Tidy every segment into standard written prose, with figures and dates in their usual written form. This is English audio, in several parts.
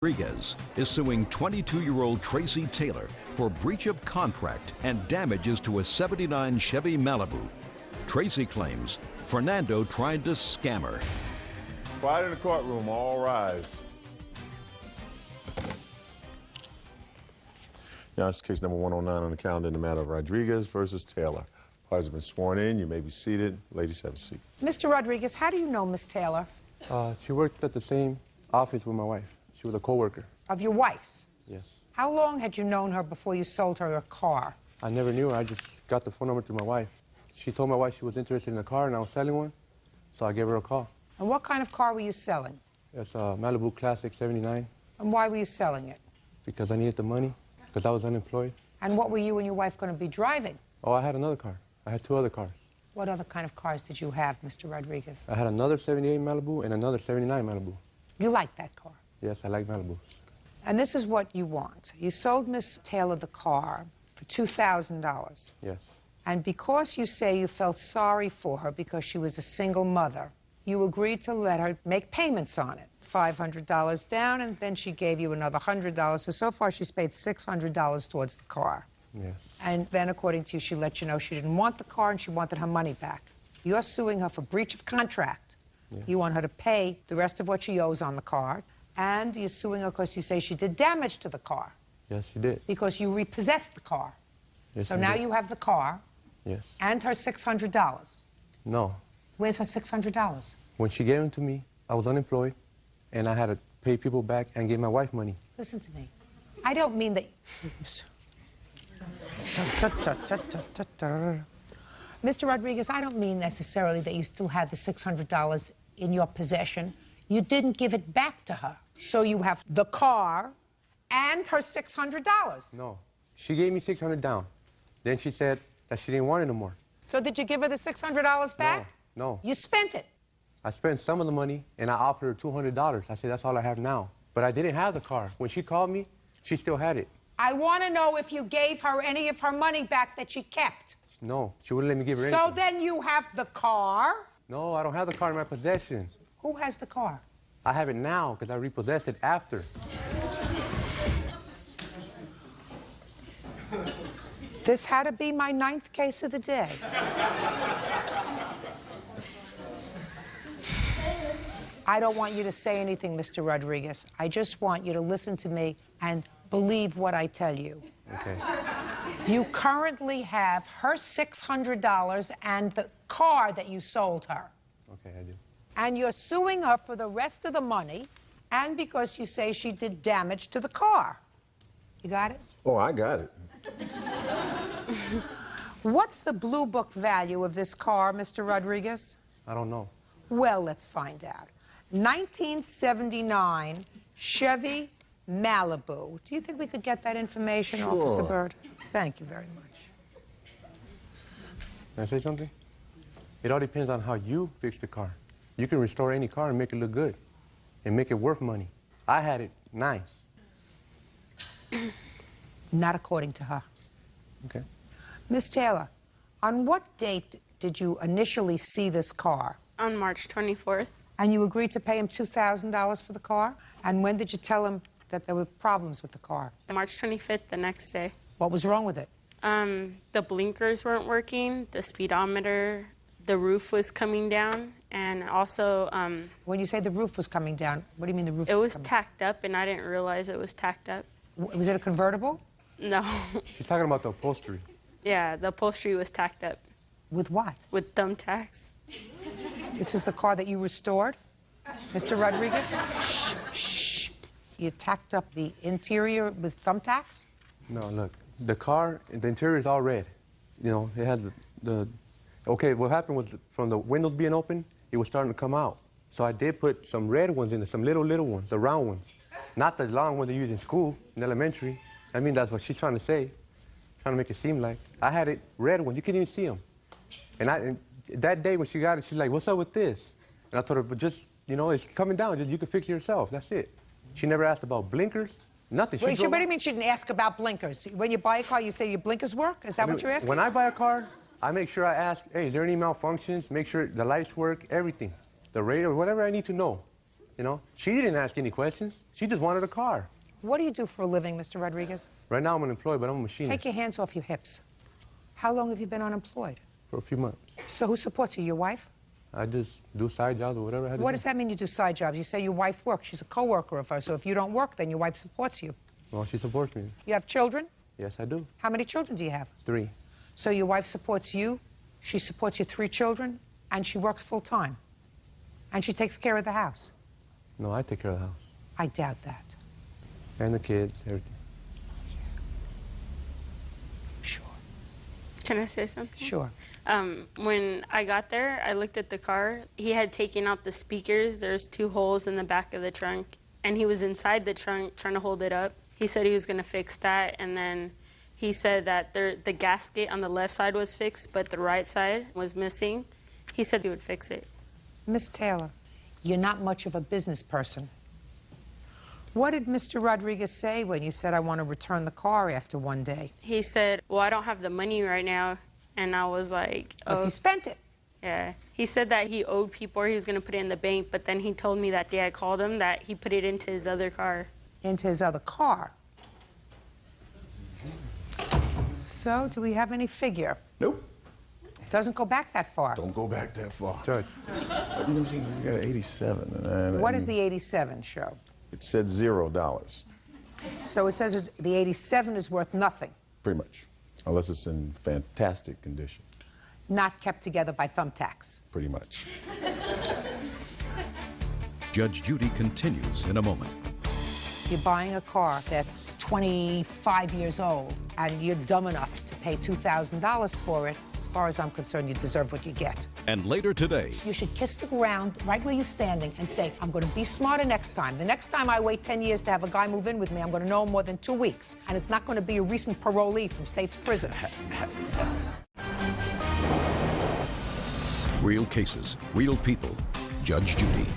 Rodriguez is suing 22-year-old Tracy Taylor for breach of contract and damages to a '79 Chevy Malibu. Tracy claims Fernando tried to scam her. Quiet in the courtroom, all rise. Now, it's case number 109 on the calendar in the matter of Rodriguez versus Taylor. Parties have been sworn in. You may be seated. Ladies, have a seat. Mr. Rodriguez, how do you know Miss Taylor? She worked at the same office with my wife. She was a co-worker. Of your wife's? Yes. How long had you known her before you sold her a car? I never knew her. I just got the phone number through my wife. She told my wife she was interested in a car and I was selling one, so I gave her a call. And what kind of car were you selling? It's a Malibu Classic '79. And why were you selling it? Because I needed the money, because I was unemployed. And what were you and your wife going to be driving? Oh, I had another car. I had two other cars. What other kind of cars did you have, Mr. Rodriguez? I had another '78 Malibu and another '79 Malibu. You liked that car? Yes, I like Malibus. And this is what you want. You sold Miss Taylor the car for $2,000. Yes. And because you say you felt sorry for her because she was a single mother, you agreed to let her make payments on it. $500 down, and then she gave you another $100. So far, she's paid $600 towards the car. Yes. And then, according to you, she let you know she didn't want the car and she wanted her money back. You're suing her for breach of contract. Yes. You want her to pay the rest of what she owes on the car. And you're suing her because you say she did damage to the car. Yes, she did. Because you repossessed the car. Yes, so I now did. you have the car. Yes. And her $600. No. Where's her $600? When she gave them to me, I was unemployed, and I had to pay people back and give my wife money. Listen to me. I don't mean that... Mr. Rodriguez, I don't mean necessarily that you still have the $600 in your possession. You didn't give it back to her. So you have the car and her $600. No. She gave me $600 down. Then she said that she didn't want it no more. So did you give her the $600 back? No. You spent it. I spent some of the money, and I offered her $200. I said, that's all I have now. But I didn't have the car. When she called me, she still had it. I want to know if you gave her any of her money back that she kept. No, she wouldn't let me give her anything. So then you have the car. No, I don't have the car in my possession. Who has the car? I have it now because I repossessed it after. This had to be my 9th case of the day. I don't want you to say anything, Mr. Rodriguez. I just want you to listen to me and believe what I tell you. Okay. You currently have her $600 and the car that you sold her. Okay, I do. And you're suing her for the rest of the money and because you say she did damage to the car. You got it? Oh, I got it. What's the Blue Book value of this car, Mr. Rodriguez? I don't know. Well, let's find out. 1979 Chevy Malibu. Do you think we could get that information, Sure. Officer Byrd? Thank you very much. Can I say something? It all depends on how you fix the car. You can restore any car and make it look good and make it worth money. I had it nice. Not according to her. Okay. Miss Taylor, on what date did you initially see this car? On March 24th. And you agreed to pay him $2,000 for the car? And when did you tell him that there were problems with the car? March 25th, the next day. What was wrong with it? The blinkers weren't working, the speedometer, the roof was coming down, and also... When you say the roof was coming down, what do you mean the roof was coming down? It was tacked up, and I didn't realize it was tacked up. Was it a convertible? No. She's talking about the upholstery. Yeah, the upholstery was tacked up. With what? With thumbtacks. This is the car that you restored, Mr. Rodriguez? Shh, shh. You tacked up the interior with thumbtacks? No, look, the car, the interior is all red. You know, it has okay, what happened was from the windows being open, it was starting to come out. So I did put some red ones in there, some little ones, the round ones. Not the long ones they use in school, in elementary. I mean, that's what she's trying to say, trying to make it seem like. I had it red ones, you couldn't even see them. And that day when she got it, she's like, what's up with this? And I told her, but just, you know, it's coming down, just, you can fix it yourself, that's it. She never asked about blinkers, nothing. Wait, what do you mean she didn't ask about blinkers? When you buy a car, you say your blinkers work? Is that what you're asking? When I buy a car, I make sure I ask, hey, is there any malfunctions? Make sure the lights work, everything. The radio, whatever I need to know. You know, she didn't ask any questions. She just wanted a car. What do you do for a living, Mr. Rodriguez? Right now I'm unemployed, but I'm a machinist. Take your hands off your hips. How long have you been unemployed? For a few months. So who supports you, your wife? I just do side jobs or whatever I had to What do. does that mean, you do side jobs? You say your wife works. She's a co-worker of hers, so if you don't work, then your wife supports you. Well, she supports me. You have children? Yes, I do. How many children do you have? 3. So your wife supports you, she supports your 3 children, and she works full-time. And she takes care of the house. No, I take care of the house. I doubt that. And the kids, everything. Sure. Can I say something? Sure. When I got there, I looked at the car. He had taken out the speakers. There's 2 holes in the back of the trunk, and he was inside the trunk trying to hold it up. He said he was going to fix that, and then he said that the gasket on the left side was fixed, but the right side was missing. He said he would fix it. Miss Taylor, you're not much of a business person. What did Mr. Rodriguez say when you said, I want to return the car after one day? He said, well, I don't have the money right now. And I was like, oh. Because he spent it. Yeah. He said that he owed people or he was going to put it in the bank, but then he told me that day I called him that he put it into his other car. Into his other car. So, do we have any figure? Nope. Doesn't go back that far. Don't go back that far. Judge. You know, you got an 87. What does the 87 show? It said $0. So it says the 87 is worth nothing. Pretty much. Unless it's in fantastic condition. Not kept together by thumbtacks. Pretty much. Judge Judy continues in a moment. You're buying a car that's 25 years old, and you're dumb enough to pay $2,000 for it. As far as I'm concerned, you deserve what you get. And later today, You should kiss the ground right where you're standing and say, I'm going to be smarter next time. The next time I wait 10 years to have a guy move in with me, I'm going to know him more than 2 weeks. And it's not going to be a recent parolee from state's prison. real cases, real people. Judge Judy.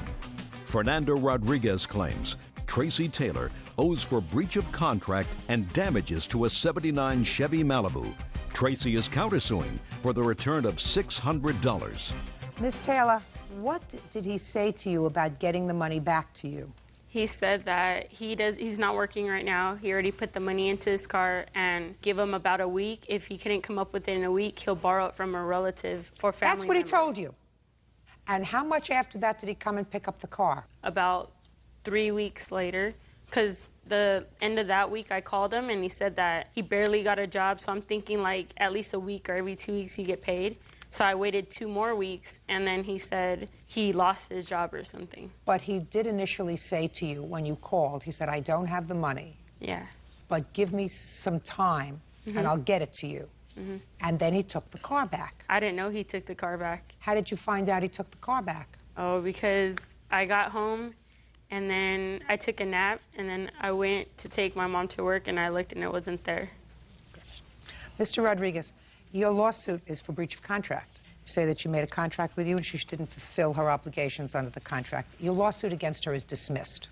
Fernando Rodriguez claims Tracy Taylor owes for breach of contract and damages to a '79 Chevy Malibu. Tracy is countersuing for the return of $600. Miss Taylor, what did he say to you about getting the money back to you? He said that he's not working right now. He already put the money into his car and give him about a week. If he couldn't come up with it in a week, he'll borrow it from a relative or family That's what he member. told you. And how much after that did he come and pick up the car? About 3 weeks later, because the end of that week I called him and he said that he barely got a job, so I'm thinking like at least a week or every 2 weeks you get paid. So I waited 2 more weeks, and then he said he lost his job or something. But he did initially say to you when you called, he said, I don't have the money, Yeah. but give me some time and I'll get it to you. And then he took the car back. I didn't know he took the car back. How did you find out he took the car back? Oh, because I got home, and then I took a nap, and then I went to take my mom to work, and I looked, and it wasn't there. Mr. Rodriguez, your lawsuit is for breach of contract. You say that she made a contract with you and she didn't fulfill her obligations under the contract. Your lawsuit against her is dismissed.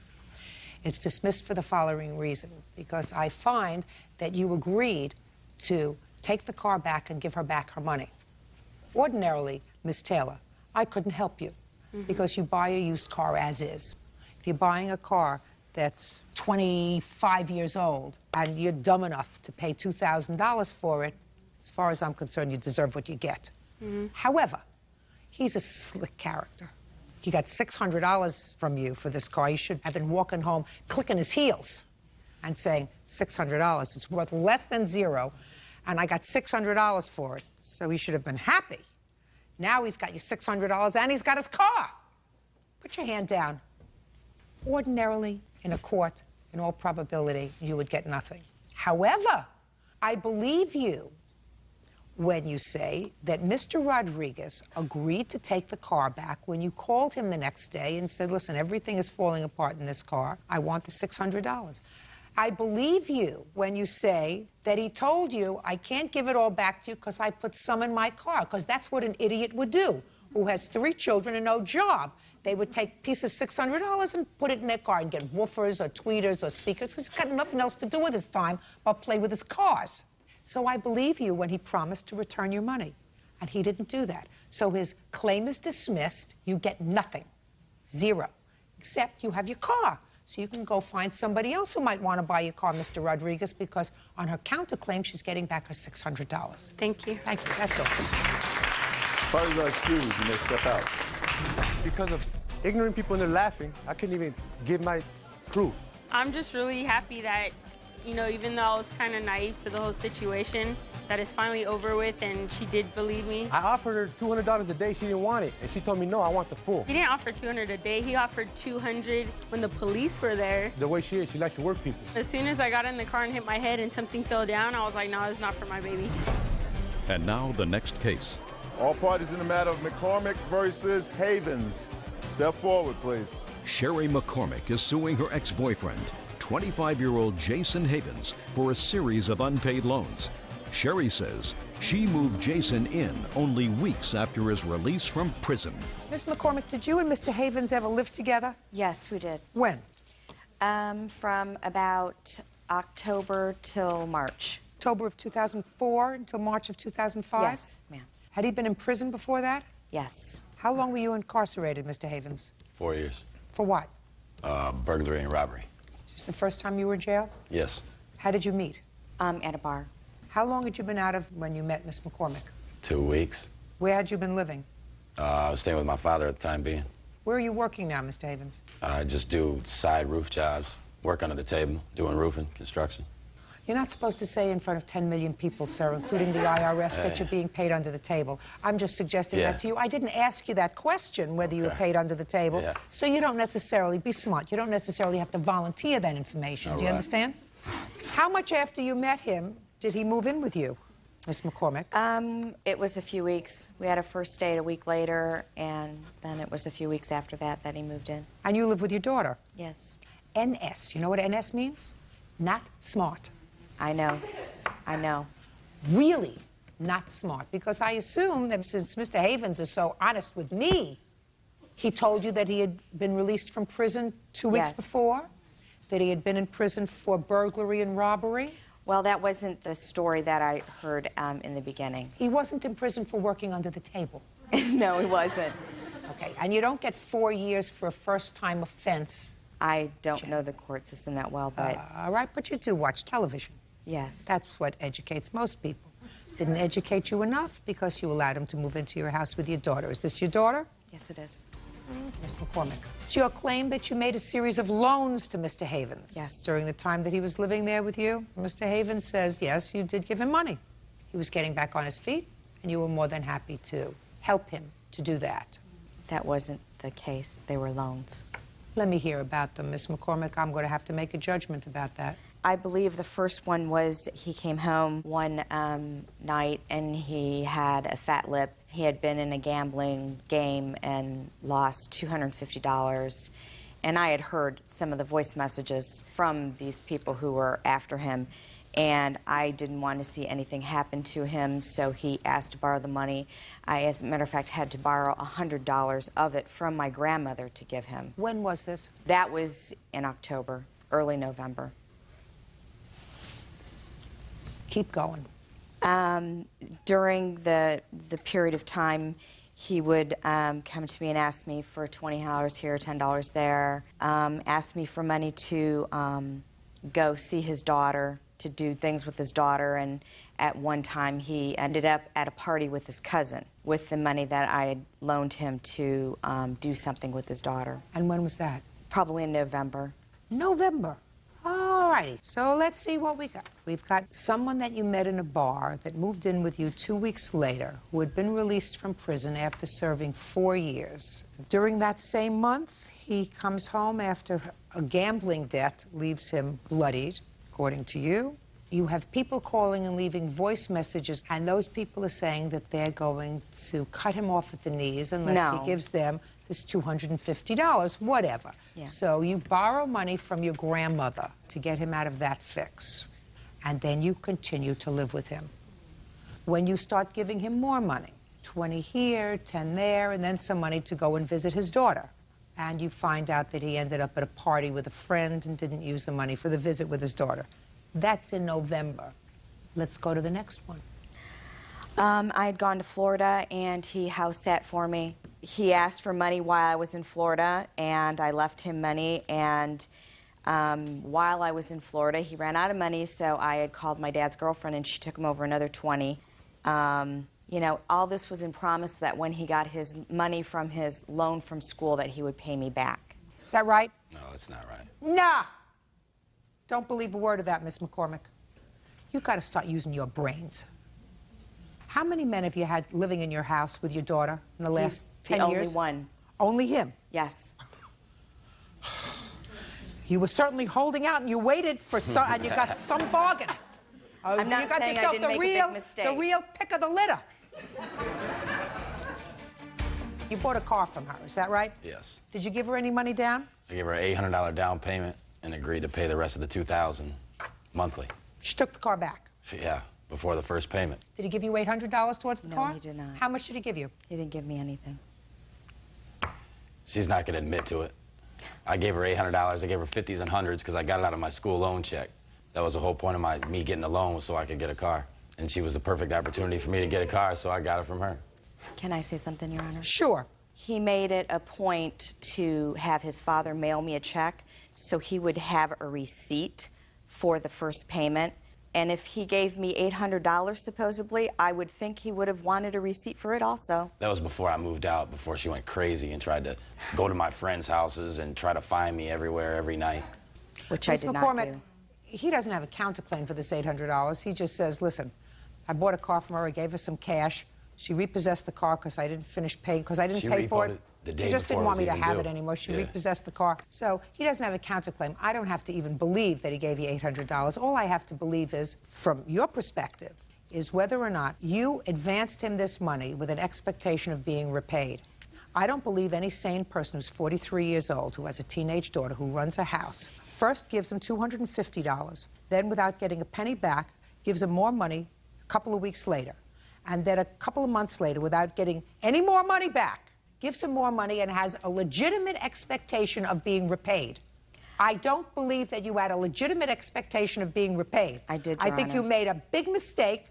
It's dismissed for the following reason, because I find that you agreed to take the car back and give her back her money. Ordinarily, Ms. Taylor, I couldn't help you because you buy a used car as is. If you're buying a car that's 25 years old and you're dumb enough to pay $2,000 for it, as far as I'm concerned, you deserve what you get. However, he's a slick character. He got $600 from you for this car. He should have been walking home, clicking his heels and saying, $600, it's worth less than zero, and I got $600 for it. So he should have been happy. Now he's got you $600 and he's got his car. Put your hand down. Ordinarily, in a court, in all probability, you would get nothing. However, I believe you when you say that Mr. Rodriguez agreed to take the car back when you called him the next day and said, listen, everything is falling apart in this car. I want the $600. I believe you when you say that he told you, I can't give it all back to you because I put some in my car, because that's what an idiot would do, who has 3 children and no job. They would take a piece of $600 and put it in their car and get woofers or tweeters or speakers because he's got nothing else to do with his time but play with his cars. So I believe you when he promised to return your money, and he didn't do that. So his claim is dismissed. You get nothing. Zero. except you have your car. So you can go find somebody else who might want to buy your car, Mr. Rodriguez, because on her counterclaim, she's getting back her $600. Thank you. Thank you. That's all. Parties are excused. You may step out. Because of ignorant people and they're laughing, I couldn't even give my proof. I'm just really happy that, you know, even though I was kind of naive to the whole situation, that it's finally over with and she did believe me. I offered her $200 a day. She didn't want it. And she told me, no, I want the full. He didn't offer $200 a day. He offered $200 when the police were there. The way she is, she likes to work people. As soon as I got in the car and hit my head and something fell down, I was like, no, it's not for my baby. And now the next case. All parties in the matter of McCormick versus Havens. Step forward, please. Sherry McCormick is suing her ex-boyfriend, 25-year-old Jason Havens, for a series of unpaid loans. Sherry says she moved Jason in only weeks after his release from prison. Miss McCormick, did you and Mr. Havens ever live together? Yes, we did. When? From about October till March. October of 2004 until March of 2005? Yes, ma'am. Had he been in prison before that? Yes. How long were you incarcerated, Mr. Havens? 4 years. For what? Burglary and robbery. Is this the first time you were in jail? Yes. How did you meet? At a bar. How long had you been out of when you met Miss McCormick? 2 weeks. Where had you been living? I was staying with my father at the time being. Where are you working now, Mr. Havens? I just do side roof jobs, work under the table, doing roofing, construction. You're not supposed to say in front of 10 million people, sir, including the IRS, that you're being paid under the table. I'm just suggesting that to you. I didn't ask you that question, whether you were paid under the table. So you don't necessarily, be smart, you don't necessarily have to volunteer that information. Do you understand? How much after you met him did he move in with you, Miss McCormick? It was a few weeks. We had a first date a week later, and then it was a few weeks after that that he moved in. And you live with your daughter? Yes. NS. You know what NS means? Not smart. I know. I know. Really not smart. Because I assume that since Mr. Havens is so honest with me, he told you that he had been released from prison 2 weeks before? That he had been in prison for burglary and robbery? Well, that wasn't the story that I heard in the beginning. He wasn't in prison for working under the table? No, he wasn't. Okay, and you don't get 4 years for a first-time offense? I don't know the court system that well, but... All right, but you do watch television. Yes. That's what educates most people. Didn't educate you enough because you allowed him to move into your house with your daughter. Is this your daughter? Yes, it is. Miss McCormick. It's your claim that you made a series of loans to Mr. Havens. Yes. During the time that he was living there with you. Mr. Havens says, yes, you did give him money. He was getting back on his feet, and you were more than happy to help him to do that. That wasn't the case. They were loans. Let me hear about them, Miss McCormick. I'm going to have to make a judgment about that. I believe the first one was he came home one night and he had a fat lip. He had been in a gambling game and lost $250. And I had heard some of the voice messages from these people who were after him. And I didn't want to see anything happen to him, so he asked to borrow the money. I, as a matter of fact, had to borrow $100 of it from my grandmother to give him. When was this? That was in October, early November. Keep going. During the period of time, he would come to me and ask me for $20 here, $10 there, ask me for money to go see his daughter, to do things with his daughter, and at one time he ended up at a party with his cousin with the money that I had loaned him to do something with his daughter. And when was that? Probably in November. November. All righty. So let's see what we got. We've got someone that you met in a bar that moved in with you 2 weeks later, who had been released from prison after serving 4 years. During that same month, he comes home after a gambling debt leaves him bloodied, according to you. You have people calling and leaving voice messages, and those people are saying that they're going to cut him off at the knees unless he gives them this $250, whatever. Yeah. So you borrow money from your grandmother to get him out of that fix, and then you continue to live with him. When you start giving him more money, 20 here, 10 there, and then some money to go and visit his daughter, and you find out that he ended up at a party with a friend and didn't use the money for the visit with his daughter. That's in November. Let's go to the next one. I had gone to Florida, and he house sat for me he asked for money while I was in Florida, and I left him money. And while I was in Florida, he ran out of money, so I had called my dad's girlfriend, and she took him over another 20. You know, all this was in promise that when he got his money from his loan from school that he would pay me back. Is that right? No, it's not right. Nah! Don't believe a word of that, Miss McCormick. You've got to start using your brains. How many men have you had living in your house with your daughter in the last 10 years? Only one. Only him? Yes. You were certainly holding out, and you waited for some, and you got some bargain. Oh, I'm not you got saying I yourself didn't make a big mistake. the real pick of the litter. You bought a car from her, is that right? Yes. Did you give her any money down? I gave her an $800 down payment and agreed to pay the rest of the $2,000 monthly. She took the car back. Yeah, before the first payment. Did he give you $800 towards the car? No, he did not. How much did he give you? He didn't give me anything. She's not going to admit to it. I gave her $800. I gave her 50s and 100s because I got it out of my school loan check. That was the whole point of me getting the loan, was so I could get a car. And she was the perfect opportunity for me to get a car, so I got it from her. Can I say something, Your Honor? Sure. He made it a point to have his father mail me a check so he would have a receipt for the first payment. And if he gave me $800 supposedly, I would think he would have wanted a receipt for it also. That was before I moved out, before she went crazy and tried to go to my friends' houses and try to find me everywhere every night. Which I did not do. He doesn't have a counterclaim for this $800. He just says, listen, I bought a car from her, I gave her some cash. She repossessed the car because I didn't finish paying, because I didn't pay for it. She just didn't want me to have it anymore. She repossessed the car. So he doesn't have a counterclaim. I don't have to even believe that he gave you $800. All I have to believe is, from your perspective, is whether or not you advanced him this money with an expectation of being repaid. I don't believe any sane person who's 43 years old, who has a teenage daughter, who runs a house, first gives him $250, then without getting a penny back, gives him more money a couple of weeks later, and then a couple of months later, without getting any more money back, gives him more money and has a legitimate expectation of being repaid. I don't believe that you had a legitimate expectation of being repaid. I did, Your I think Honor. you made a big mistake,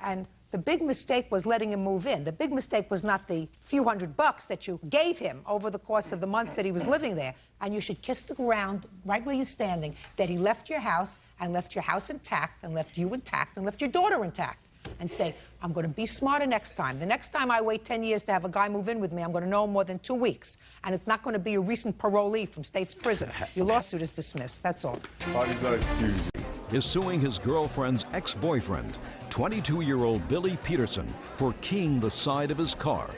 and the big mistake was letting him move in. The big mistake was not the few $100 that you gave him over the course of the months that he was living there. And you should kiss the ground right where you're standing that he left your house, and left your house intact, and left you intact, and left your daughter intact. And say, I'm going to be smarter next time. The next time I wait 10 years to have a guy move in with me, I'm going to know him more than 2 weeks. And it's not going to be a recent parolee from state's prison. Your lawsuit is dismissed. That's all. Parties are excused. Is suing his girlfriend's ex-boyfriend, 22-year-old Billy Peterson, for keying the side of his car.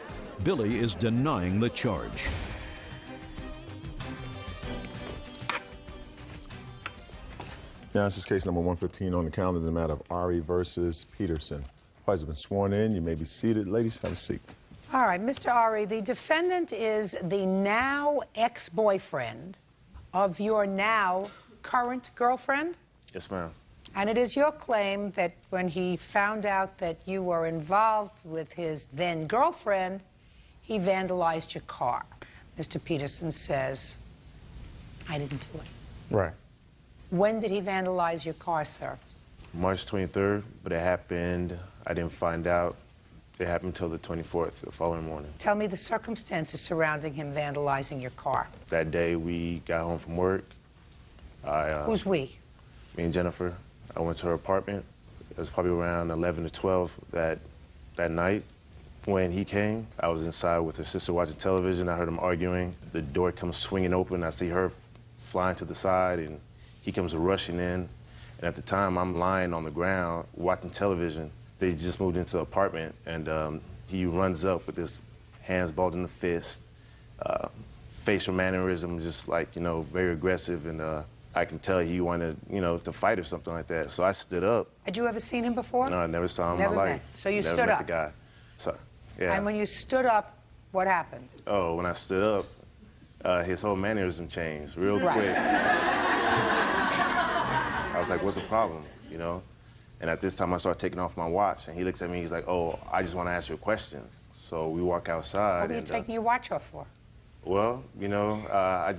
Billy is denying the charge. Now, this is case number 115 on the calendar, the matter of Ari versus Peterson. Parties have been sworn in. You may be seated. Ladies, have a seat. All right, Mr. Ari, the defendant is the now ex-boyfriend of your now current girlfriend? Yes, ma'am. And it is your claim that when he found out that you were involved with his then-girlfriend, he vandalized your car. Mr. Peterson says, I didn't do it. Right. When did he vandalize your car, sir? March 23rd, but it happened, I didn't find out. It happened until the 24th, the following morning. Tell me the circumstances surrounding him vandalizing your car. That day, we got home from work. Who's we? Me and Jennifer. I went to her apartment. It was probably around 11 to 12 that night. When he came, I was inside with her sister watching television. I heard them arguing. The door comes swinging open. I see her flying to the side, and he comes rushing in. And at the time, I'm lying on the ground watching television. They just moved into the apartment, and he runs up with his hands balled in the fist, facial mannerism, just like, you know, very aggressive. And I can tell he wanted, you know, to fight or something like that. So I stood up. Had you ever seen him before? No, I never saw him in Never my met. life. So you Never stood met up. the guy. So, yeah. And when you stood up, what happened? Oh, when I stood up, his whole mannerism changed real Right. quick. I was like, what's the problem, you know? And at this time, I started taking off my watch, and he looks at me, he's like, oh, I just want to ask you a question. So we walk outside. What were you taking your watch off for? Well, you know, I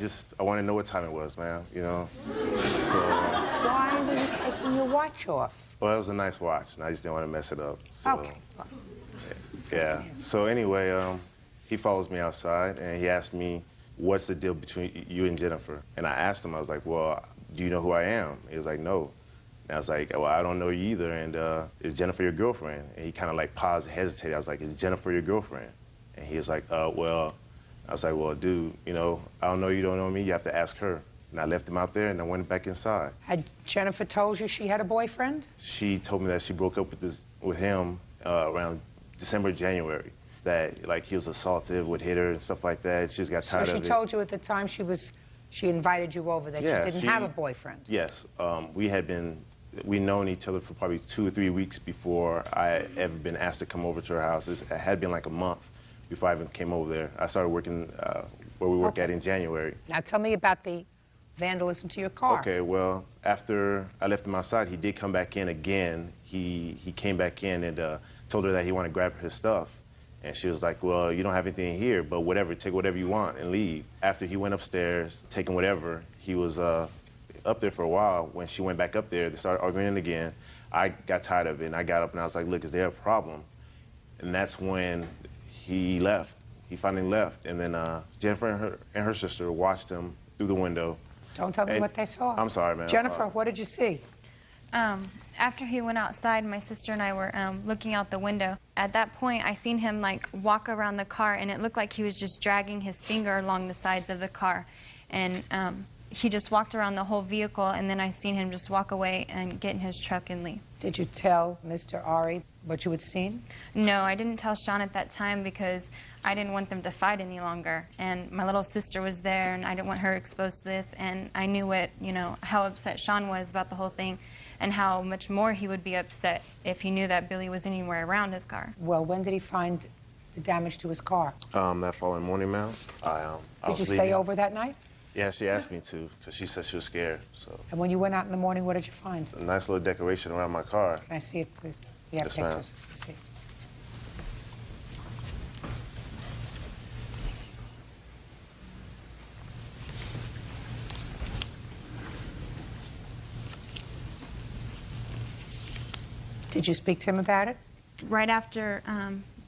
want to know what time it was, man, you know? So, Why were you taking your watch off? well, it was a nice watch, and I just didn't want to mess it up. So, Okay. yeah. So anyway, He follows me outside, and he asked me, what's the deal between you and Jennifer? And I asked him, I was like, well, do you know who I am? He was like, no. And I was like, well, I don't know you either, and is Jennifer your girlfriend? And he kind of like paused and hesitated. I was like, is Jennifer your girlfriend? And he was like, well, I was like, well, dude, you know, I don't know you don't know me, you have to ask her. And I left him out there, and I went back inside. Had Jennifer told you she had a boyfriend? She told me that she broke up with him around December, January. That like he was assaultive, would hit her and stuff like that. She just got tired of it. So she told you at the time she invited you over that you didn't have a boyfriend? Yes. We'd known each other for probably 2 or 3 weeks before I ever been asked to come over to her house. It had been like a month before I even came over there. I started working where we work at in January. Now tell me about the vandalism to your car. Okay, well, after I left him outside, he did come back in again. He came back in and told her that he wanted to grab his stuff. And she was like, well, you don't have anything here, but whatever, take whatever you want and leave. After he went upstairs, taking whatever, he was up there for a while. When she went back up there, they started arguing again. I got tired of it, and I got up and I was like, look, is there a problem? And that's when he left. He finally left. And then Jennifer and her sister watched him through the window. Don't tell me what they saw. I'm sorry, man. Jennifer, what did you see? After he went outside, my sister and I were looking out the window. At that point, I seen him like walk around the car, and it looked like he was just dragging his finger along the sides of the car. And he just walked around the whole vehicle, and then I seen him just walk away and get in his truck and leave. Did you tell Mr. Ari what you had seen? No, I didn't tell Sean at that time because I didn't want them to fight any longer. And my little sister was there, and I didn't want her exposed to this. And I knew how upset Sean was about the whole thing, and how much more he would be upset if he knew that Billy was anywhere around his car. Well, when did he find the damage to his car? That following morning, ma'am. Did you stay over that night? Yeah, she asked me to, because she said she was scared, so. And when you went out in the morning, what did you find? A nice little decoration around my car. Can I see it, please? You have Yes, pictures. Let's see. Did you speak to him about it? Right after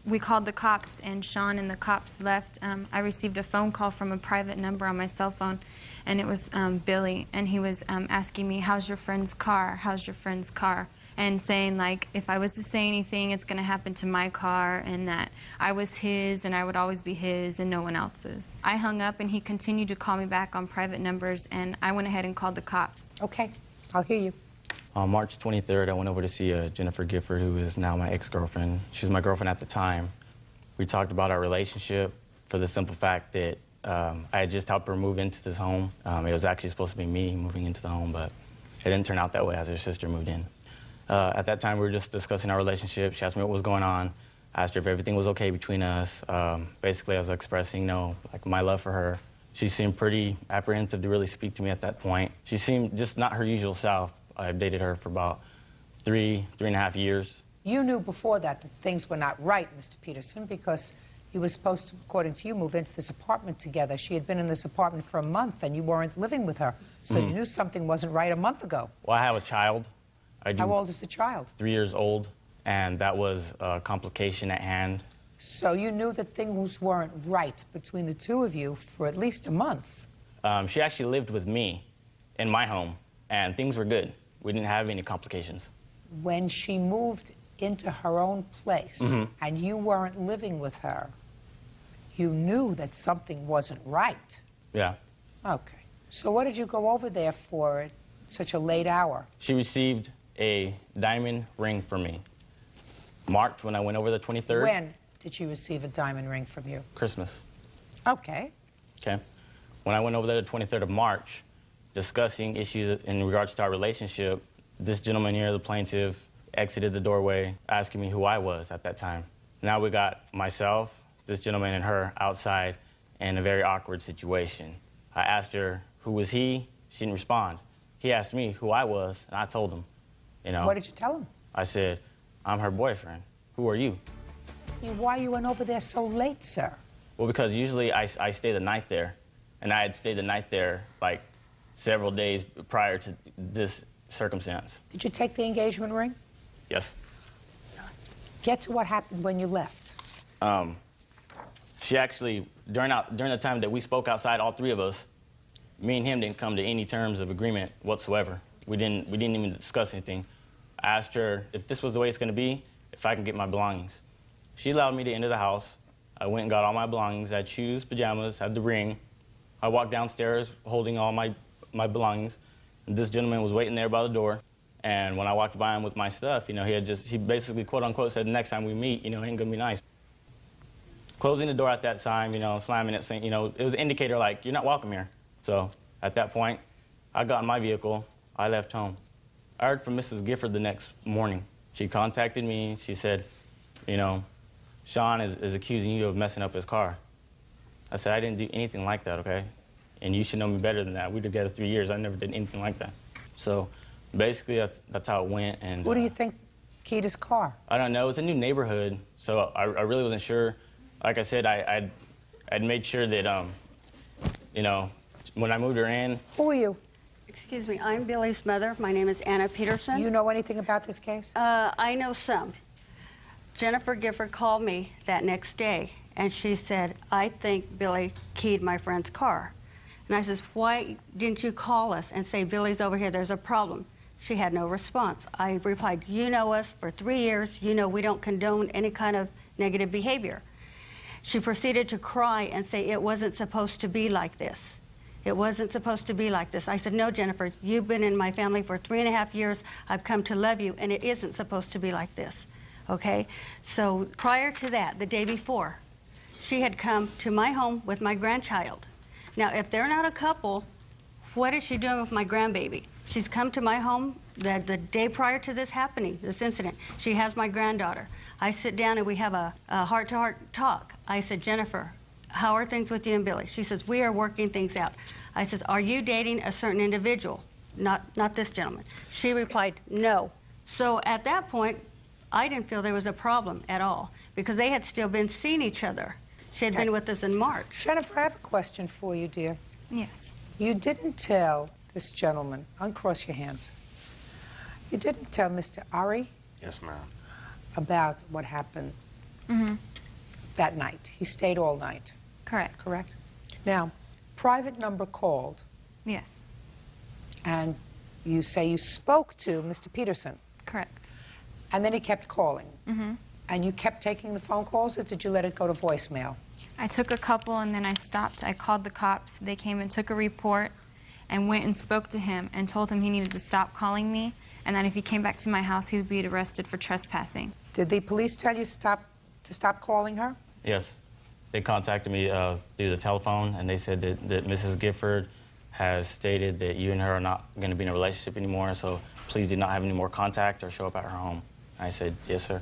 we called the cops and Sean and the cops left, I received a phone call from a private number on my cell phone, and it was Billy, and he was asking me, how's your friend's car? How's your friend's car? And saying, like, if I was to say anything, it's going to happen to my car, and that I was his and I would always be his and no one else's. I hung up, and he continued to call me back on private numbers, and I went ahead and called the cops. Okay, I'll hear you. On March 23rd, I went over to see Jennifer Gifford, who is now my ex-girlfriend. She was my girlfriend at the time. We talked about our relationship for the simple fact that I had just helped her move into this home. It was actually supposed to be me moving into the home, but it didn't turn out that way as her sister moved in. At that time, we were just discussing our relationship. She asked me what was going on. I asked her if everything was okay between us. Basically, I was expressing, like my love for her. She seemed pretty apprehensive to really speak to me at that point. She seemed just not her usual self. I've dated her for about 3.5 years. You knew before that things were not right, Mr. Peterson, because you were supposed to, according to you, move into this apartment together. She had been in this apartment for a month, and you weren't living with her. So you knew something wasn't right a month ago. Well, I have a child. How old is the child? 3 years old, and that was a complication at hand. So you knew that things weren't right between the two of you for at least a month. She actually lived with me in my home, and things were good. We didn't have any complications. When she moved into her own place and you weren't living with her, you knew that something wasn't right. Yeah. Okay. So what did you go over there for at such a late hour? She received a diamond ring from me. March, when I went over the 23rd. When did she receive a diamond ring from you? Christmas. Okay. Okay. When I went over there the 23rd of March, discussing issues in regards to our relationship, this gentleman here, the plaintiff, exited the doorway asking me who I was at that time. Now we got myself, this gentleman, and her outside in a very awkward situation. I asked her who was he. She didn't respond. He asked me who I was, and I told him. What did you tell him? I said, I'm her boyfriend. Who are you? Why you went over there so late, sir? Well, because usually I stay the night there, and I had stayed the night there like several days prior to this circumstance. Did you take the engagement ring? Yes. Get to what happened when you left. She actually, during the time that we spoke outside, all three of us, me and him didn't come to any terms of agreement whatsoever. We didn't even discuss anything. I asked her if this was the way it's going to be, if I can get my belongings. She allowed me to enter the house. I went and got all my belongings. I had shoes, pajamas, had the ring. I walked downstairs holding all my belongings. And this gentleman was waiting there by the door. And when I walked by him with my stuff, you know, he basically, quote unquote, said, next time we meet, you know, he ain't gonna be nice. Closing the door at that time, you know, slamming it, saying, you know, it was an indicator like, you're not welcome here. So at that point, I got in my vehicle. I left home. I heard from Mrs. Gifford the next morning. She contacted me. She said, you know, Sean is accusing you of messing up his car. I said, I didn't do anything like that, okay? And you should know me better than that. We were together 3 years. I never did anything like that. So basically, that's how it went. And who do you think keyed his car? I don't know. It's a new neighborhood, so I really wasn't sure. Like I said, I'd made sure that, you know, when I moved her in. Who are you? Excuse me, I'm Billy's mother. My name is Anna Peterson. You know anything about this case? I know some. Jennifer Gifford called me that next day, and she said, I think Billy keyed my friend's car. And I says, why didn't you call us and say, Billy's over here, there's a problem? She had no response. I replied, you know us for 3 years. You know we don't condone any kind of negative behavior. She proceeded to cry and say it wasn't supposed to be like this. It wasn't supposed to be like this. I said, no, Jennifer, you've been in my family for 3.5 years. I've come to love you, and it isn't supposed to be like this, okay? So prior to that, the day before, she had come to my home with my grandchild. Now, if they're not a couple, what is she doing with my grandbaby? She's come to my home the day prior to this happening, this incident. She has my granddaughter. I sit down and we have a heart-to-heart talk. I said, Jennifer, how are things with you and Billy? She says, we are working things out. I said, are you dating a certain individual? Not this gentleman. She replied, no. So at that point, I didn't feel there was a problem at all because they had still been seeing each other. She had been with us in March. Jennifer, I have a question for you, dear. Yes. You didn't tell this gentleman, uncross your hands, you didn't tell Mr. Ari? Yes, ma'am. About what happened that night. He stayed all night. Correct. Correct? Now, private number called. Yes. And you say you spoke to Mr. Peterson. Correct. And then he kept calling. And you kept taking the phone calls, or did you let it go to voicemail? I took a couple and then I stopped. I called the cops. They came and took a report and went and spoke to him and told him he needed to stop calling me and that if he came back to my house, he would be arrested for trespassing. Did the police tell you to stop calling her? Yes. They contacted me through the telephone, and they said that Mrs. Gifford has stated that you and her are not going to be in a relationship anymore, so please do not have any more contact or show up at her home. I said, yes, sir.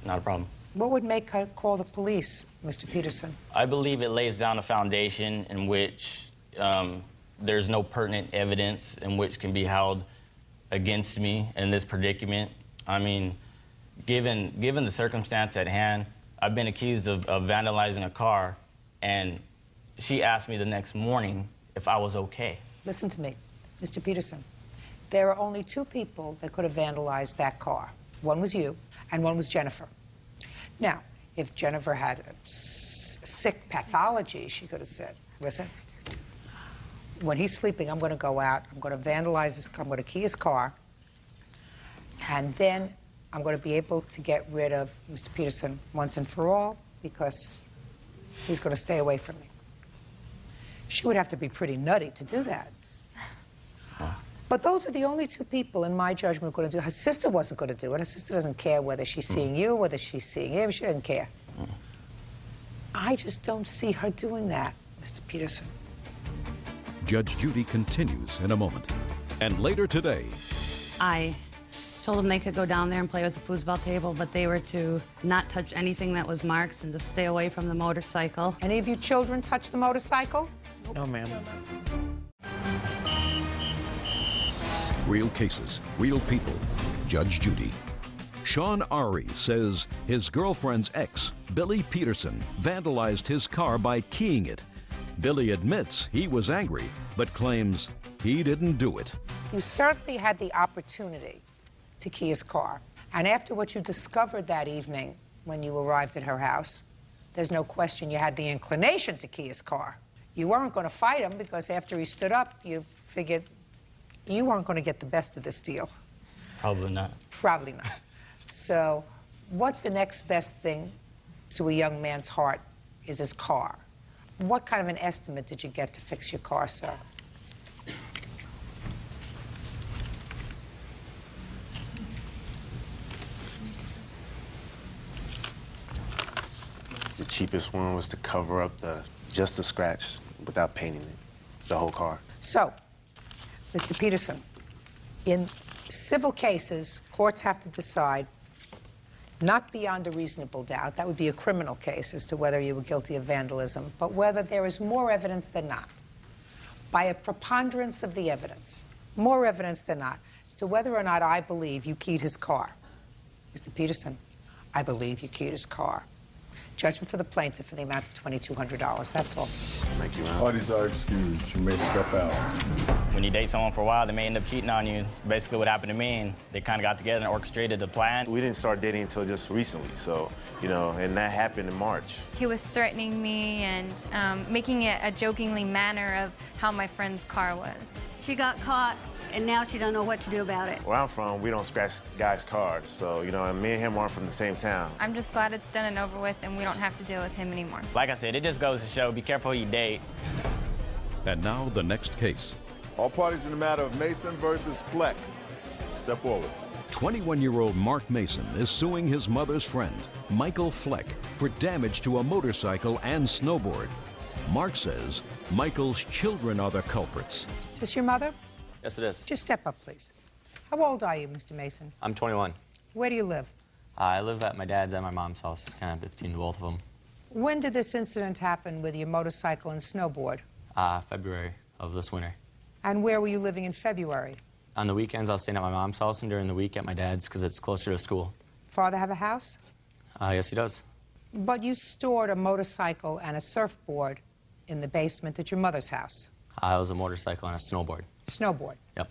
Not a problem. What would make her call the police, Mr. Peterson? I believe it lays down a foundation in which there's no pertinent evidence in which can be held against me in this predicament. I mean, given the circumstance at hand, I've been accused of vandalizing a car, and she asked me the next morning if I was okay. Listen to me, Mr. Peterson. There are only two people that could have vandalized that car. One was you, and one was Jennifer. Now, if Jennifer had a sick pathology, she could have said, listen, when he's sleeping, I'm going to go out, I'm going to vandalize his car, I'm going to key his car, and then I'm going to be able to get rid of Mr. Peterson once and for all because he's going to stay away from me. She would have to be pretty nutty to do that. But those are the only two people, in my judgment, going to do it. Her sister wasn't going to do it. Her sister doesn't care whether she's seeing you, whether she's seeing him. She doesn't care. I just don't see her doing that, Mr. Peterson. Judge Judy continues in a moment. And later today, I told them they could go down there and play with the foosball table, but they were to not touch anything that was marks and to stay away from the motorcycle. Any of you children touch the motorcycle? No, ma'am. real cases, real people. Judge Judy. Sean Ari says his girlfriend's ex, Billy Peterson, vandalized his car by keying it. Billy admits he was angry, but claims he didn't do it. You certainly had the opportunity to key his car. And after what you discovered that evening when you arrived at her house, there's no question you had the inclination to key his car. You weren't going to fight him because after he stood up, you figured you weren't going to get the best of this deal. Probably not. Probably not. So what's the next best thing to a young man's heart is his car. What kind of an estimate did you get to fix your car, sir? The cheapest one was to cover up just the scratch without painting it, the whole car. So, Mr. Peterson, in civil cases, courts have to decide, not beyond a reasonable doubt, that would be a criminal case as to whether you were guilty of vandalism, but whether there is more evidence than not, by a preponderance of the evidence, more evidence than not, as to whether or not I believe you keyed his car. Mr. Peterson, I believe you keyed his car. Judgment for the plaintiff in the amount of $2,200. That's all. Thank you, ma'am. Parties are excused. You may step out. When you date someone for a while, they may end up cheating on you. It's basically what happened to me, and they kind of got together and orchestrated the plan. We didn't start dating until just recently, so, you know, and that happened in March. He was threatening me and making it a jokingly manner of how my friend's car was. She got caught, and now she don't know what to do about it. Where I'm from, we don't scratch guys' cars, so, you know, and me and him aren't from the same town. I'm just glad it's done and over with, and we don't have to deal with him anymore. Like I said, it just goes to show, be careful who you date. And now the next case. All parties in the matter of Mason versus Fleck. Step forward. 21-year-old Mark Mason is suing his mother's friend, Michael Fleck, for damage to a motorcycle and snowboard. Mark says Michael's children are the culprits. Is this your mother? Yes, it is. Just step up, please. How old are you, Mr. Mason? I'm 21. Where do you live? I live at my dad's and my mom's house, kind of between the both of them. When did this incident happen with your motorcycle and snowboard? February of this winter. And where were you living in February? On the weekends, I was staying at my mom's house, and during the week at my dad's because it's closer to school. Father have a house? Yes, he does. But you stored a motorcycle and a surfboard in the basement at your mother's house? It was a motorcycle and a snowboard. Snowboard. Yep.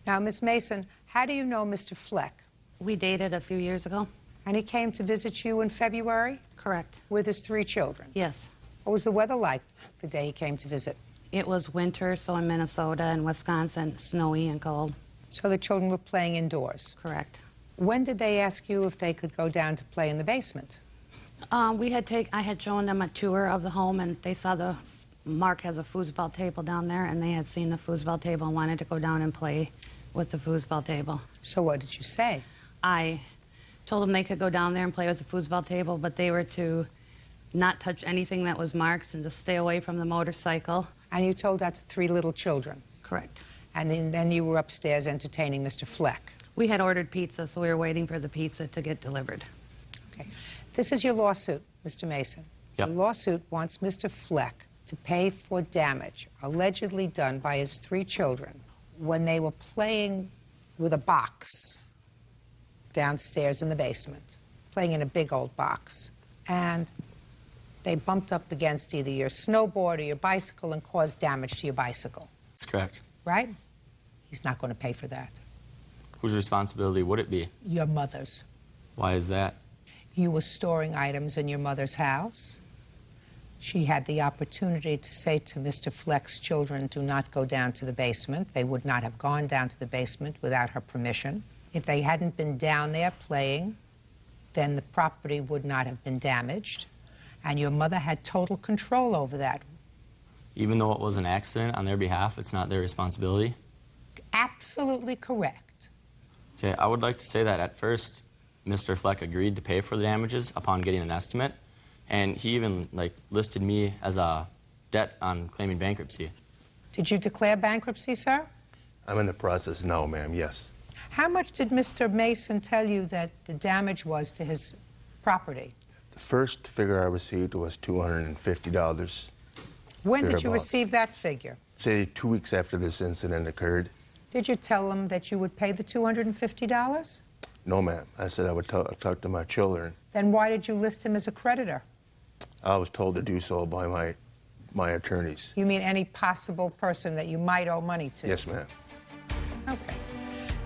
Now, Miss Mason, how do you know Mr. Fleck? We dated a few years ago. And he came to visit you in February? Correct. With his 3 children? Yes. What was the weather like the day he came to visit? It was winter, so in Minnesota and Wisconsin, snowy and cold. So the children were playing indoors? Correct. When did they ask you if they could go down to play in the basement? I had shown them a tour of the home, and they saw Mark has a foosball table down there, and they had seen the foosball table and wanted to go down and play with the foosball table. So what did you say? I told them they could go down there and play with the foosball table, but they were to not touch anything that was Mark's and to stay away from the motorcycle. And you told that to 3 little children? Correct. And then you were upstairs entertaining Mr. Fleck? We had ordered pizza, so we were waiting for the pizza to get delivered. Okay. This is your lawsuit, Mr. Mason. Yep. The lawsuit wants Mr. Fleck to pay for damage allegedly done by his 3 children when they were playing with a box downstairs in the basement, playing in a big old box. And they bumped up against either your snowboard or your bicycle and caused damage to your bicycle. That's correct. Right? He's not going to pay for that. Whose responsibility would it be? Your mother's. Why is that? You were storing items in your mother's house. She had the opportunity to say to Mr. Fleck's children, do not go down to the basement. They would not have gone down to the basement without her permission. If they hadn't been down there playing, then the property would not have been damaged. And your mother had total control over that. Even though it was an accident on their behalf, it's not their responsibility? Absolutely correct. Okay, I would like to say that at first, Mr. Fleck agreed to pay for the damages upon getting an estimate, and he even listed me as a debt on claiming bankruptcy. Did you declare bankruptcy, sir? I'm in the process now, ma'am, yes. How much did Mr. Mason tell you that the damage was to his property? The first figure I received was $250. When did you receive that figure? Say 2 weeks after this incident occurred. Did you tell him that you would pay the $250? No, ma'am. I said I would talk to my children. Then why did you list him as a creditor? I was told to do so by my attorneys. You mean any possible person that you might owe money to? Yes, ma'am. Okay.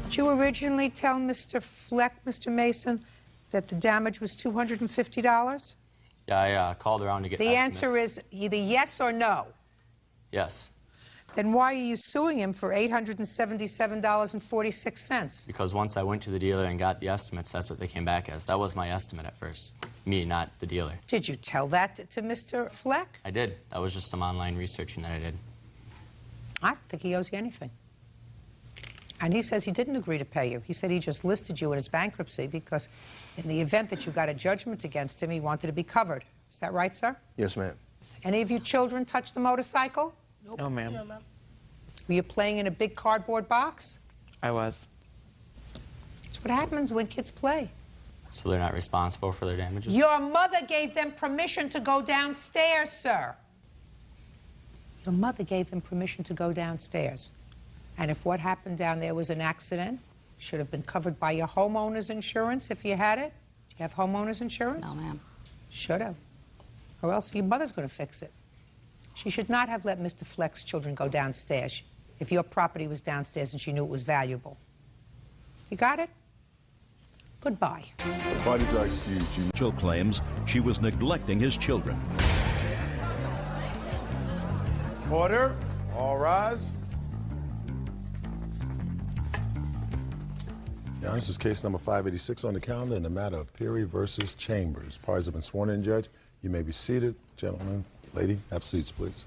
Did you originally tell Mr. Fleck, Mr. Mason, that the damage was $250? Yeah, I called around to get The estimates. answer is either yes or no. Yes, Then why are you suing him for $877.46? because once I went to the dealer and got the estimates, that's what they came back as. That was my estimate at first. Me, not the dealer. Did you tell that to Mr. Fleck? I did. That was just some online researching that I did. I don't think he owes you anything. And he says he didn't agree to pay you. He said he just listed you in his bankruptcy because in the event that you got a judgment against him, he wanted to be covered. Is that right, sir? Yes, ma'am. Any of you children touch the motorcycle? No, ma'am. Were you playing in a big cardboard box? I was. That's what happens when kids play. So they're not responsible for their damages? Your mother gave them permission to go downstairs, sir. Your mother gave them permission to go downstairs. And if what happened down there was an accident, should have been covered by your homeowner's insurance if you had it. Do you have homeowner's insurance? No, ma'am. Should have. Or else your mother's going to fix it. She should not have let Mr. Fleck's children go downstairs if your property was downstairs and she knew it was valuable. You got it? Goodbye. The parties are excused. Jill claims she was neglecting his children. Order. All rise. Yeah, this is case number 586 on the calendar in the matter of Peary versus Chambers. Parties have been sworn in, Judge. You may be seated. Gentlemen, lady, have seats, please.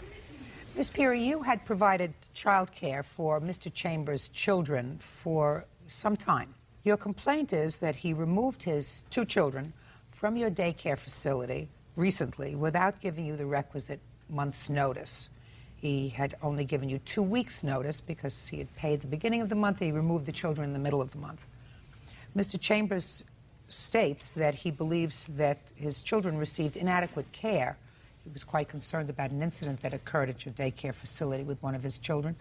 Ms. Peary, you had provided child care for Mr. Chambers' children for some time. Your complaint is that he removed his 2 children from your daycare facility recently without giving you the requisite month's notice. He had only given you 2 weeks' notice because he had paid the beginning of the month and he removed the children in the middle of the month. Mr. Chambers states that he believes that his children received inadequate care. He was quite concerned about an incident that occurred at your daycare facility with one of his children,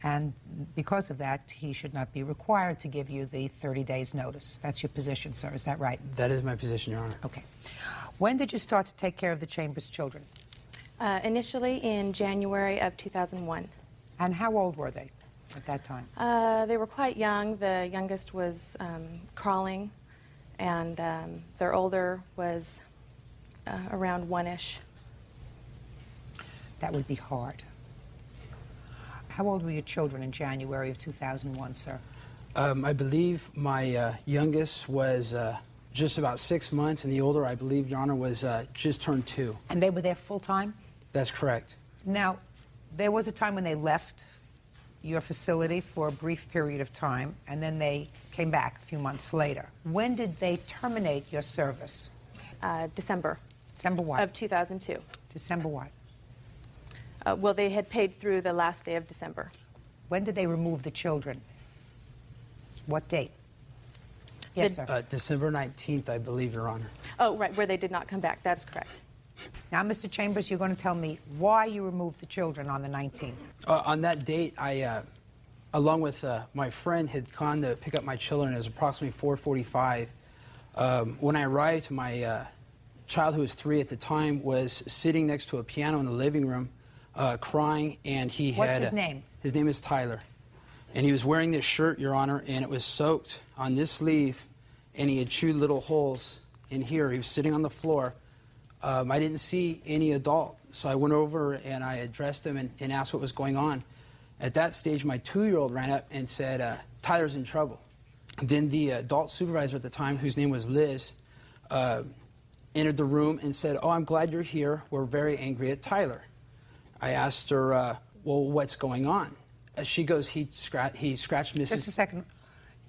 and because of that, he should not be required to give you the 30 days notice. That's your position, sir. Is that right? That is my position, Your Honor. Okay. When did you start to take care of the Chambers children? Initially in January of 2001. And how old were they at that time? They were quite young. The youngest was crawling, and their older was around 1-ish. That would be hard. How old were your children in January of 2001, sir? I believe my youngest was just about 6 months, and the older, I believe, Your Honor, was just turned 2. And they were there full-time? That's correct. Now, there was a time when they left your facility for a brief period of time, and then they came back a few months later. When did they terminate your service? December. December what? Of 2002. December what? Well, they had paid through the last day of December. When did they remove the children? What date? Yes, sir. December 19th, I believe, Your Honor. Oh, right, where they did not come back. That's correct. Now, Mr. Chambers, you're going to tell me why you removed the children on the 19th. On that date, I, along with my friend, had gone to pick up my children. It was approximately 4:45. When I arrived, my child, who was 3 at the time, was sitting next to a piano in the living room, crying, and he had... What's his name? His name is Tyler. And he was wearing this shirt, Your Honor, and it was soaked on this sleeve, and he had chewed little holes in here. He was sitting on the floor. I didn't see any adult, so I went over and I addressed him and asked what was going on. At that stage, my 2-year-old ran up and said, Tyler's in trouble. Then the adult supervisor at the time, whose name was Liz, entered the room and said, "Oh, I'm glad you're here. We're very angry at Tyler." I asked her, well, what's going on? She goes, he scratched Mrs. Just a second.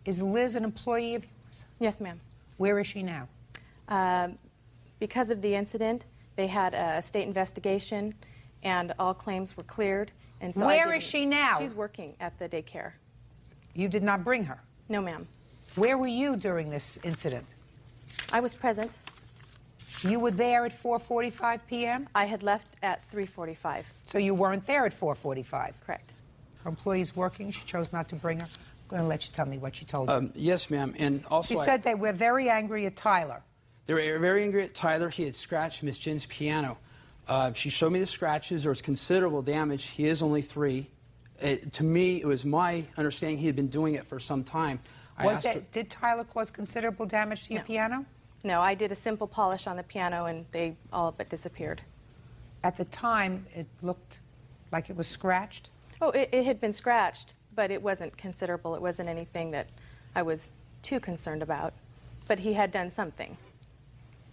Is Liz an employee of yours? Yes, ma'am. Where is she now? Because of the incident, they had a state investigation, and all claims were cleared. And so Where is she now? She's working at the daycare. You did not bring her? No, ma'am. Where were you during this incident? I was present. You were there at 4:45 p.m.? I had left at 3:45. So you weren't there at 4:45? Correct. Her employee's working. She chose not to bring her. I'm going to let you tell me what she told you. Yes, ma'am. And also, she said they were very angry at Tyler. They were very angry at Tyler. He had scratched Miss Jen's piano. She showed me the scratches. There was considerable damage. He is only 3. To me, it was my understanding he had been doing it for some time. Did Tyler cause considerable damage to your piano? No, I did a simple polish on the piano and they all but disappeared. At the time, it looked like it was scratched? Oh, it had been scratched, but it wasn't considerable. It wasn't anything that I was too concerned about. But he had done something.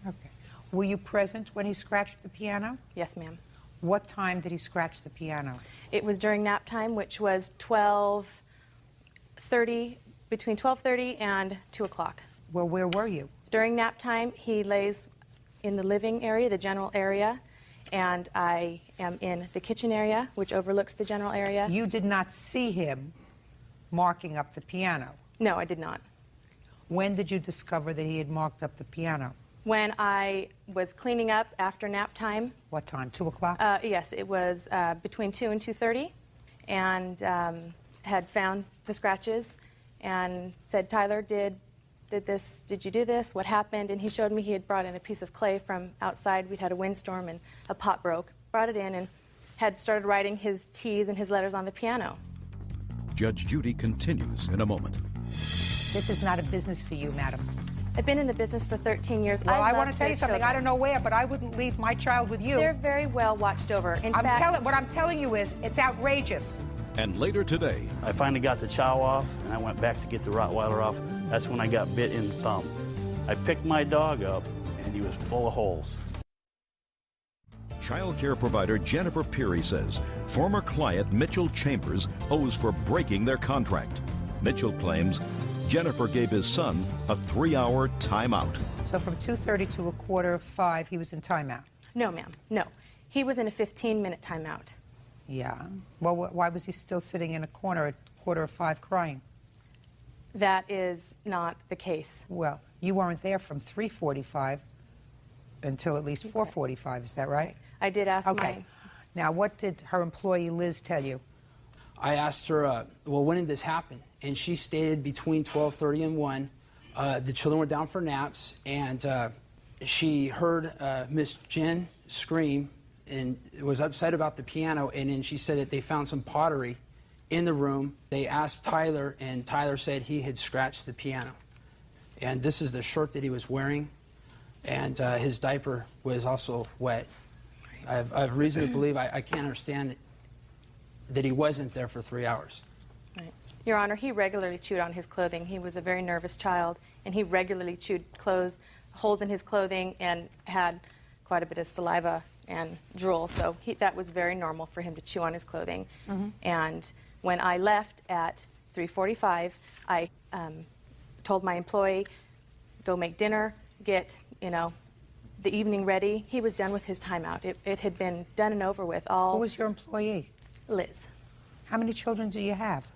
Okay. Were you present when he scratched the piano? Yes, ma'am. What time did he scratch the piano? It was during nap time, which was 12:30, between 12:30 and 2 o'clock. Well, where were you? During nap time, he lays in the living area, the general area, and I am in the kitchen area, which overlooks the general area. You did not see him marking up the piano? No, I did not. When did you discover that he had marked up the piano? When I was cleaning up after nap time. What time, 2 o'clock? Yes, it was between 2 and 2:30, and had found the scratches and said, Tyler, did you do this? What happened? And he showed me he had brought in a piece of clay from outside. We'd had a windstorm and a pot broke. Brought it in and had started writing his T's and his letters on the piano. Judge Judy continues in a moment. This is not a business for you, madam. I've been in the business for 13 years. Well, I want love to tell you their something. children. I don't know where, but I wouldn't leave my child with you. They're very well watched over. In fact, what I'm telling you is, it's outrageous. And later today, I finally got the chow off, and I went back to get the Rottweiler off. That's when I got bit in the thumb. I picked my dog up, and he was full of holes. child care provider Jennifer Peary says former client Mitchell Chambers owes for breaking their contract. Mitchell claims Jennifer gave his son a 3-hour timeout. So from 2:30 to 4:45, he was in timeout? No, ma'am, no. He was in a 15-minute timeout. Yeah. Well, why was he still sitting in a corner at 4:45 crying? That is not the case. Well, you weren't there from 3:45 until at least 4:45, is that right? I did ask Okay. Now, what did her employee Liz tell you? I asked her, well, when did this happen? And she stated between 12:30 and 1. The children were down for naps, and she heard Miss Jen scream and was upset about the piano, and then she said that they found some pottery in the room. They asked Tyler, and Tyler said he had scratched the piano. And this is the shirt that he was wearing, and his diaper was also wet. I have reason to believe I can't understand that he wasn't there for 3 hours. Right. Your Honor, he regularly chewed on his clothing. He was a very nervous child, and he regularly chewed holes in his clothing and had quite a bit of saliva and drool, so that was very normal for him to chew on his clothing. Mm-hmm. And when I left at 3:45, I told my employee, go make dinner, get, the evening ready. He was done with his timeout. It had been done and over with. Who was your employee? Liz. How many children do you have?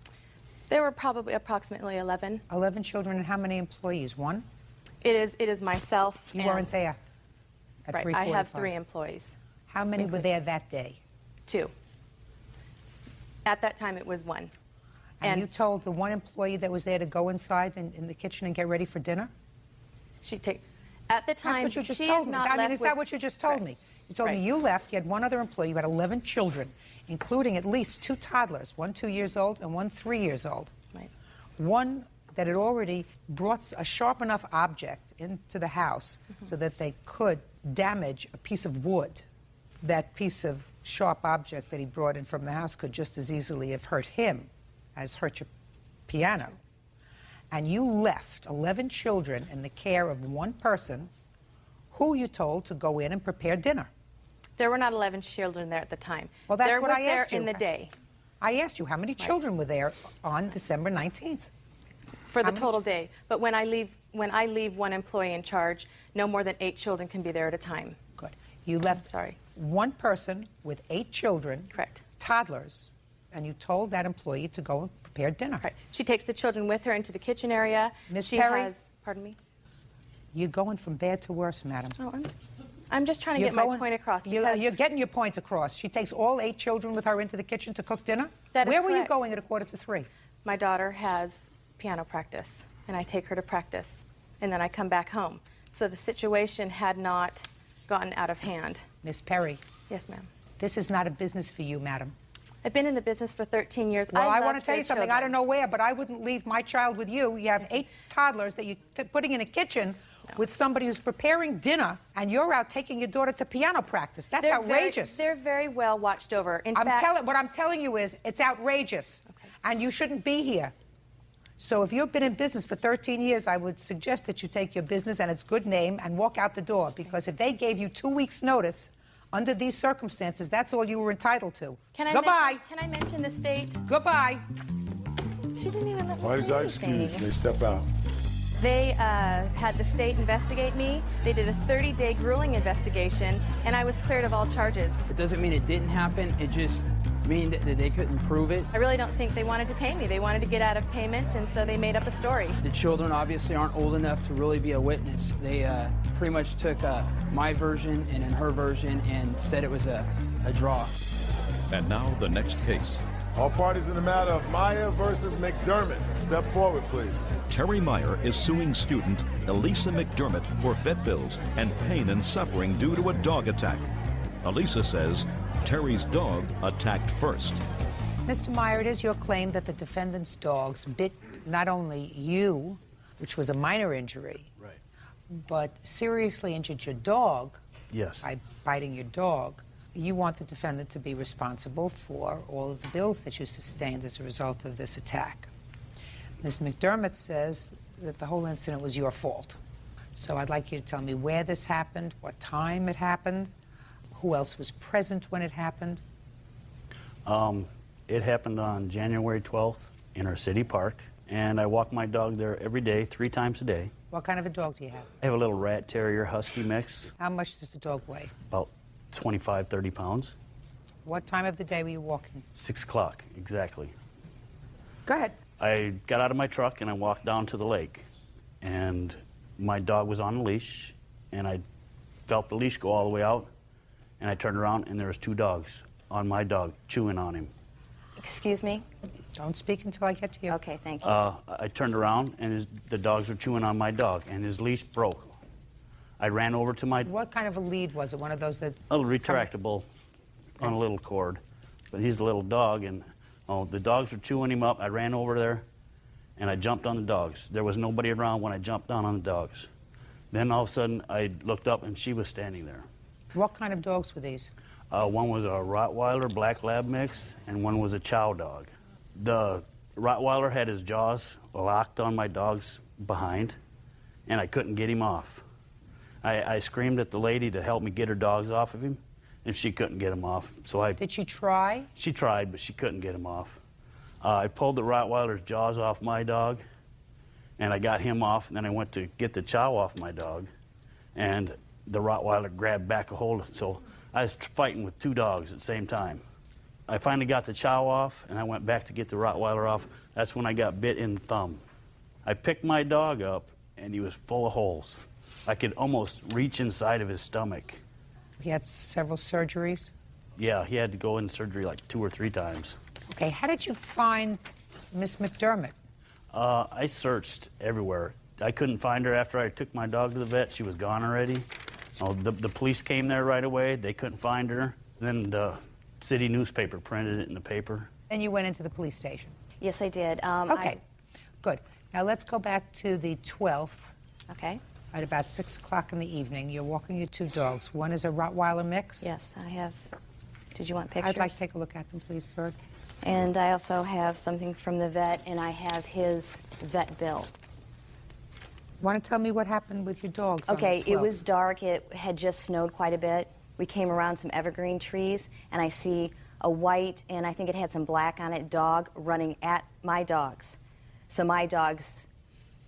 There were probably approximately 11. 11 children, and how many employees? One? It is myself. You weren't there at right, 3:45? I have 3 employees. How many were there that day? 2. At that time, it was 1. And you told the one employee that was there to go inside in the kitchen and get ready for dinner? At the time, that's what you just she told is me. not I mean, left is that with- what you just told me? You told me you left, you had one other employee, you had 11 children, including at least 2 toddlers, one 2 years old and one 3 years old. Right. One that had already brought a sharp enough object into the house so that they could damage a piece of wood. That piece of sharp object that he brought in from the house could just as easily have hurt him as hurt your piano. And you left 11 children in the care of one person who you told to go in and prepare dinner. There were not 11 children there at the time. Well, that's there what was I there asked you. in the day. I asked you how many children were there on December 19th? For the total day. But when I leave one employee in charge, no more than 8 children can be there at a time. Good. You left one person with 8 children, correct, toddlers, and you told that employee to go and prepare dinner. Right. She takes the children with her into the kitchen area. Miss Perry? Pardon me? You're going from bad to worse, madam. Oh, I'm just trying to get my point across. You're getting your point across. She takes all 8 children with her into the kitchen to cook dinner? That is Where were you correct. going at 2:45? My daughter has piano practice, and I take her to practice, and then I come back home. So the situation had not gotten out of hand. Miss Perry. Yes, ma'am. This is not a business for you, madam. I've been in the business for 13 years. Well, I want to loved tell you their something. I children. don't know where, but I wouldn't leave my child with you. You have 8 toddlers that you're putting in a kitchen with somebody who's preparing dinner and you're out taking your daughter to piano practice. That's outrageous. They're very well watched over. In what I'm telling you is it's outrageous, and you shouldn't be here. So if you've been in business for 13 years, I would suggest that you take your business and its good name and walk out the door, because if they gave you 2 weeks' notice under these circumstances, that's all you were entitled to. Goodbye. Can I mention the state? Goodbye. She didn't even let me Why does say that anything. excuse? They step out. They had the state investigate me. They did a 30-day grueling investigation, and I was cleared of all charges. It doesn't mean it didn't happen. It just means that they couldn't prove it. I really don't think they wanted to pay me. They wanted to get out of payment, and so they made up a story. The children obviously aren't old enough to really be a witness. They pretty much took my version and then her version and said it was a draw. And now the next case. All parties in the matter of Meyer versus McDermott. Step forward, please. Terry Meyer is suing student Elisa McDermott for vet bills and pain and suffering due to a dog attack. Elisa says Terry's dog attacked first. Mr. Meyer, it is your claim that the defendant's dogs bit not only you, which was a minor injury, but seriously injured your dog. Yes. By biting your dog. You want the defendant to be responsible for all of the bills that you sustained as a result of this attack. Ms. McDermott says that the whole incident was your fault. So I'd like you to tell me where this happened, what time it happened, who else was present when it happened. It happened on January 12th in our city park, and I walk my dog there every day, 3 times a day. What kind of a dog do you have? I have a little rat terrier husky mix, How much does the dog weigh? about 25, 30 pounds. What time of the day were you walking? 6 o'clock, exactly. Go ahead. I got out of my truck and I walked down to the lake, and my dog was on a leash, and I felt the leash go all the way out, and I turned around and there was 2 dogs on my dog chewing on him. Excuse me? Don't speak until I get to you. Okay, thank you. I turned around and the dogs were chewing on my dog, and his leash broke. I ran over to my... What kind of a lead was it? One of those that... A little retractable on a little cord. But he's a little dog, and the dogs were chewing him up. I ran over there, and I jumped on the dogs. There was nobody around when I jumped down on the dogs. Then all of a sudden, I looked up, and she was standing there. What kind of dogs were these? One was a Rottweiler Black Lab mix, and one was a Chow dog. The Rottweiler had his jaws locked on my dog's behind, and I couldn't get him off. I screamed at the lady to help me get her dogs off of him, and she couldn't get him off. So Did she try? She tried, but she couldn't get him off. I pulled the Rottweiler's jaws off my dog, and I got him off, and then I went to get the Chow off my dog, and the Rottweiler grabbed back a hold of it. So I was fighting with 2 dogs at the same time. I finally got the Chow off, and I went back to get the Rottweiler off. That's when I got bit in the thumb. I picked my dog up, and he was full of holes. I could almost reach inside of his stomach. He had several surgeries? Yeah, he had to go in surgery like 2 or 3 times. Okay, how did you find Miss McDermott? I searched everywhere. I couldn't find her after I took my dog to the vet. She was gone already. The police came there right away. They couldn't find her. Then the city newspaper printed it in the paper. And you went into the police station? Yes, I did. Okay, good. Now let's go back to the 12th. Okay. At about 6 o'clock in the evening, you're walking your 2 dogs. One is a Rottweiler mix? Yes, I have. Did you want pictures? I'd like to take a look at them, please, Bird. And I also have something from the vet, and I have his vet bill. Want to tell me what happened with your dogs? Okay, on the 12th? it was dark. It had just snowed quite a bit. We came around some evergreen trees, and I see a white, and I think it had some black on it, dog running at my dogs. So my dogs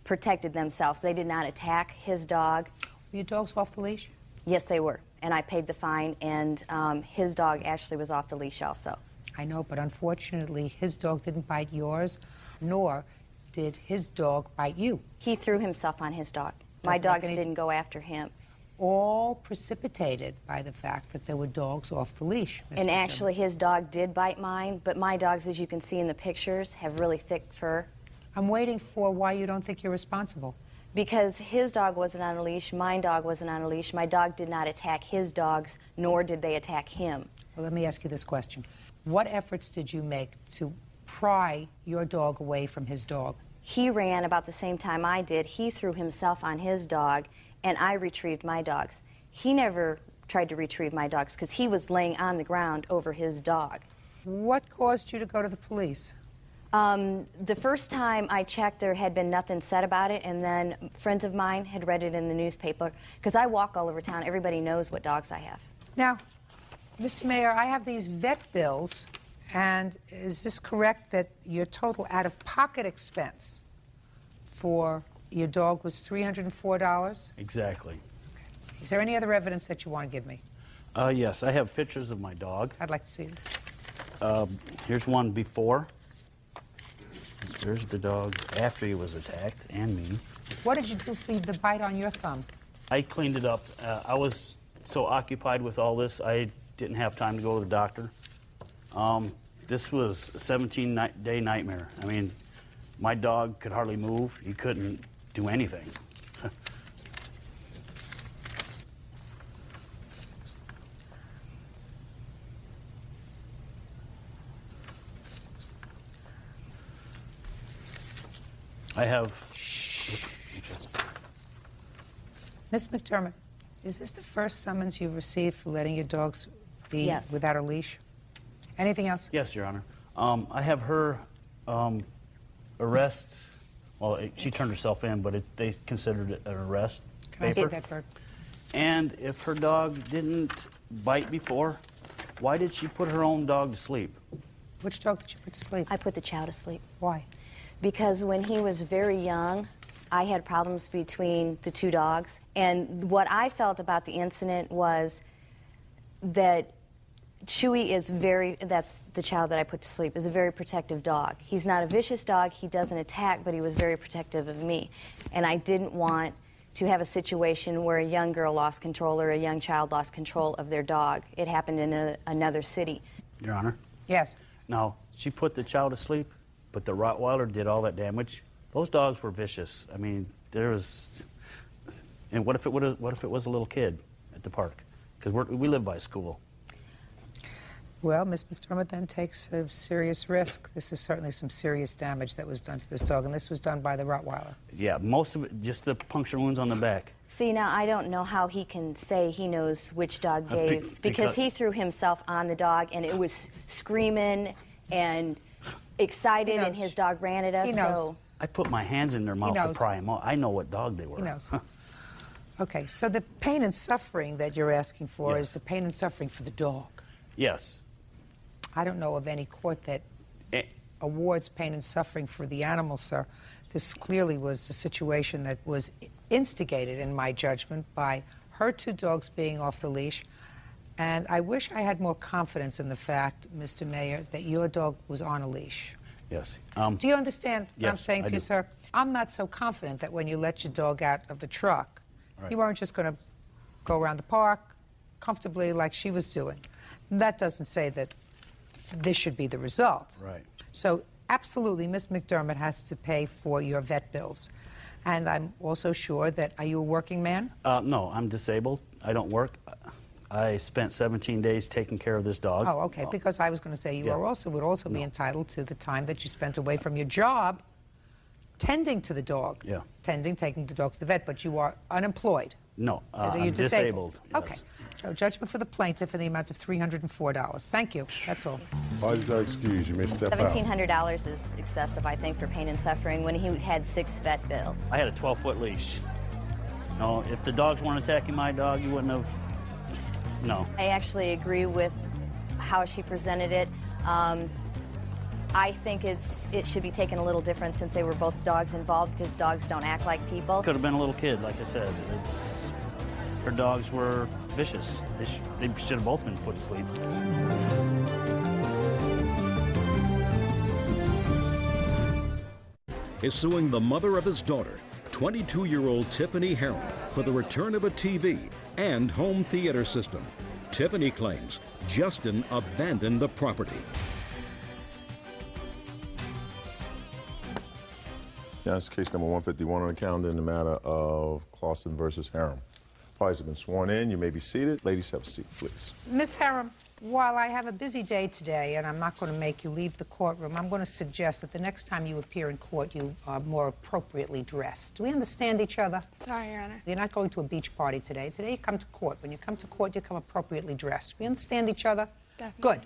protected themselves. They did not attack his dog. Were your dogs off the leash? Yes, they were. And I paid the fine, and his dog actually was off the leash also. I know, but unfortunately, his dog didn't bite yours, nor did his dog bite you. He threw himself on his dog. My dogs didn't go after him. All precipitated by the fact that there were dogs off the leash. And actually, his dog did bite mine, but my dogs, as you can see in the pictures, have really thick fur. I'm waiting for why you don't think you're responsible. Because his dog wasn't on a leash, my dog wasn't on a leash. My dog did not attack his dogs, nor did they attack him. Well, let me ask you this question. What efforts did you make to pry your dog away from his dog? He ran about the same time I did. He threw himself on his dog, and I retrieved my dogs. He never tried to retrieve my dogs because he was laying on the ground over his dog. What caused you to go to the police? The first time I checked, there had been nothing said about it, and then friends of mine had read it in the newspaper, because I walk all over town. Everybody knows what dogs I have. Now, Mr. Mayor, I have these vet bills, and is this correct that your total out-of-pocket expense for your dog was $304? Exactly. Is there any other evidence that you want to give me? Yes, I have pictures of my dog. I'd like to see them. Here's one before. There's the dog after he was attacked, and me. What did you do for the bite on your thumb? I cleaned it up. I was so occupied with all this, I didn't have time to go to the doctor. This was a 17-day nightmare. I mean, my dog could hardly move. He couldn't do anything. I have... Miss McDermott, is this the first summons you've received for letting your dogs be Yes. without a leash? Anything else? Yes, Your Honor. I have her arrest. Well, she turned herself in, but they considered it an arrest Can I see paper. that bird? And if her dog didn't bite before, why did she put her own dog to sleep? Which dog did you put to sleep? I put the Chow to sleep. Why? Because when he was very young, I had problems between the two dogs. And what I felt about the incident was that Chewy is that's the Chow that I put to sleep, is a very protective dog. He's not a vicious dog, he doesn't attack, but he was very protective of me. And I didn't want to have a situation where a young girl lost control or a young child lost control of their dog. It happened in another city. Your Honor? Yes. Now, she put the Chow to sleep, but the Rottweiler did all that damage. Those dogs were vicious. I mean, there was... And what if it was a little kid at the park? Because we live by school. Well, Ms. McDermott then takes a serious risk. This is certainly some serious damage that was done to this dog, and this was done by the Rottweiler. Yeah, most of it, just the puncture wounds on the back. See, now I don't know how he can say he knows which dog gave, because he threw himself on the dog, and it was screaming and excited, and his dog ran at us. He knows. So I put my hands in their mouth to pry them out. I know what dog they were. He knows. Okay, so the pain and suffering that you're asking for is the pain and suffering for the dog. Yes. I don't know of any court that awards pain and suffering for the animal, sir. This clearly was a situation that was instigated, in my judgment, by her two dogs being off the leash. And I wish I had more confidence in the fact, Mr. Mayor, that your dog was on a leash. Yes. Do you understand what I'm yes, saying I to you, do. sir? I'm not so confident that when you let your dog out of the truck, you weren't just going to go around the park comfortably like she was doing. That doesn't say that this should be the result. Right. So absolutely, Ms. McDermott has to pay for your vet bills. And I'm also sure that, are you a working man? No, I'm disabled. I don't work. I spent 17 days taking care of this dog. Oh, okay, because I was going to say you would also be entitled to the time that you spent away from your job tending to the dog. Yeah. Taking the dog to the vet, but you are unemployed. No, So you're I'm disabled. Yes. Okay. So judgment for the plaintiff in the amount of $304. Thank you. That's all. Parties are excused. You may step out. $1,700 is excessive, I think, for pain and suffering when he had 6 vet bills. I had a 12-foot leash. No, if the dogs weren't attacking my dog, you wouldn't have... No. I actually agree with how she presented it. I think it should be taken a little different since they were both dogs involved, because dogs don't act like people. Could have been a little kid, like I said. Her dogs were vicious. They should have both been put to sleep. Is suing the mother of his daughter, 22-year-old Tiffany Heron, for the return of a TV and home theater system. Tiffany claims Justin abandoned the property. Yeah, it's case number 151 on the calendar in the matter of Clausen versus Harem. Parties have been sworn in. You may be seated. Ladies, have a seat, please. Ms. Herram, while I have a busy day today, and I'm not going to make you leave the courtroom, I'm going to suggest that the next time you appear in court, you are more appropriately dressed. Do we understand each other? Sorry, Your Honor. You're not going to a beach party today. Today you come to court. When you come to court, you come appropriately dressed. We understand each other? Definitely. Good.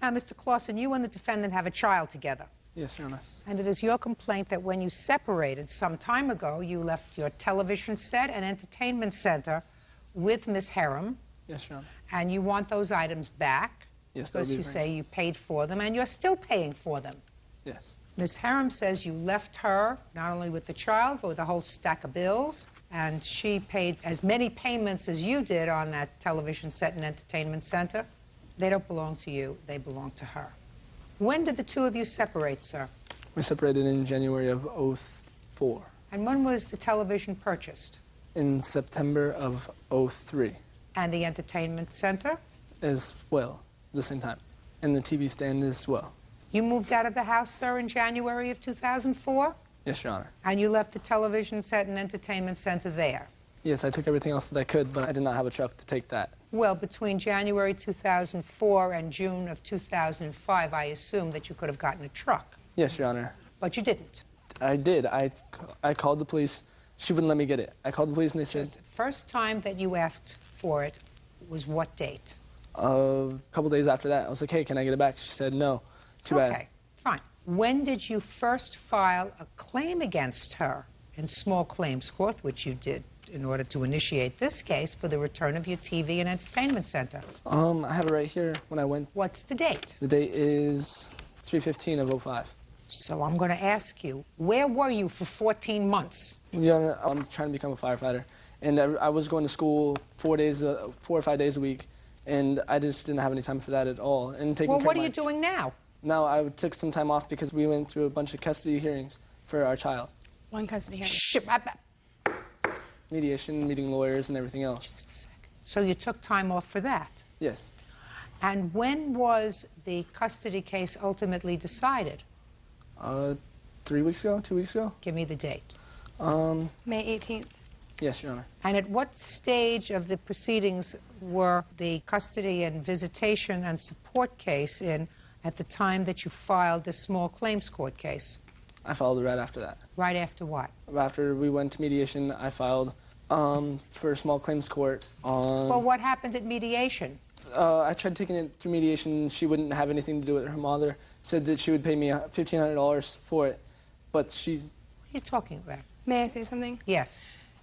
Now, Mr. Clausen, you and the defendant have a child together. Yes, Your Honor. And it is your complaint that when you separated some time ago, you left your television set and entertainment center with Ms. Herram. Yes, Your Honor. And you want those items back. Yes, that would because be you very say you paid for them, and you're still paying for them. Yes. Ms. Herram says you left her not only with the child, but with a whole stack of bills, and she paid as many payments as you did on that television set and entertainment center. They don't belong to you. They belong to her. When did the two of you separate, sir? We separated in January of '04. And when was the television purchased? In September of '03. And the entertainment center? As well, at the same time. And the TV stand as well. You moved out of the house, sir, in January of 2004? Yes, Your Honor. And you left the television set and entertainment center there? Yes, I took everything else that I could, but I did not have a truck to take that. Well, between January 2004 and June of 2005, I assume that you could have gotten a truck. Yes, Your Honor. But you didn't. I did. I called the police. She wouldn't let me get it. I called the police and they said... The first time that you asked for it was what date? A couple days after that. I was like, hey, can I get it back? She said, no. Too bad. Okay, fine. When did you first file a claim against her in small claims court, which you did in order to initiate this case for the return of your TV and entertainment center? I have it right here when I went. What's the date? The date is 3/15 of '05. So I'm going to ask you, where were you for 14 months? Yeah, I'm trying to become a firefighter. And I was going to school 4 or 5 days a week, and I just didn't have any time for that at all. And taking Well, care what of are my you doing now? Now I took some time off because we went through a bunch of custody hearings for our child. One custody hearing. Shh, Mediation, meeting lawyers, and everything else. Just a second. So you took time off for that? Yes. And when was the custody case ultimately decided? 3 weeks ago, 2 weeks ago. Give me the date. May 18th. Yes, Your Honor. And at what stage of the proceedings were the custody and visitation and support case in at the time that you filed the small claims court case? I filed it right after that. Right after what? After we went to mediation, I filed for small claims court on... Well, what happened at mediation? I tried taking it through mediation. She wouldn't have anything to do with it. Her mother said that she would pay me $1,500 for it, but she... What are you talking about? May I say something? Yes.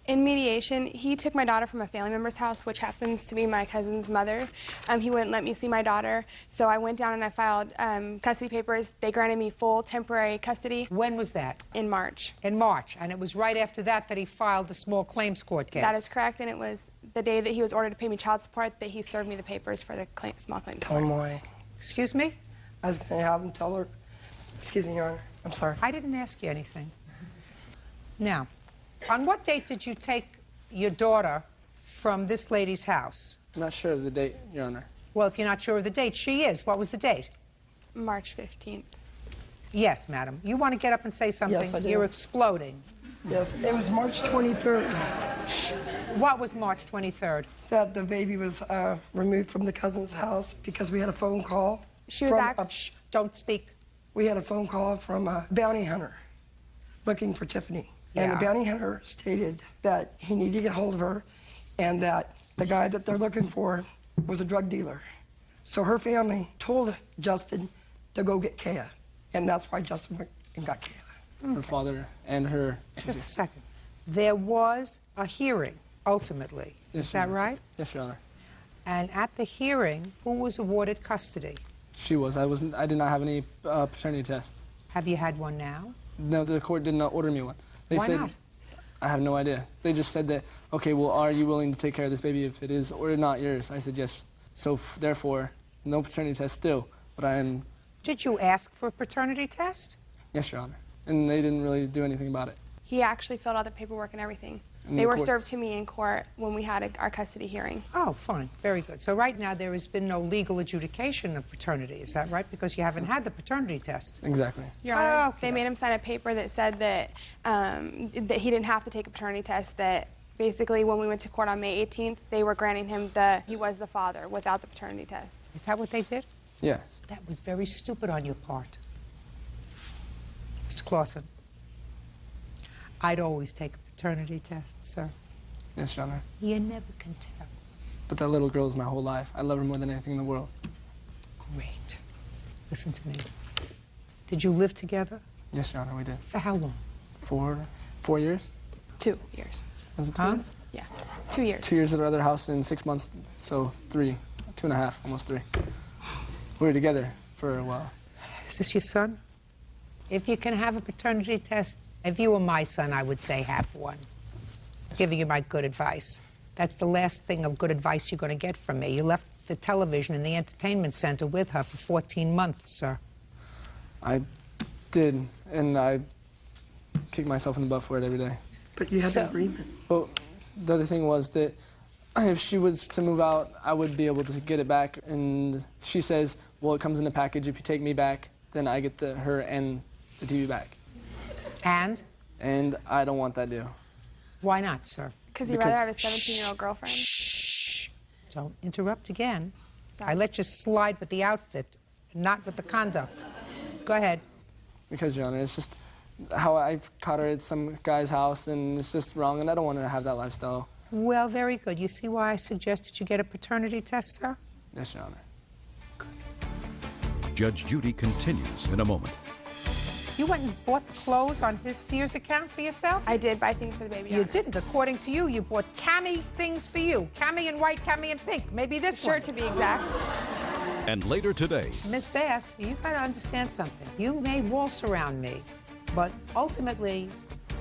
In mediation, he took my daughter from a family member's house, which happens to be my cousin's mother. He wouldn't let me see my daughter, so I went down and I filed custody papers. They granted me full temporary custody. When was that? In March. In March, and it was right after that that he filed the small claims court case. That is correct, and it was the day that he was ordered to pay me child support that he served me the papers for the small claims Tell court. him why. Excuse me? I was going to have him tell her. Excuse me, Your Honor. I'm sorry. I didn't ask you anything. Now, on what date did you take your daughter from this lady's house? I'm not sure of the date, Your Honor. Well, if you're not sure of the date, she is. What was the date? March 15th. Yes, madam. You want to get up and say something? Yes, I do. You're exploding. Yes, it was March 23rd. What was March 23rd? That the baby was removed from the cousin's house because we had a phone call. She was Shh, don't speak. We had a phone call from a bounty hunter looking for Tiffany. And the bounty hunter stated that he needed to get hold of her and that the guy that they're looking for was a drug dealer. So her family told Justin to go get Kaya, and that's why Justin went and got Kaya. Her father and her... Just a second. There was a hearing, ultimately. Yes, Is that Your Honor. right? Yes, Your Honor. And at the hearing, who was awarded custody? She was. I did not have any paternity tests. Have you had one now? No, the court did not order me one. They Why said, not? I have no idea. They just said that, okay, well, are you willing to take care of this baby if it is or not yours? I said yes. So therefore, no paternity test still, but I am... Did you ask for a paternity test? Yes, Your Honor. And they didn't really do anything about it. He actually filled out the paperwork and everything. In They the were courts. served to me in court when we had our custody hearing. Oh, fine. Very good. So right now there has been no legal adjudication of paternity. Is that right? Because you haven't had the paternity test. Exactly. Your Honor, they made him sign a paper that said that that he didn't have to take a paternity test, that Basically, when we went to court on May 18th, they were granting him he was the father without the paternity test. Is that what they did? Yes. That was very stupid on your part. Mr. Clausen, I'd always take a paternity test, sir. Yes, Your Honor. You never can tell. But that little girl is my whole life. I love her more than anything in the world. Great. Listen to me. Did you live together? Yes, Your Honor, we did. For how long? 4 years? 2 years. Was it 2 years? Yeah, 2 years. 2 years at our other house in 6 months, so 3, 2.5, almost 3. We were together for a while. Is this your son? If you can have a paternity test, if you were my son, I would say have one. Giving you my good advice. That's the last thing of good advice you're going to get from me. You left the television in the entertainment center with her for 14 months, sir. I did, and I kick myself in the butt for it every day. But you had an agreement. Well, the other thing was that if she was to move out, I would be able to get it back. And she says, well, it comes in a package. If you take me back, then I get her and the TV back. And? And I don't want that deal. Why not, sir? Because he'd rather have a 17-year-old girlfriend. Shh. Don't interrupt again. I let you slide with the outfit, not with the conduct. Go ahead. Because, Your Honor, it's just how I've caught her at some guy's house, and it's just wrong, and I don't want to have that lifestyle. Well, very good. You see why I suggested you get a paternity test, sir? Yes, Your Honor. Judge Judy continues in a moment. You went and bought clothes on his Sears account for yourself? I did buy things for the baby. You didn't. According to you, you bought cami things for you. Cami in white, cami in pink. Maybe this shirt to be exact. And later today. Miss Bass, you gotta understand something. You may waltz around me, but ultimately,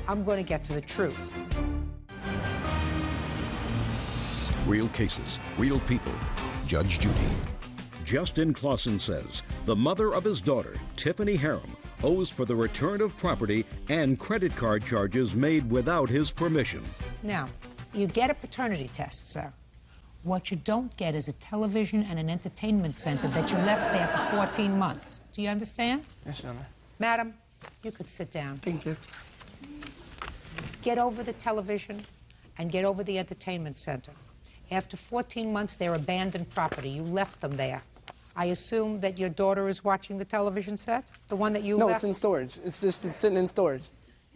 I'm going to get to the truth. Real cases, real people. Judge Judy. Justin Clausen says the mother of his daughter, Tiffany Harem, owes for the return of property and credit card charges made without his permission. Now, you get a paternity test, sir. What you don't get is a television and an entertainment center that you left there for 14 months. Do you understand? Yes, Your Honor. Madam, you could sit down. Thank you. Get over the television and get over the entertainment center. After 14 months, they're abandoned property. You left them there. I assume that your daughter is watching the television set? The one that you left? No, it's in storage. It's sitting in storage.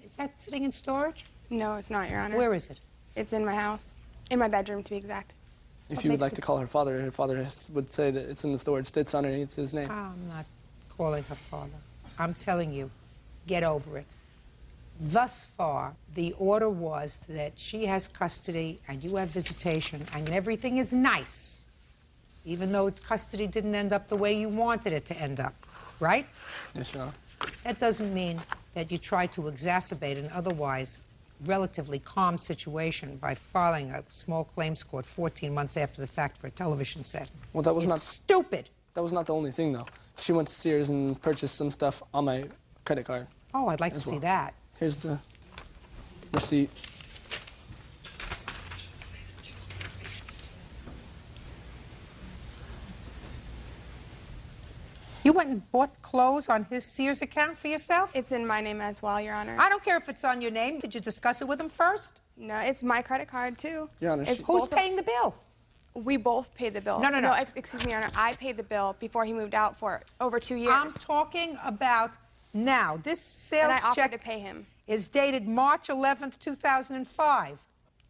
Is that sitting in storage? No, it's not, Your Honor. Where is it? It's in my house. In my bedroom, to be exact. If you would like to call her father would say that it's in the storage. It's underneath his name. I'm not calling her father. I'm telling you, get over it. Thus far, the order was that she has custody and you have visitation and everything is nice, even though custody didn't end up the way you wanted it to end up, right? Yes, Your Honor. That doesn't mean that you try to exacerbate an otherwise relatively calm situation by filing a small claims court 14 months after the fact for a television set. Well, that was It's not stupid. That was not the only thing, though. She went to Sears and purchased some stuff on my credit card. Oh, I'd like to see that. Here's the receipt. You went and bought clothes on his Sears account for yourself? It's in my name as well, Your Honor. I don't care if it's on your name. Did you discuss it with him first? No, it's my credit card, too. Your Honor, Who's paying the bill? We both paid the bill. No. Excuse me, Your Honor. I paid the bill before he moved out for over 2 years. I'm talking about now. This sales and I offered check to pay him. Is dated March 11th, 2005.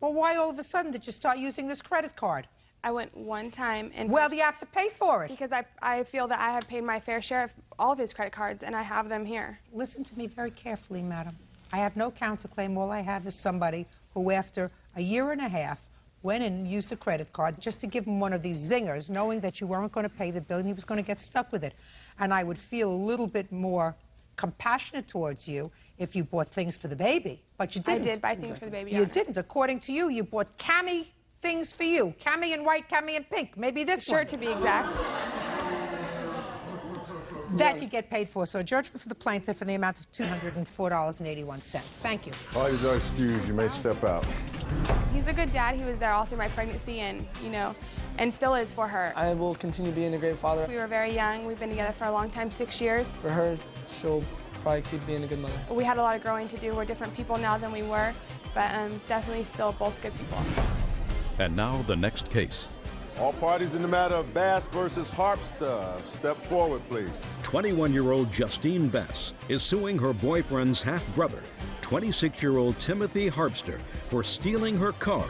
Well, why all of a sudden did you start using this credit card? I went one time and... Well, you have to pay for it. Because I feel that I have paid my fair share of all of his credit cards, and I have them here. Listen to me very carefully, madam. I have no counterclaim. All I have is somebody who, after a year and a half, went in and used a credit card just to give him one of these zingers, knowing that you weren't going to pay the bill and he was going to get stuck with it. And I would feel a little bit more compassionate towards you if you bought things for the baby. But you didn't. I did buy things for the baby, Your You Honor. didn't. According to you, you bought cami things for you. Cami in white, cami in pink. Maybe this one. Shirt, to be exact. That you get paid for. So a judgment for the plaintiff in the amount of $204.81. Thank you. Parties are excused. You may step out. He's a good dad. He was there all through my pregnancy and, and still is for her. I will continue being a great father. We were very young. We've been together for a long time, 6 years. For her, she'll probably keep being a good mother. We had a lot of growing to do. We're different people now than we were. but definitely still both good people. And now the next case. All parties in the matter of Bass versus Harpster, step forward, please. 21-year-old Justine Bass is suing her boyfriend's half-brother, 26-year-old Timothy Harpster, for stealing her car.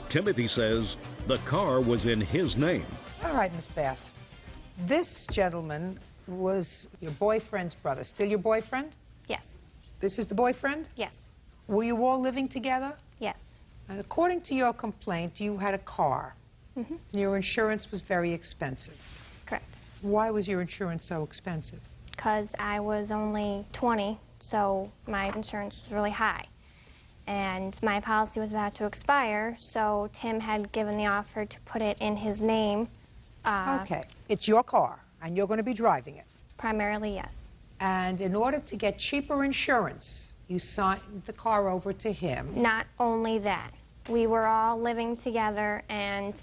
Timothy says the car was in his name. All right, Miss Bass. This gentleman was your boyfriend's brother. Still your boyfriend? Yes. This is the boyfriend? Yes. Were you all living together? Yes. And according to your complaint, you had a car. Mm-hmm. Your insurance was very expensive. Correct. Why was your insurance so expensive? Because I was only 20, so my insurance was really high. And my policy was about to expire, so Tim had given the offer to put it in his name. Okay. It's your car, and you're going to be driving it. Primarily, yes. And in order to get cheaper insurance, you signed the car over to him. Not only that. We were all living together, and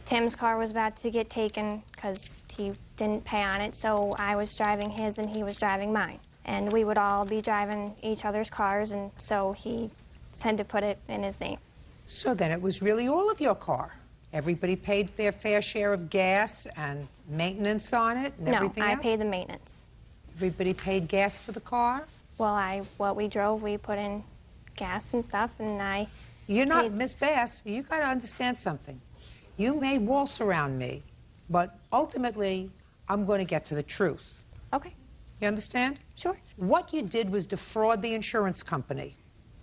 Tim's car was about to get taken because he didn't pay on it, so I was driving his and he was driving mine. And we would all be driving each other's cars, and so he had to put it in his name. So then it was really all of your car. Everybody paid their fair share of gas and maintenance on it and everything No, I else? paid the maintenance. Everybody paid gas for the car? Well, what we drove, we put in gas and stuff, and I You're not, Miss Bass, you got to understand something. You may waltz around me, but ultimately, I'm going to get to the truth. Okay. You understand? Sure. What you did was defraud the insurance company.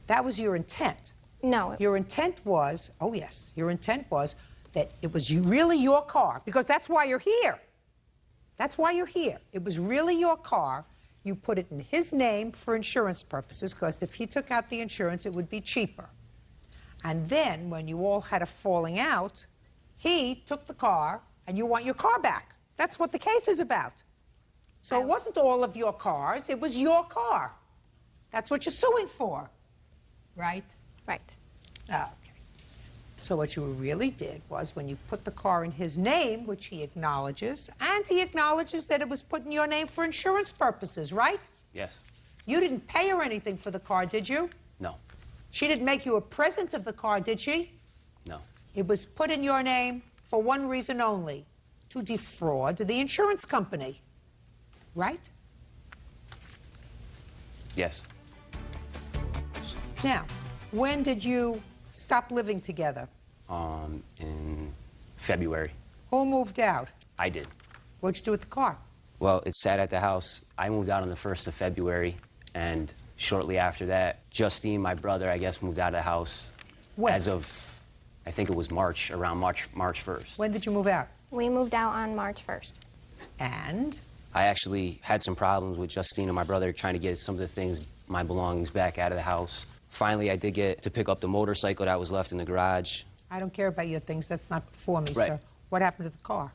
That was your intent. No. Your intent was, oh yes, your intent was that it was really your car, because that's why you're here. That's why you're here. It was really your car. You put it in his name for insurance purposes, because if he took out the insurance, it would be cheaper. And then, when you all had a falling out, he took the car, and you want your car back. That's what the case is about. So it wasn't all of your cars, it was your car. That's what you're suing for, right? Right. Okay. So what you really did was, when you put the car in his name, which he acknowledges, and he acknowledges that it was put in your name for insurance purposes, right? Yes. You didn't pay her anything for the car, did you? No. She didn't make you a present of the car, did she? No. It was put in your name for one reason only, to defraud the insurance company, right? Yes. Now, when did you stop living together? In February. Who moved out? I did. What'd you do with the car? Well, it sat at the house. I moved out on the 1st of February, and shortly after that, Justine, my brother, I guess, moved out of the house. When? As of, I think it was March, around March 1st. When did you move out? We moved out on March 1st. And? I actually had some problems with Justine and my brother trying to get some of the things, my belongings, back out of the house. Finally, I did get to pick up the motorcycle that was left in the garage. I don't care about your things. That's not for me, Right. sir. What happened to the car?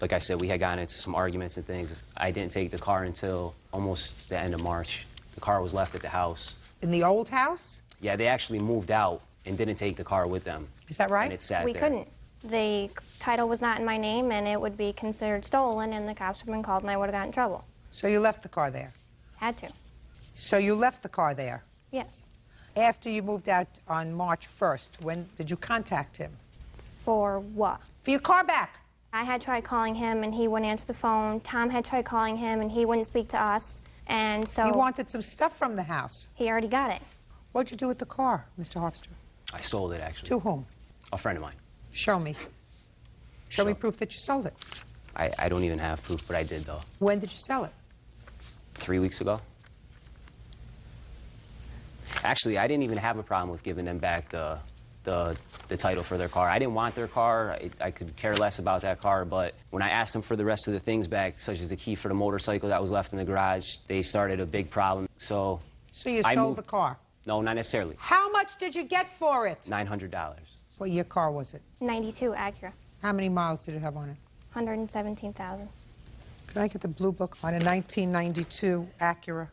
Like I said, we had gotten into some arguments and things. I didn't take the car until almost the end of March. The car was left at the house. In the old house? Yeah, they actually moved out and didn't take the car with them. Is that right? And it sat We there. couldn't. The title was not in my name, and it would be considered stolen, and the cops would have been called, and I would have got in trouble. So you left the car there? Had to. So you left the car there? Yes. After you moved out on March 1st, when did you contact him? For what? For your car back. I had tried calling him, and he wouldn't answer the phone. Tom had tried calling him, and he wouldn't speak to us. And so... He wanted some stuff from the house. He already got it. What'd you do with the car, Mr. Harpster? I sold it, actually. To whom? A friend of mine. Show me. Show me proof that you sold it. I don't even have proof, but I did, though. When did you sell it? 3 weeks ago. Actually, I didn't even have a problem with giving them back the title for their car. I didn't want their car. I could care less about that car, but when I asked them for the rest of the things back, such as the key for the motorcycle that was left in the garage, they started a big problem. So you sold the car? No, not necessarily. How much did you get for it? $900. What year car was it? 92 Acura. How many miles did it have on it? 117,000. Can I get the blue book on a 1992 Acura?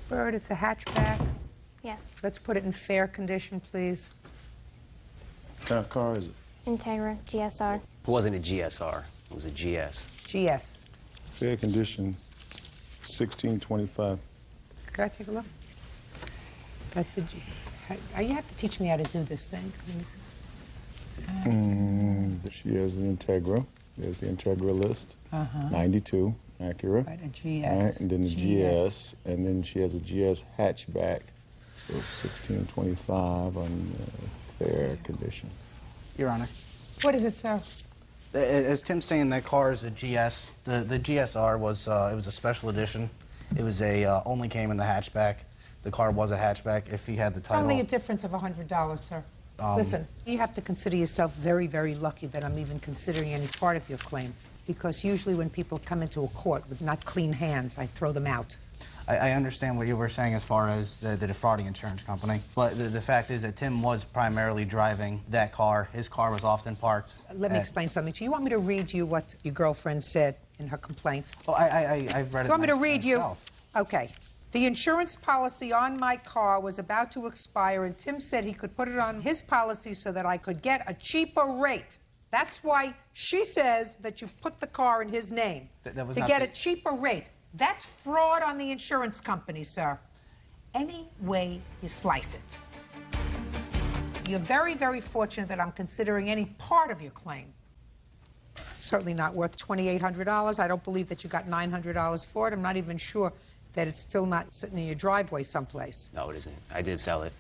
Bird, it's a hatchback. Yes. Let's put it in fair condition, please. What kind of car is it? Integra GSR. It wasn't a GSR. It was a GS. GS. Fair condition, 1625. Could I take a look? That's the G. You have to teach me how to do this thing. She has an Integra. There's the Integra list. 92, Acura. Right, a GS. Right, and then the GS. And then she has a GS hatchback. So 1625 on fair condition. Your Honor. What is it, sir? As Tim's saying, that car is a GS. The GSR was it was a special edition. It was a only came in the hatchback. The car was a hatchback. If he had the title. Only a difference of $100, sir. Listen, you have to consider yourself very, very lucky that I'm even considering any part of your claim, because usually when people come into a court with not clean hands, I throw them out. I understand what you were saying as far as the defrauding insurance company, but the fact is that Tim was primarily driving that car. His car was often parked. Let me explain something to you. You want me to read you what your girlfriend said in her complaint? Well, I've read it. You want me to read myself. you? Okay. The insurance policy on my car was about to expire, and Tim said he could put it on his policy so that I could get a cheaper rate. That's why she says that you put the car in his name, that was to not get the- a cheaper rate. That's fraud on the insurance company, sir. Any way you slice it. You're very, very fortunate that I'm considering any part of your claim. Certainly not worth $2,800. I don't believe that you got $900 for it. I'm not even sure that it's still not sitting in your driveway someplace. No, it isn't. I did sell it.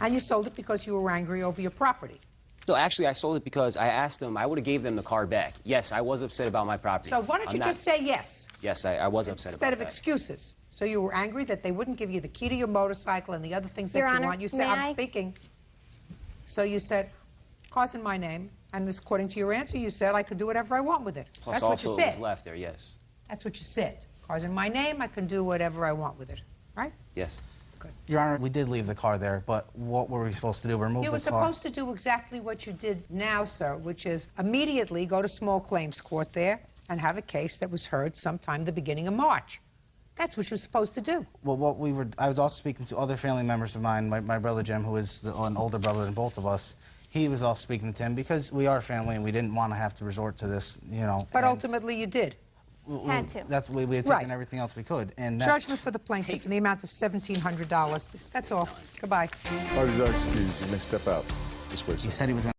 And you sold it because you were angry over your property. No, actually, I sold it because I asked them, I would have gave them the car back. Yes, I was upset about my property. So why don't you just say yes? Yes, I was upset about that. Instead of excuses. So you were angry that they wouldn't give you the key to your motorcycle and the other things Your that you Honor, want. You said, may I'm I? speaking. So you said, car's in my name, and this, according to your answer, you said I could do whatever I want with it. Plus, That's what also, you it said. was left there, yes. That's what you said. Car's in my name, I can do whatever I want with it. Right? Yes. Your Honor, we did leave the car there, but what were we supposed to do? Remove You were the car? supposed to do exactly what you did now, sir, which is immediately go to small claims court there and have a case that was heard sometime the beginning of March. That's what you're supposed to do. Well, I was also speaking to other family members of mine, my brother Jim, who is an older brother than both of us. He was also speaking to Tim because we are family and we didn't want to have to resort to this, you know. But ultimately you did. Had to. That's we had taken Right. everything else we could. And that's, Judgment for the plaintiff in the amount of $1,700. That's all. Goodbye. Parties are excused. You may step out. This way, sir. He said he was going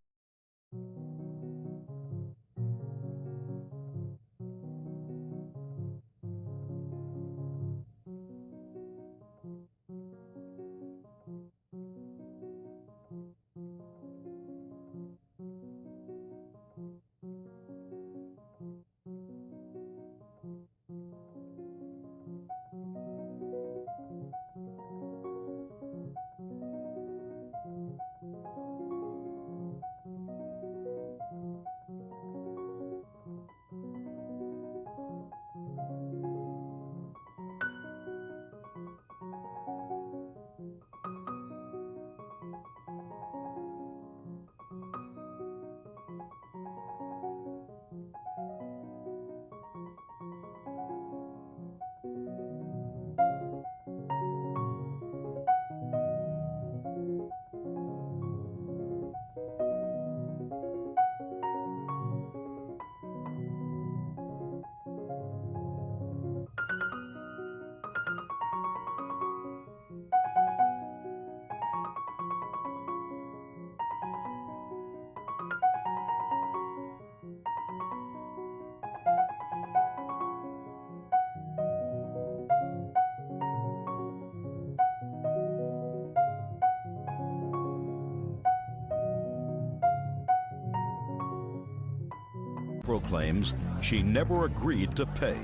Proclaims she never agreed to pay.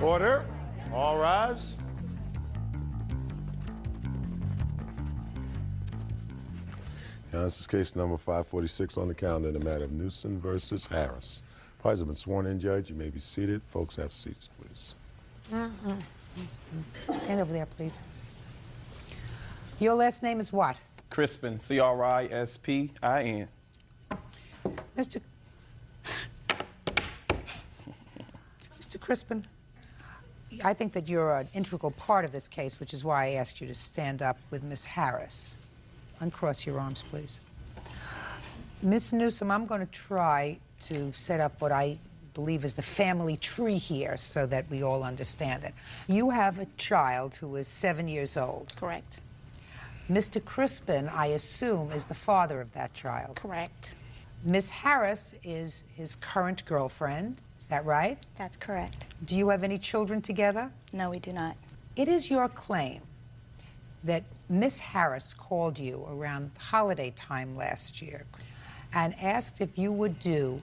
Order. All rise. Now, this is case number 546 on the calendar in the matter of Newsom versus Harris. Parties have been sworn in, Judge. You may be seated. Folks, have seats, please. Stand over there, please. Your last name is what? Crispin, C-R-I-S-P-I-N. Mr. Crispin, I think that you're an integral part of this case, which is why I asked you to stand up with Miss Harris. Uncross your arms, please. Miss Newsom, I'm going to try to set up what I believe, is the family tree here so that we all understand it. You have a child who is 7 years old. Correct. Mr. Crispin, I assume, is the father of that child. Correct. Miss Harris is his current girlfriend. Is that right? That's correct. Do you have any children together? No, we do not. It is your claim that Miss Harris called you around holiday time last year and asked if you would do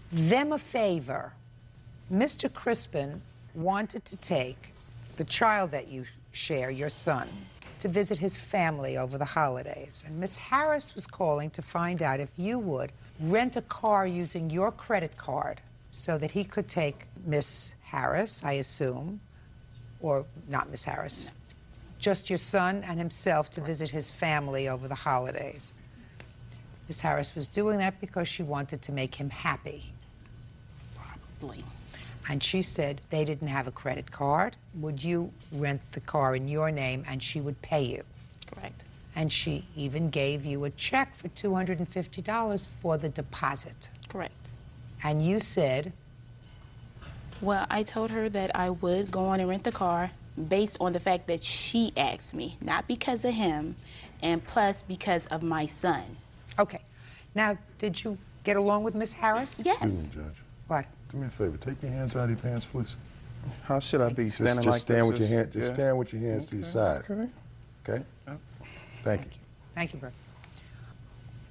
them a favor. Mr. Crispin wanted to take the child that you share, your son, to visit his family over the holidays. And Miss Harris was calling to find out if you would rent a car using your credit card so that he could take Miss Harris, I assume, or not Miss Harris, just your son and himself to visit his family over the holidays. Miss Harris was doing that because she wanted to make him happy. Probably. And she said they didn't have a credit card. Would you rent the car in your name and she would pay you? Correct. And she even gave you a check for $250 for the deposit. Correct. And you said? Well, I told her that I would go on and rent the car based on the fact that she asked me, not because of him, and plus because of my son. Okay. Now, did you get along with Miss Harris? Yes. Excuse me, Judge. What? Do me a favor. Take your hands out of your pants, please. How should I be standing Just like stand this? with your hand. Just stand with your hands to your side. Okay. Okay. Thank you. Thank you, Bert.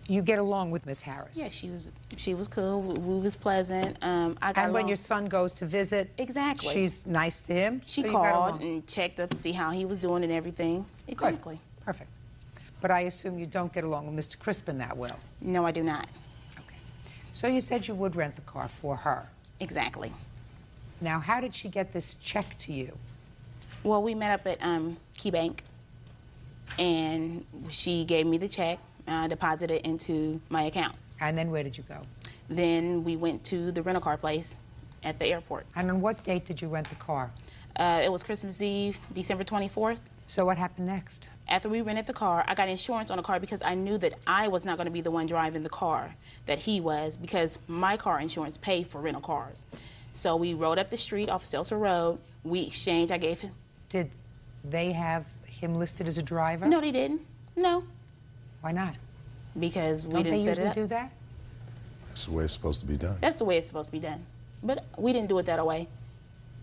You get along with Miss Harris? Yeah, she was cool. We was pleasant. I got And when along. your son goes to visit, Exactly. she's nice to him? She so you got called along. and checked up to see how he was doing and everything. Exactly. Good. Perfect. But I assume you don't get along with Mr. Crispin that well? No, I do not. Okay. So you said you would rent the car for her? Exactly. Now, how did she get this check to you? Well, we met up at Key Bank, and she gave me the check, deposited it into my account. And then where did you go? Then we went to the rental car place at the airport. And on what date did you rent the car? It was Christmas Eve, December 24th. So what happened next? After we rented the car, I got insurance on the car because I knew that I was not going to be the one driving the car, that he was, because my car insurance paid for rental cars. So we rode up the street off Seltzer Road. We exchanged. I gave him. Did they have him listed as a driver? No, they didn't. No. Why not? Because we Don't didn't they set usually it up. do that? That's the way it's supposed to be done. That's the way it's supposed to be done. But we didn't do it that way.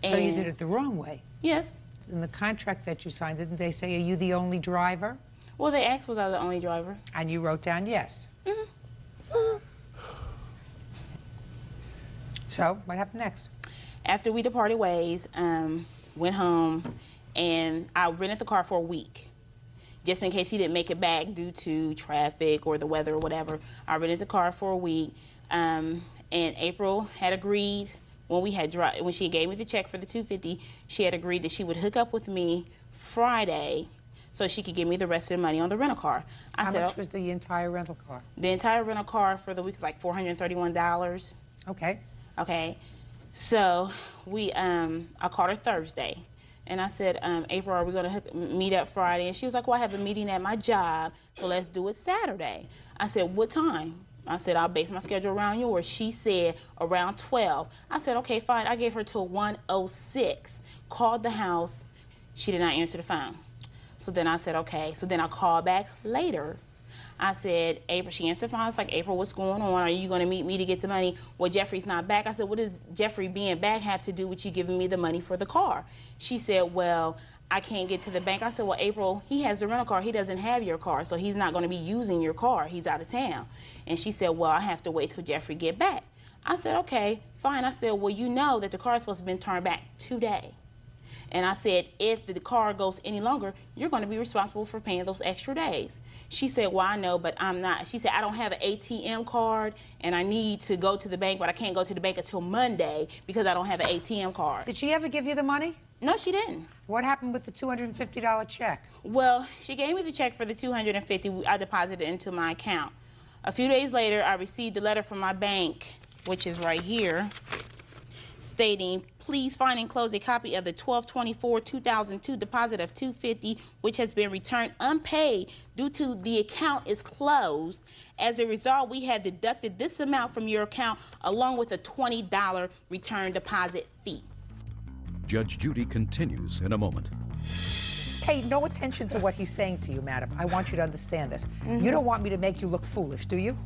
So you did it the wrong way? Yes. In the contract that you signed, didn't they say, are you the only driver? Well, they asked was I the only driver. And you wrote down yes. So what happened next? After we departed ways, went home, and I rented the car for a week. Just in case he didn't make it back due to traffic or the weather or whatever. I rented the car for a week. And April had agreed when she gave me the check for the $250, she had agreed that she would hook up with me Friday so she could give me the rest of the money on the rental car. How much was the entire rental car? The entire rental car for the week was like $431. Okay. Okay. So I called her Thursday. And I said, April, are we going to meet up Friday? And she was like, well, I have a meeting at my job, so let's do it Saturday. I said, what time? I said, I'll base my schedule around yours. She said, around 12. I said, okay, fine. I gave her till 1:06. Called the house. She did not answer the phone. So then I said, okay. So then I called back later. I said, April, she answered the phone. I was like, April, what's going on? Are you going to meet me to get the money? Well, Jeffrey's not back. I said, what does Jeffrey being back have to do with you giving me the money for the car? She said, well, I can't get to the bank. I said, well, April, he has the rental car. He doesn't have your car, so he's not going to be using your car. He's out of town. And she said, well, I have to wait till Jeffrey get back. I said, okay, fine. I said, well, you know that the car is supposed to have been turned back today. And I said, if the car goes any longer, you're going to be responsible for paying those extra days. She said, well, I know, but I'm not. She said, I don't have an ATM card, and I need to go to the bank, but I can't go to the bank until Monday because I don't have an ATM card. Did she ever give you the money? No, she didn't. What happened with the $250 check? Well, she gave me the check for the $250. I deposited it into my account. A few days later, I received a letter from my bank, which is right here, stating, please find enclosed a copy of the 12/24/2002 deposit of $250, which has been returned unpaid due to the account is closed. As a result, we have deducted this amount from your account along with a $20 return deposit fee. Judge Judy continues in a moment. Pay no attention to what he's saying to you, madam. I want you to understand this. You don't want me to make you look foolish, do you?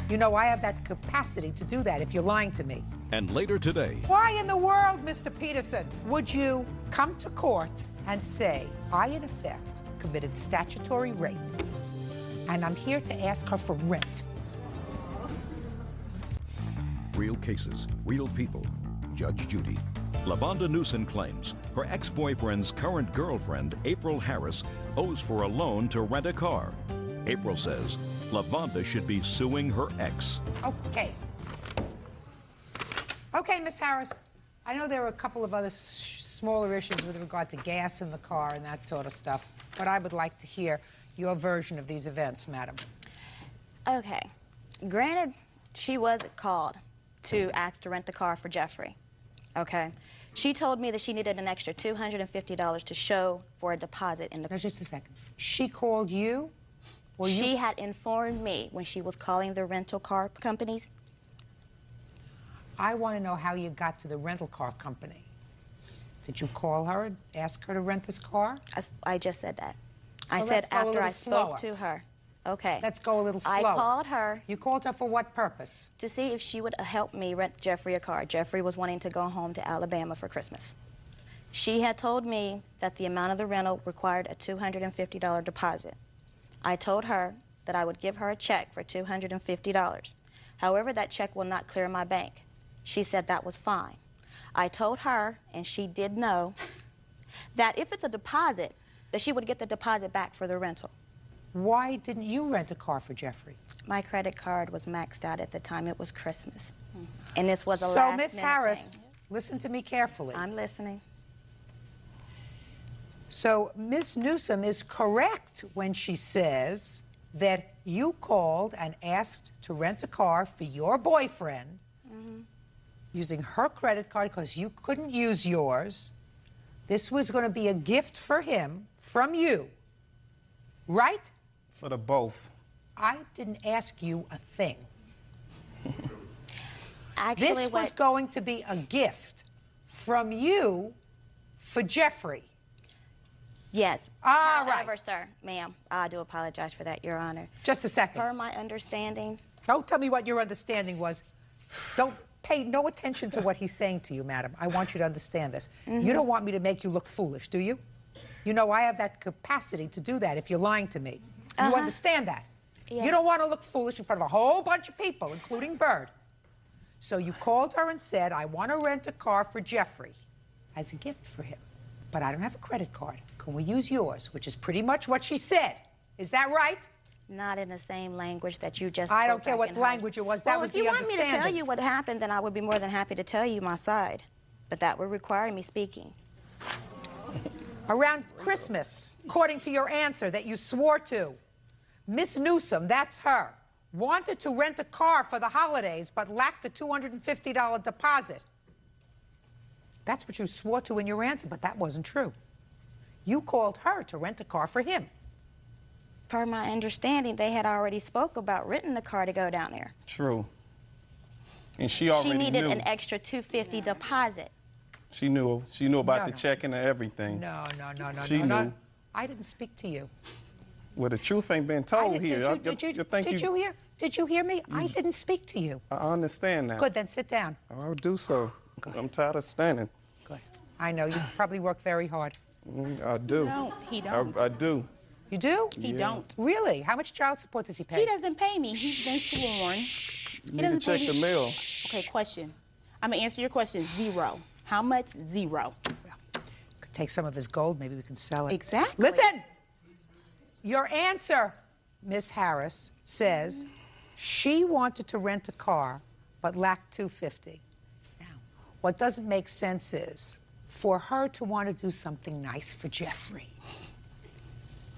You know I have that capacity to do that if you're lying to me. And later today, Why in the world, Mr. Peterson, would you come to court and say, I, in effect, committed statutory rape, and I'm here to ask her for rent? real cases, real people. Judge Judy. LaVonda Newsom claims her ex-boyfriend's current girlfriend, April Harris, owes for a loan to rent a car. April says LaVonda should be suing her ex. Okay. Okay, Miss Harris. I know there are a couple of other smaller issues with regard to gas in the car and that sort of stuff, but I would like to hear your version of these events, madam. Okay. Granted, she was called to ask to rent the car for Jeffrey. Okay. She told me that she needed an extra $250 to show for a deposit in the... Now, just a second. She called you? Or she had informed me when she was calling the rental car companies. I want to know how you got to the rental car company. Did you call her and ask her to rent this car? I just said that. Well, I said after I spoke to her. Okay. Let's go a little slower. I called her. You called her for what purpose? To see if she would help me rent Jeffrey a car. Jeffrey was wanting to go home to Alabama for Christmas. She had told me that the amount of the rental required a $250 deposit. I told her that I would give her a check for $250. However, that check will not clear my bank. She said that was fine. I told her, and she did know, that if it's a deposit, that she would get the deposit back for the rental. Why didn't you rent a car for Jeffrey? My credit card was maxed out at the time. It was Christmas. And this was a So, last Miss minute Harris, thing. listen to me carefully. I'm listening. So, Miss Newsom is correct when she says that you called and asked to rent a car for your boyfriend using her credit card because you couldn't use yours. This was going to be a gift for him from you, right? For the both. I didn't ask you a thing. Actually, this was going to be a gift from you for Jeffrey. Yes. However, sir, ma'am, I do apologize for that, Your Honor. Just a second. Per my understanding. Don't tell me what your understanding was. Don't pay no attention to what he's saying to you, madam. I want you to understand this. You don't want me to make you look foolish, do you? You know I have that capacity to do that if you're lying to me. You understand that? Yes. You don't want to look foolish in front of a whole bunch of people, including Bird. So you called her and said, I want to rent a car for Jeffrey as a gift for him. But I don't have a credit card. Can we use yours? Which is pretty much what she said. Is that right? Not in the same language that you just I don't spoke care back what in language it was. That well, was if you the want me to tell understanding. you what happened, then I would be more than happy to tell you my side. But that would require me speaking. Around Christmas, according to your answer that you swore to, Miss Newsom, that's her, wanted to rent a car for the holidays but lacked the $250 deposit. That's what you swore to in your answer, but that wasn't true. You called her to rent a car for him. Per my understanding, they had already spoke about renting a car to go down there. True. And she already knew. She needed an extra $250 deposit. She knew about the checking and everything. No. She knew. I didn't speak to you. Well, the truth ain't been told here. Did you hear? Did you hear me? I didn't speak to you. I understand that. Good, then sit down. I'll do so. I'm tired of standing. Good. I know, you probably work very hard. I do. No, he don't. I do. You do? He don't. Really? How much child support does he pay? He doesn't pay me. He's been sworn. He You need to check the mail. Okay, question. I'm going to answer your question. 0. How much? 0. Could take some of his gold. Maybe we can sell it. Exactly. Listen! Your answer, Miss Harris, says she wanted to rent a car but lacked $250. Now, what doesn't make sense is for her to want to do something nice for Jeffrey.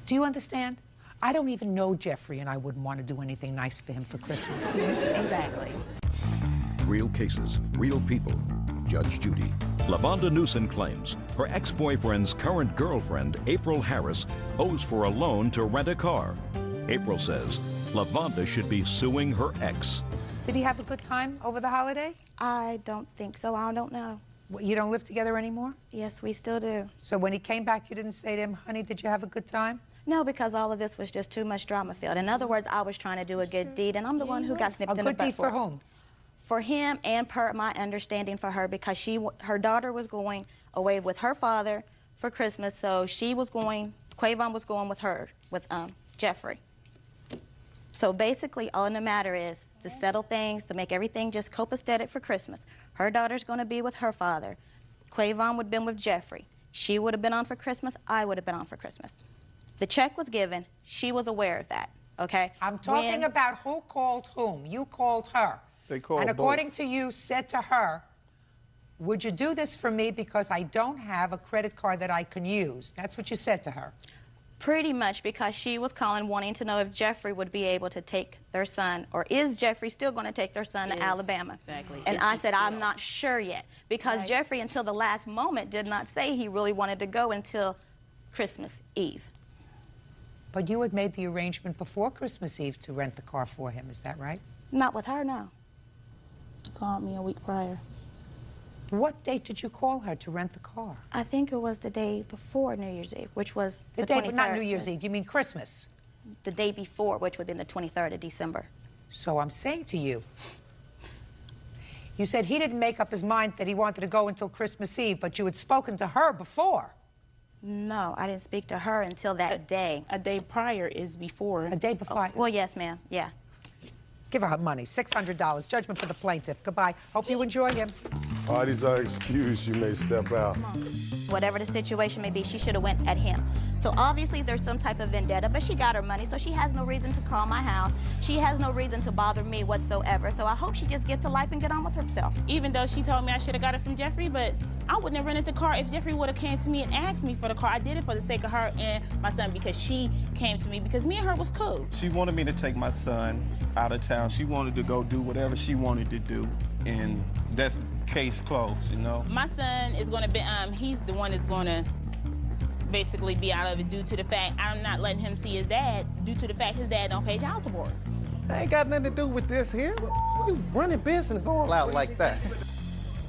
Do you understand? I don't even know Jeffrey, and I wouldn't want to do anything nice for him for Christmas. Exactly. Real cases, real people. Judge Judy. LaVonda Newsom claims her ex-boyfriend's current girlfriend, April Harris, owes for a loan to rent a car. April says LaVonda should be suing her ex. Did he have a good time over the holiday? I don't think so. I don't know. You don't live together anymore? Yes, we still do. So when he came back, you didn't say to him, honey, did you have a good time? No, because all of this was just too much drama filled. In other words, I was trying to do a good deed, and I'm the one who got snipped in the butt. A good deed for whom? For him, and per my understanding for her, because her daughter was going away with her father for Christmas, so she was going, Quavon was going with her, with Jeffrey. So basically, all in the matter is to settle things, to make everything just copacetic for Christmas. Her daughter's going to be with her father. Quavon would have been with Jeffrey. She would have been on for Christmas. I would have been on for Christmas. The check was given. She was aware of that, okay? I'm talking about who called whom. You called her. They called and according both. to you, said to her, would you do this for me because I don't have a credit card that I can use? That's what you said to her. Pretty much, because she was calling wanting to know if Jeffrey would be able to take their son, or is Jeffrey still going to take their son to Alabama? Exactly. And I said, I'm not sure yet, because Right. Jeffrey, until the last moment, did not say he really wanted to go until Christmas Eve. But you had made the arrangement before Christmas Eve to rent the car for him, is that right? Not with her, no. He called me a week prior. What date did you call her to rent the car? I think it was the day before New Year's Eve, which was The day, not New Year's Eve, you mean Christmas? The day before, which would have been the 23rd of December. So I'm saying to you, you said he didn't make up his mind that he wanted to go until Christmas Eve, but you had spoken to her before. No, I didn't speak to her until that day. A day prior is before. A day before. Well, yes, ma'am, yeah. Give her money, $600. Judgment for the plaintiff. Goodbye. Hope you enjoy him. Parties are excused. You may step out. Whatever the situation may be, she should have went at him. So obviously there's some type of vendetta, but she got her money, so she has no reason to call my house. She has no reason to bother me whatsoever. So I hope she just gets to life and get on with herself. Even though she told me I should have got it from Jeffrey, but I wouldn't have rented the car if Jeffrey would have came to me and asked me for the car. I did it for the sake of her and my son, because she came to me because me and her was cool. She wanted me to take my son out of town. She wanted to go do whatever she wanted to do, and that's case closed, you know? My son is going to be, he's the one that's going to basically be out of it due to the fact I'm not letting him see his dad due to the fact his dad don't pay child support. That ain't got nothing to do with this here. You running business all out like that.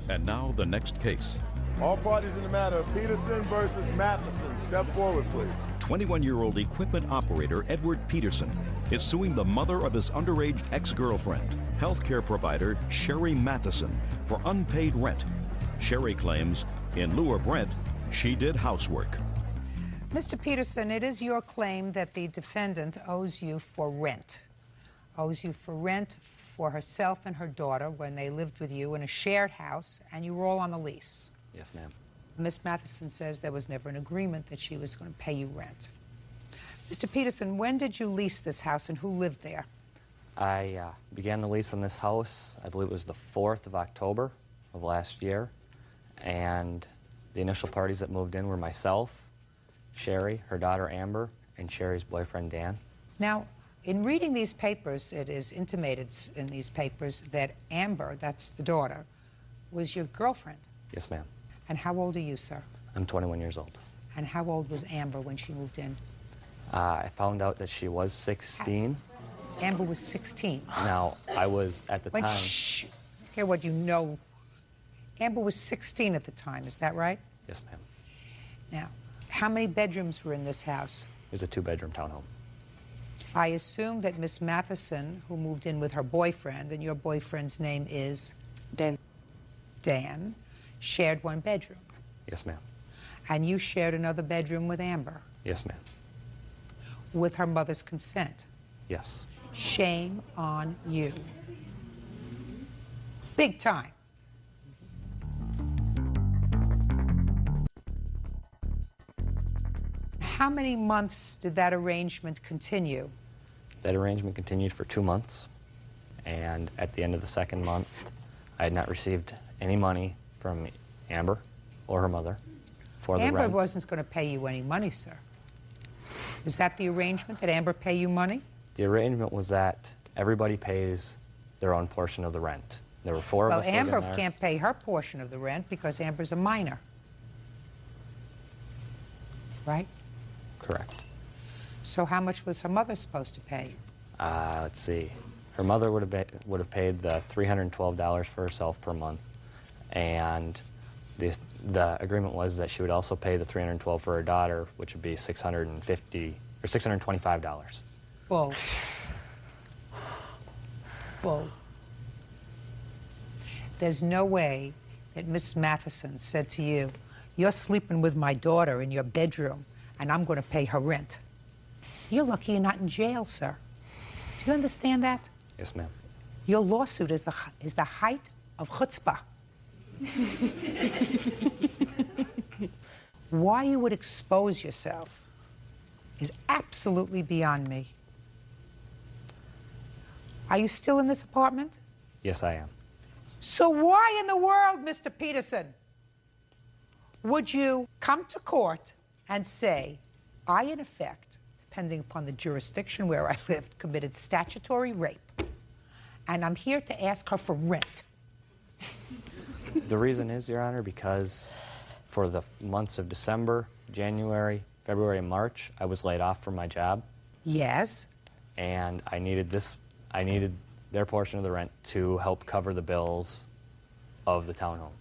And now the next case. All parties in the matter of Peterson versus Matheson. Step forward, please. 21-year-old equipment operator Edward Peterson is suing the mother of his underage ex-girlfriend, healthcare provider Sherry Matheson, for unpaid rent. Sherry claims, in lieu of rent, she did housework. Mr. Peterson, it is your claim that the defendant owes you for rent. Owes you for rent for herself and her daughter when they lived with you in a shared house and you were all on a lease. Yes, ma'am. Miss Matheson says there was never an agreement that she was going to pay you rent. Mr. Peterson, when did you lease this house and who lived there? I began the lease on this house, I believe it was the 4th of October of last year, and the initial parties that moved in were myself, Sherry, her daughter Amber, and Sherry's boyfriend Dan. Now, in reading these papers, it is intimated in these papers that Amber, that's the daughter, was your girlfriend. Yes, ma'am. And how old are you, sir? I'm 21 years old. And how old was Amber when she moved in? I found out that she was 16. Amber was 16. Now, I was at the When time... shh, I don't care what you know. Amber was 16 at the time, is that right? Yes, ma'am. Now, how many bedrooms were in this house? It was a 2-bedroom townhome. I assume that Miss Matheson, who moved in with her boyfriend, and your boyfriend's name is? Dan. Dan, shared one bedroom. Yes, ma'am. And you shared another bedroom with Amber? Yes, ma'am. With her mother's consent? Yes. Shame on you. Big time. How many months did that arrangement continue? That arrangement continued for 2 months, and at the end of the 2nd month, I had not received any money from Amber or her mother for the Amber rent. wasn't going to pay you any money, sir. Is that the arrangement, that Amber pay you money? The arrangement was that everybody pays their own portion of the rent. There were 4 of us living there. Well, Amber can't pay her portion of the rent because Amber's a minor. Right? Correct. So how much was her mother supposed to pay? Let's see. Her mother would have paid the $312 for herself per month, and the agreement was that she would also pay the $312 for her daughter, which would be $650 or $625. Bull. Bull. There's no way that Miss Matheson said to you, "You're sleeping with my daughter in your bedroom, and I'm going to pay her rent." You're lucky you're not in jail, sir. Do you understand that? Yes, ma'am. Your lawsuit is the height of chutzpah. Why you would expose yourself is absolutely beyond me. Are you still in this apartment? Yes, I am. So why in the world, Mr. Peterson, would you come to court and say, I, in effect, depending upon the jurisdiction where I lived, committed statutory rape, and I'm here to ask her for rent? The reason is, Your Honor, because for the months of December, January, February, and March, I was laid off from my job. Yes. And I needed their portion of the rent to help cover the bills of the townhome,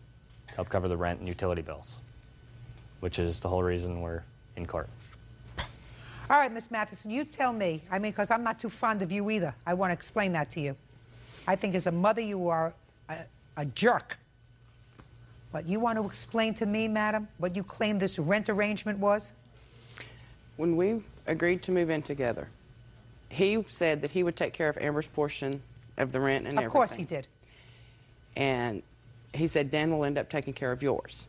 help cover the rent and utility bills, which is the whole reason we're in court. All right, Miss Matheson, you tell me. I mean, because I'm not too fond of you either. I want to explain that to you. I think as a mother, you are a jerk. But you want to explain to me, madam, what you claim this rent arrangement was? When we agreed to move in together, he said that he would take care of Amber's portion of the rent and everything. Of course he did. And he said, Dan will end up taking care of yours.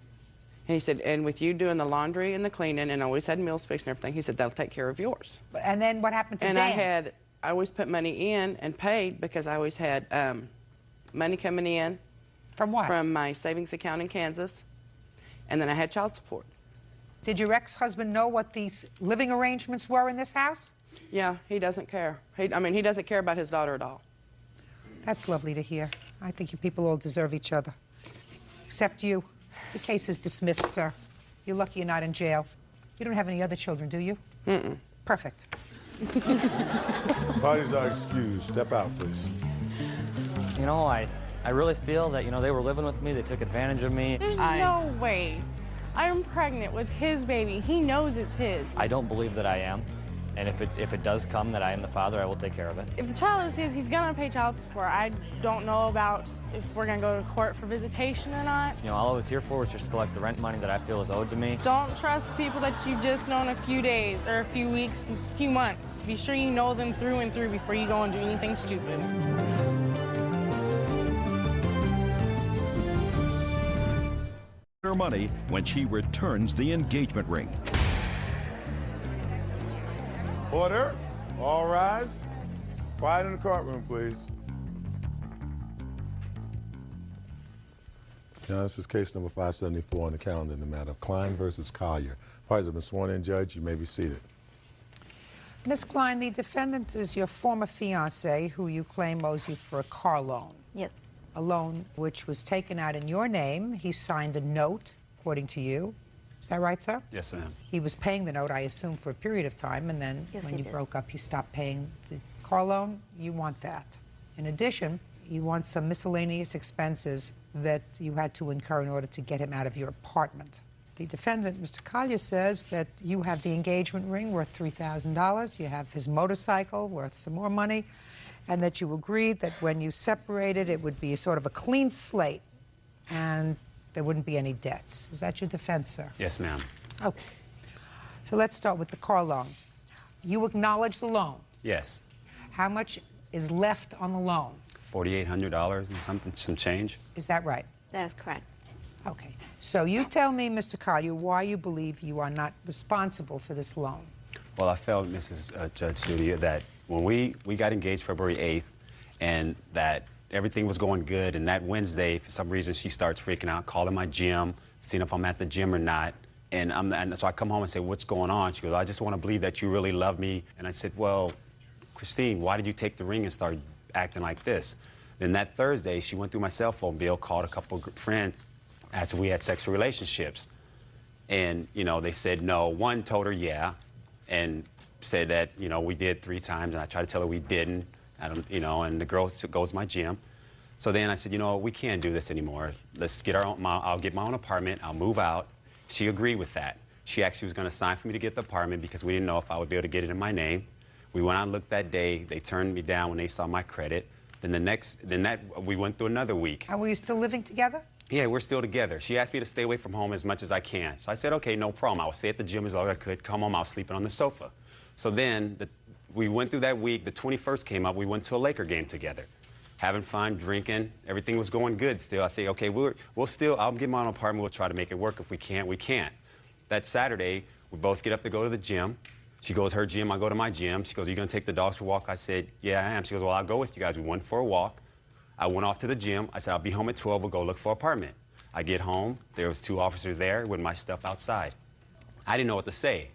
And he said, and with you doing the laundry and the cleaning and always had meals fixed and everything, he said, that'll take care of yours. And then what happened to Dan? Dan? I always put money in and paid because I always had money coming in. From what? From my savings account in Kansas. And then I had child support. Did your ex-husband know what these living arrangements were in this house? Yeah, he doesn't care. He doesn't care about his daughter at all. That's lovely to hear. I think you people all deserve each other. Except you. The case is dismissed, sir. You're lucky you're not in jail. You don't have any other children, do you? Mm-mm. Perfect. Parties are excused. Step out, please. You know, I really feel that, they were living with me, they took advantage of me. There's no way. I'm pregnant with his baby. He knows it's his. I don't believe that I am. And if it does come that I am the father, I will take care of it. If the child is his, he's gonna pay child support. I don't know about if we're gonna go to court for visitation or not. All I was here for was just to collect the rent money that I feel is owed to me. Don't trust people that you've just known a few days or a few weeks, a few months. Be sure you know them through and through before you go and do anything stupid. Her money when she returns the engagement ring. Order. All rise. Quiet in the courtroom, please. Now, this is case number 574 on the calendar in the matter of Klein versus Collier. Parties have been sworn in, Judge. You may be seated. Miss Klein, the defendant is your former fiancé who you claim owes you for a car loan. Yes. A loan which was taken out in your name. He signed a note, according to you. Is that right, sir? Yes, ma'am. He was paying the note, I assume, for a period of time, and then when you broke up, he stopped paying the car loan. You want that. In addition, you want some miscellaneous expenses that you had to incur in order to get him out of your apartment. The defendant, Mr. Collier, says that you have the engagement ring worth $3,000, you have his motorcycle worth some more money, and that you agreed that when you separated, it would be sort of a clean slate, and there wouldn't be any debts. Is that your defense, sir? Yes, ma'am. Okay. So let's start with the car loan. You acknowledge the loan. Yes. How much is left on the loan? $4,800 and some change. Is that right? That is correct. Okay. So you tell me, Mr. Collier, why you believe you are not responsible for this loan. Well, I felt, Mrs. Judge Judy, that when we got engaged February 8th and that everything was going good, and that Wednesday, for some reason, she starts freaking out, calling my gym, seeing if I'm at the gym or not. And so I come home and say, what's going on? She goes, I just want to believe that you really love me. And I said, well, Christine, why did you take the ring and start acting like this? Then that Thursday, she went through my cell phone bill, called a couple of friends, asked if we had sexual relationships. And, you know, they said no. One told her yeah, and said that, you know, we did 3 times, and I tried to tell her we didn't. I don't, you know, and the girl goes to my gym. So then I said, you know, we can't do this anymore. Let's get our own, I'll get my own apartment, I'll move out. She agreed with that. She actually was going to sign for me to get the apartment because we didn't know if I would be able to get it in my name. We went out and looked that day. They turned me down when they saw my credit. Then we went through another week. And were you still living together? Yeah, we're still together. She asked me to stay away from home as much as I can. So I said, okay, no problem. I would stay at the gym as long as I could. Come home, I was sleeping on the sofa. So then we went through that week. The 21st came up. We went to a Laker game together. Having fun, drinking. Everything was going good still. I think, okay, I'll get my own apartment. We'll try to make it work. If we can't, we can't. That Saturday, we both get up to go to the gym. She goes to her gym, I go to my gym. She goes, are you going to take the dogs for a walk? I said, yeah, I am. She goes, well, I'll go with you guys. We went for a walk. I went off to the gym. I said, I'll be home at 12. We'll go look for an apartment. I get home. There was 2 officers there with my stuff outside. I didn't know what to say.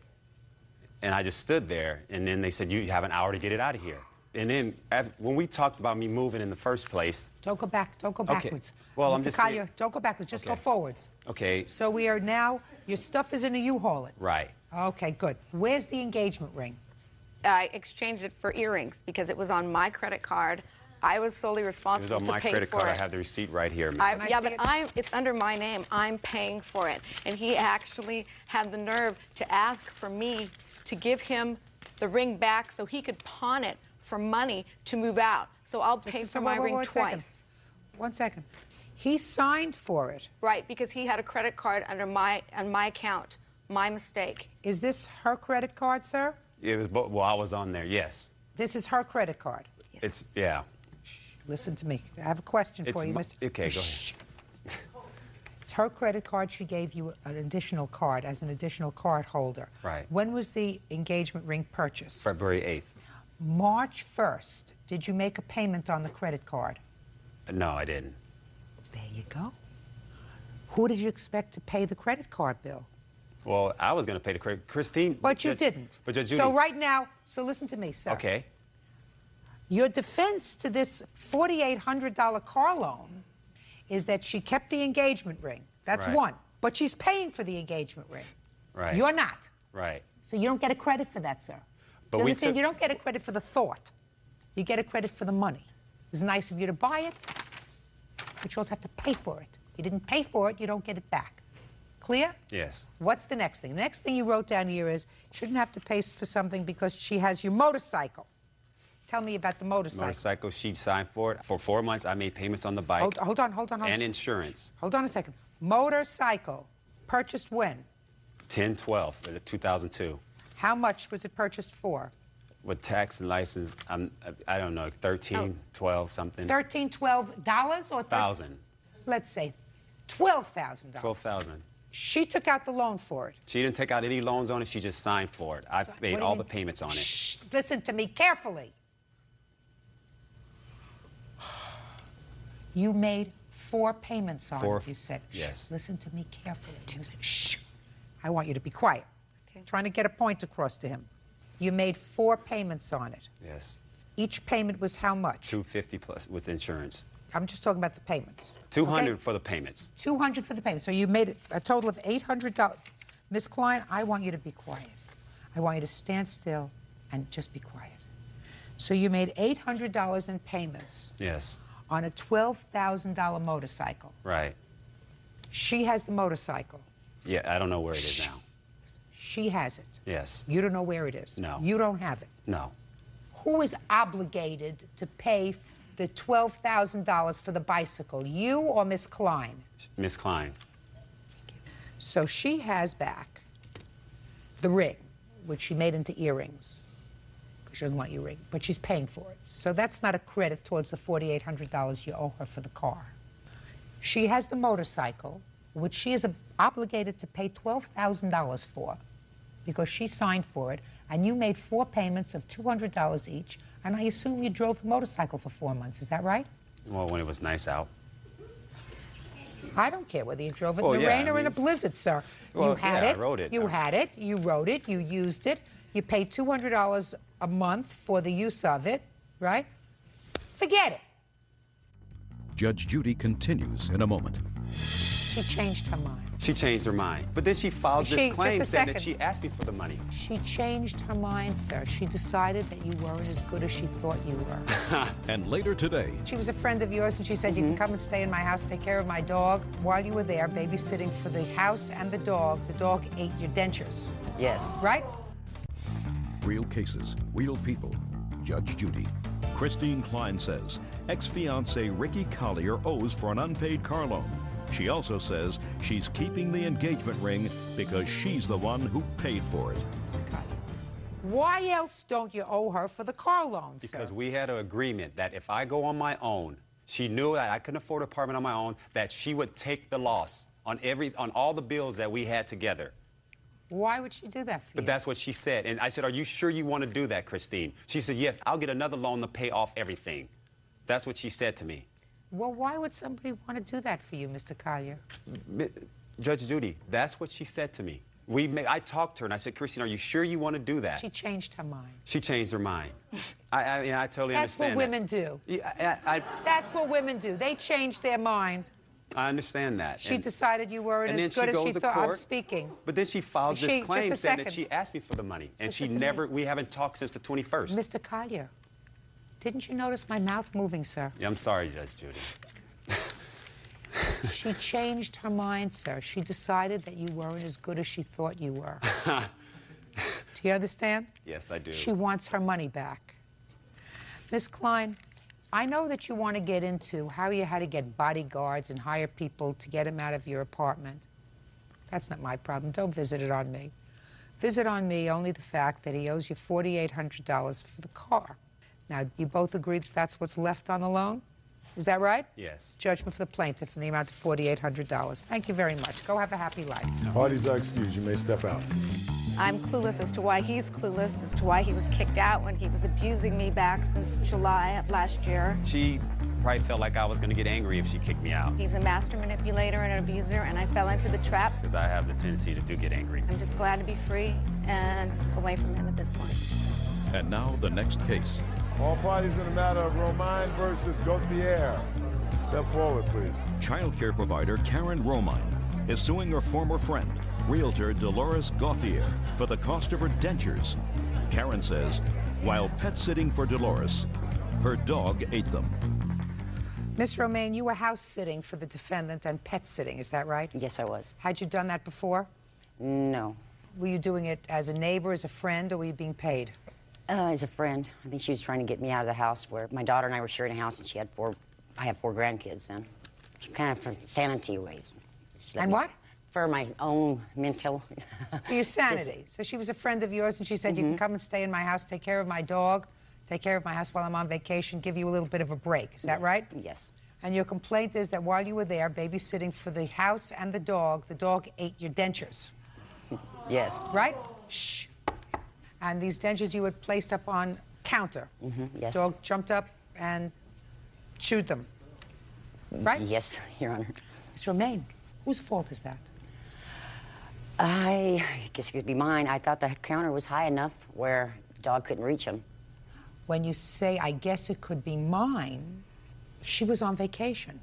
And I just stood there. And then they said, you have an hour to get it out of here. And then when we talked about me moving in the first place. Don't go back. Don't go backwards. Okay. Well, Mr. Collier, don't go backwards. Just go forwards. Okay. So we are now, your stuff is in a U-Haul. Right. Okay, good. Where's the engagement ring? I exchanged it for earrings because it was on my credit card. I was solely responsible to pay for it. It was on my credit card. I have the receipt right here. Yeah, but it's under my name. I'm paying for it. And he actually had the nerve to ask for me to give him the ring back so he could pawn it for money to move out. So I'll pay for my ring twice. 1 second. He signed for it. Right, because he had a credit card on my account. My mistake. Is this her credit card, sir? It was, well, I was on there, yes. This is her credit card. It's, yeah. Listen to me. I have a question for you, Mr. Okay, go ahead. It's her credit card. She gave you an additional card as an additional card holder. Right. When was the engagement ring purchased? February 8th. March 1st. Did you make a payment on the credit card? No, I didn't. There you go. Who did you expect to pay the credit card bill? Well, I was going to pay the credit. Christine. But you didn't. But Judge Judy. So right now, so listen to me, sir. Okay. Your defense to this $4,800 car loan is that she kept the engagement ring. That's one. But she's paying for the engagement ring. Right. You're not. Right. So you don't get a credit for that, sir. But you understand? You don't get a credit for the thought. You get a credit for the money. It was nice of you to buy it, but you also have to pay for it. You didn't pay for it, you don't get it back. Clear? Yes. What's the next thing? The next thing you wrote down here is shouldn't have to pay for something because she has your motorcycle. Tell me about the motorcycle. Motorcycle, she signed for it. For 4 months, I made payments on the bike. Hold on. And insurance. Hold on a second. Motorcycle, purchased when? 10/12/2002. How much was it purchased for? With tax and license, I don't know, 13, 12, something. $13, $12 or $1,000. Let's say $12,000. $12,000. She took out the loan for it. She didn't take out any loans on it. She just signed for it. I made all the payments on it. Shh, listen to me carefully. You made 4 payments on it, you said. Yes. Listen to me carefully. Shh. I want you to be quiet. Okay. Trying to get a point across to him. You made 4 payments on it. Yes. Each payment was how much? $250 plus with insurance. I'm just talking about the payments. $200 for the payments. $200 for the payments. So you made a total of $800. Miss Klein, I want you to be quiet. I want you to stand still and just be quiet. So you made $800 in payments. Yes. On a $12,000 motorcycle. Right. She has the motorcycle. Yeah, I don't know where it is now. She has it. Yes. You don't know where it is. No. You don't have it. No. Who is obligated to pay the $12,000 for the bicycle, you or Miss Klein? Miss Klein. So she has back the ring, which she made into earrings. She doesn't want your ring, but she's paying for it. So that's not a credit towards the $4,800 you owe her for the car. She has the motorcycle, which she is obligated to pay $12,000 for because she signed for it, and you made 4 payments of $200 each, and I assume you drove the motorcycle for 4 months. Is that right? Well, when it was nice out. I don't care whether you drove it Well, in the yeah, rain or in a blizzard, sir. Well, you had yeah, it. I rode it. You had it. You rode it. You used it. You paid $200 a month for the use of it, right? Forget it. Judge Judy continues in a moment. She changed her mind. She changed her mind. But then she files this claim just a saying that second. she asked me for the money. She changed her mind, sir. She decided that you weren't as good as she thought you were. And later today, She was a friend of yours, and she said, you can come and stay in my house, take care of my dog. While you were there babysitting for the house and the dog ate your dentures. Yes. Right? real cases, real people. Judge Judy. Christine Klein says ex-fiancé Ricky Collier owes for an unpaid car loan. She also says she's keeping the engagement ring because she's the one who paid for it. Why else don't you owe her for the car loan, sir? Because we had an agreement that if I go on my own, she knew that I couldn't afford an apartment on my own, that she would take the loss on all the bills that we had together. Why would she do that for you? But that's what she said. And I said, are you sure you want to do that, Christine? She said, yes, I'll get another loan to pay off everything. That's what she said to me. Well, why would somebody want to do that for you, Mr. Collier? Judge Judy, that's what she said to me. I talked to her and I said, Christine, are you sure you want to do that? She changed her mind. She changed her mind. I totally That's understand what women do. Yeah, That's what women do. They change their mind. I understand that. She decided you weren't as good as she thought. I'm speaking. But then she files this claim just a saying that second. she asked me for the money. And Listen she to never, me. we haven't talked since the 21st. Mr. Collier, didn't you notice my mouth moving, sir? Yeah, I'm sorry, Judge Judy. She changed her mind, sir. She decided that you weren't as good as she thought you were. Do you understand? Yes, I do. She wants her money back. Miss Klein, I know that you want to get into how you had to get bodyguards and hire people to get him out of your apartment. That's not my problem. Don't visit it on me. Visit on me only the fact that he owes you $4,800 for the car. Now, you both agree that that's what's left on the loan? Is that right? Yes. Judgment for the plaintiff in the amount of $4,800. Thank you very much. Go have a happy life. Parties are excused. You may step out. I'm clueless as to why he's clueless, as to why he was kicked out when he was abusing me back since July of last year. She probably felt like I was going to get angry if she kicked me out. He's a master manipulator and an abuser, and I fell into the trap. Because I have the tendency to get angry. I'm just glad to be free and away from him at this point. And now the next case. All parties in the matter of Romine versus Gauthier. Step forward, please. Child care provider Karen Romine is suing her former friend, realtor Dolores Gauthier, for the cost of her dentures. Karen says, while pet sitting for Dolores, her dog ate them. Miss Romaine, you were house sitting for the defendant and pet sitting, is that right? Yes, I was. Had you done that before? No. Were you doing it as a neighbor, as a friend, or were you being paid? As a friend. I think she was trying to get me out of the house where my daughter and I were sharing a house, and she had I have four grandkids, and kind of for sanity ways. And what? For my own mental. For your sanity. So she was a friend of yours, and she said, you can come and stay in my house, take care of my dog, take care of my house while I'm on vacation, give you a little bit of a break. Is that right? Yes. And your complaint is that while you were there babysitting for the house and the dog ate your dentures. Yes. Right? Shh. And these dentures you had placed up on counter. Yes. Dog jumped up and chewed them. Right? Yes, Your Honor. Miss Romaine, whose fault is that? I guess it could be mine. I thought the counter was high enough where the dog couldn't reach him. When you say, I guess it could be mine, she was on vacation,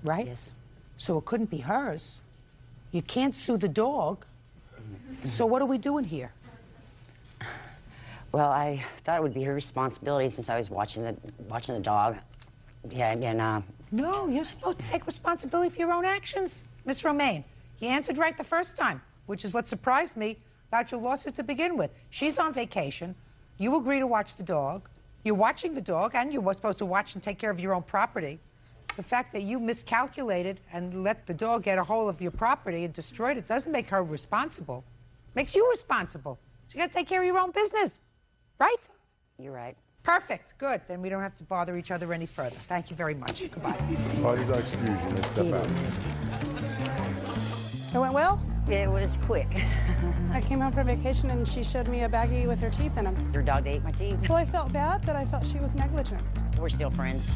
right? Yes. So it couldn't be hers. You can't sue the dog. So what are we doing here? Well, I thought it would be her responsibility since I was watching the dog. Yeah, and No, you're supposed to take responsibility for your own actions. Miss Romaine, you answered right the first time, which is what surprised me about your lawsuit to begin with. She's on vacation. You agree to watch the dog. You're watching the dog, and you were supposed to watch and take care of your own property. The fact that you miscalculated and let the dog get a hold of your property and destroyed it doesn't make her responsible. Makes you responsible. So you got to take care of your own business, right? You're right. Perfect. Good. Then we don't have to bother each other any further. Thank you very much. Goodbye. Parties are excused. You may step out. It went well? It was quick. I came home from vacation and she showed me a baggie with her teeth in them. Your dog ate my teeth. Well, I felt bad, but I felt she was negligent. We're still friends.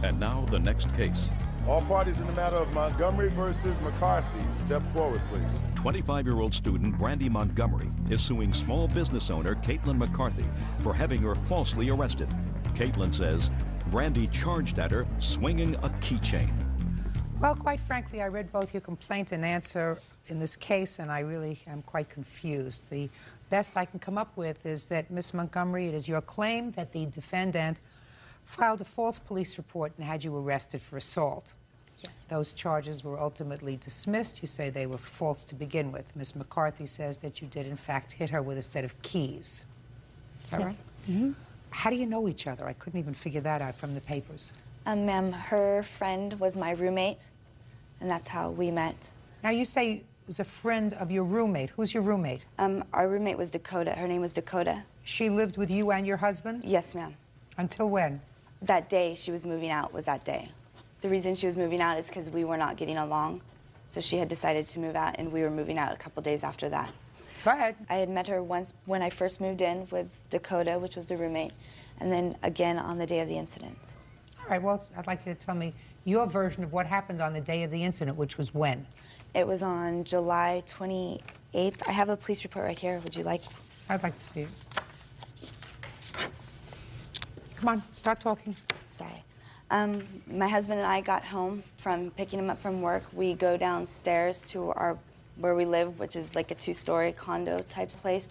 And now the next case. All parties in the matter of Montgomery versus McCarthy. Step forward, please. 25-year-old student Brandy Montgomery is suing small business owner Caitlin McCarthy for having her falsely arrested. Caitlin says Brandy charged at her, swinging a keychain. Well, quite frankly, I read both your complaint and answer in this case, and I really am quite confused. The best I can come up with is that, Miss Montgomery, it is your claim that the defendant filed a false police report and had you arrested for assault. Yes. Those charges were ultimately dismissed. You say they were false to begin with. Ms. McCarthy says that you did, in fact, hit her with a set of keys. Is that Yes. right? Mm-hmm. How do you know each other? I couldn't even figure that out from the papers. Ma'am, her friend was my roommate, and that's how we met. Now, you say it was a friend of your roommate. Who's your roommate? Our roommate was Dakota. Her name was Dakota. She lived with you and your husband? Yes, ma'am. Until when? That day she was moving out was that day. The reason she was moving out is because we were not getting along. So she had decided to move out, and we were moving out a couple days after that. Go ahead. I had met her once when I first moved in with Dakota, which was the roommate, and then again on the day of the incident. All right, well, I'd like you to tell me your version of what happened on the day of the incident, which was when? It was on July 28th. I have a police report right here. Would you like? I'd like to see it. Come on, start talking. Sorry. My husband and I got home from picking him up from work. We go downstairs to where we live, which is like a two-story condo type place.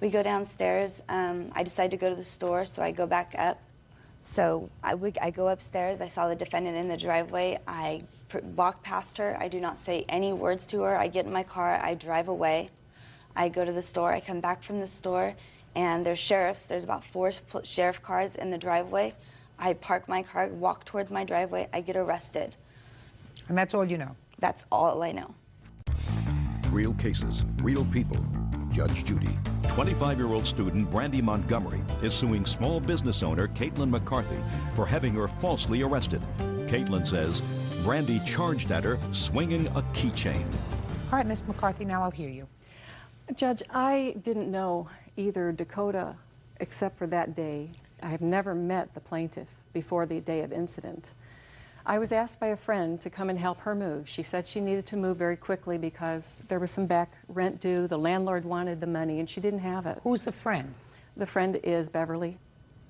We go downstairs. I decide to go to the store, so I go back up. So I go upstairs. I saw the defendant in the driveway. I walk past her. I do not say any words to her. I get in my car. I drive away. I go to the store. I come back from the store, and there's sheriffs. There's about 4 sheriff cars in the driveway. I park my car, walk towards my driveway. I get arrested. And that's all you know? That's all I know. Real cases, real people. Judge Judy. 25-year-old student Brandy Montgomery is suing small business owner Caitlin McCarthy for having her falsely arrested. Caitlin says Brandy charged at her, swinging a keychain. All right, Miss McCarthy, now I'll hear you. Judge, I didn't know either Dakota except for that day. I have never met the plaintiff before the day of incident. I was asked by a friend to come and help her move. She said she needed to move very quickly because there was some back rent due. The landlord wanted the money, and she didn't have it. Who's the friend? The friend is Beverly.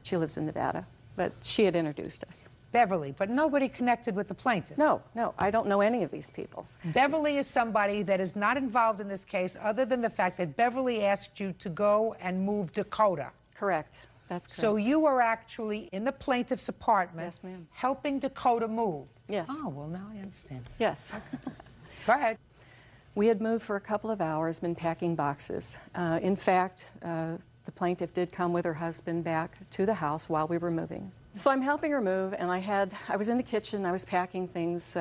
She lives in Nevada, but she had introduced us. Beverly, but nobody connected with the plaintiff. No, I don't know any of these people. Beverly is somebody that is not involved in this case other than the fact that Beverly asked you to go and move Dakota. Correct. That's correct. So you were actually in the plaintiff's apartment, yes, ma'am, helping Dakota move. Yes. Oh, well, now I understand. Yes. Go ahead. We had moved for a couple of hours, been packing boxes. In fact, the plaintiff did come with her husband back to the house while we were moving. So I'm helping her move, and I was in the kitchen, I was packing things,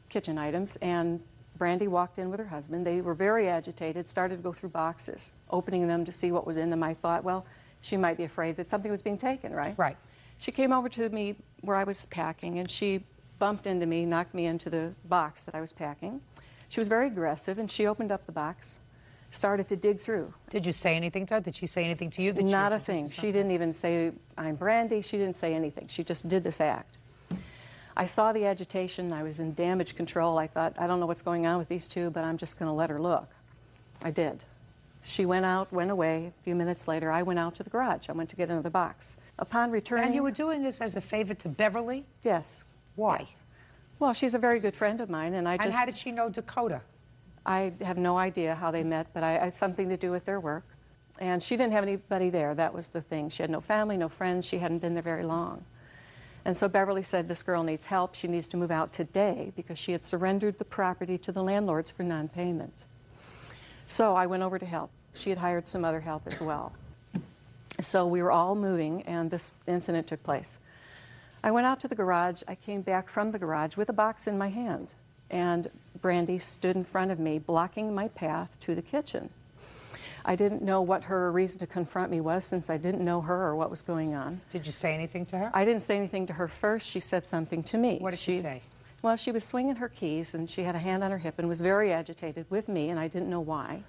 kitchen items, and Brandy walked in with her husband. They were very agitated, started to go through boxes, opening them to see what was in them. I thought, well, she might be afraid that something was being taken, right? Right. She came over to me where I was packing, and she bumped into me, knocked me into the box that I was packing. She was very aggressive, and she opened up the box, started to dig through. Did you say anything to her? Did she say anything to you? Not a thing. She didn't even say, I'm Brandy. She didn't say anything. She just did this act. I saw the agitation. I was in damage control. I thought, I don't know what's going on with these two, but I'm just going to let her look. I did. She went out, went away. A few minutes later, I went out to the garage. I went to get another box. Upon returning... And you were doing this as a favor to Beverly? Yes. Why? Yes. Well, she's a very good friend of mine, and I just... And how did she know Dakota? I have no idea how they met, but I had something to do with their work. And she didn't have anybody there. That was the thing. She had no family, no friends. She hadn't been there very long. And so Beverly said, this girl needs help. She needs to move out today because she had surrendered the property to the landlords for non-payment. So I went over to help. She had hired some other help as well. So we were all moving, and this incident took place. I went out to the garage. I came back from the garage with a box in my hand, and Brandy stood in front of me, blocking my path to the kitchen. I didn't know what her reason to confront me was, since I didn't know her or what was going on. Did you say anything to her? I didn't say anything to her first. She said something to me. What did she say? Well, she was swinging her keys, and she had a hand on her hip and was very agitated with me, and I didn't know why.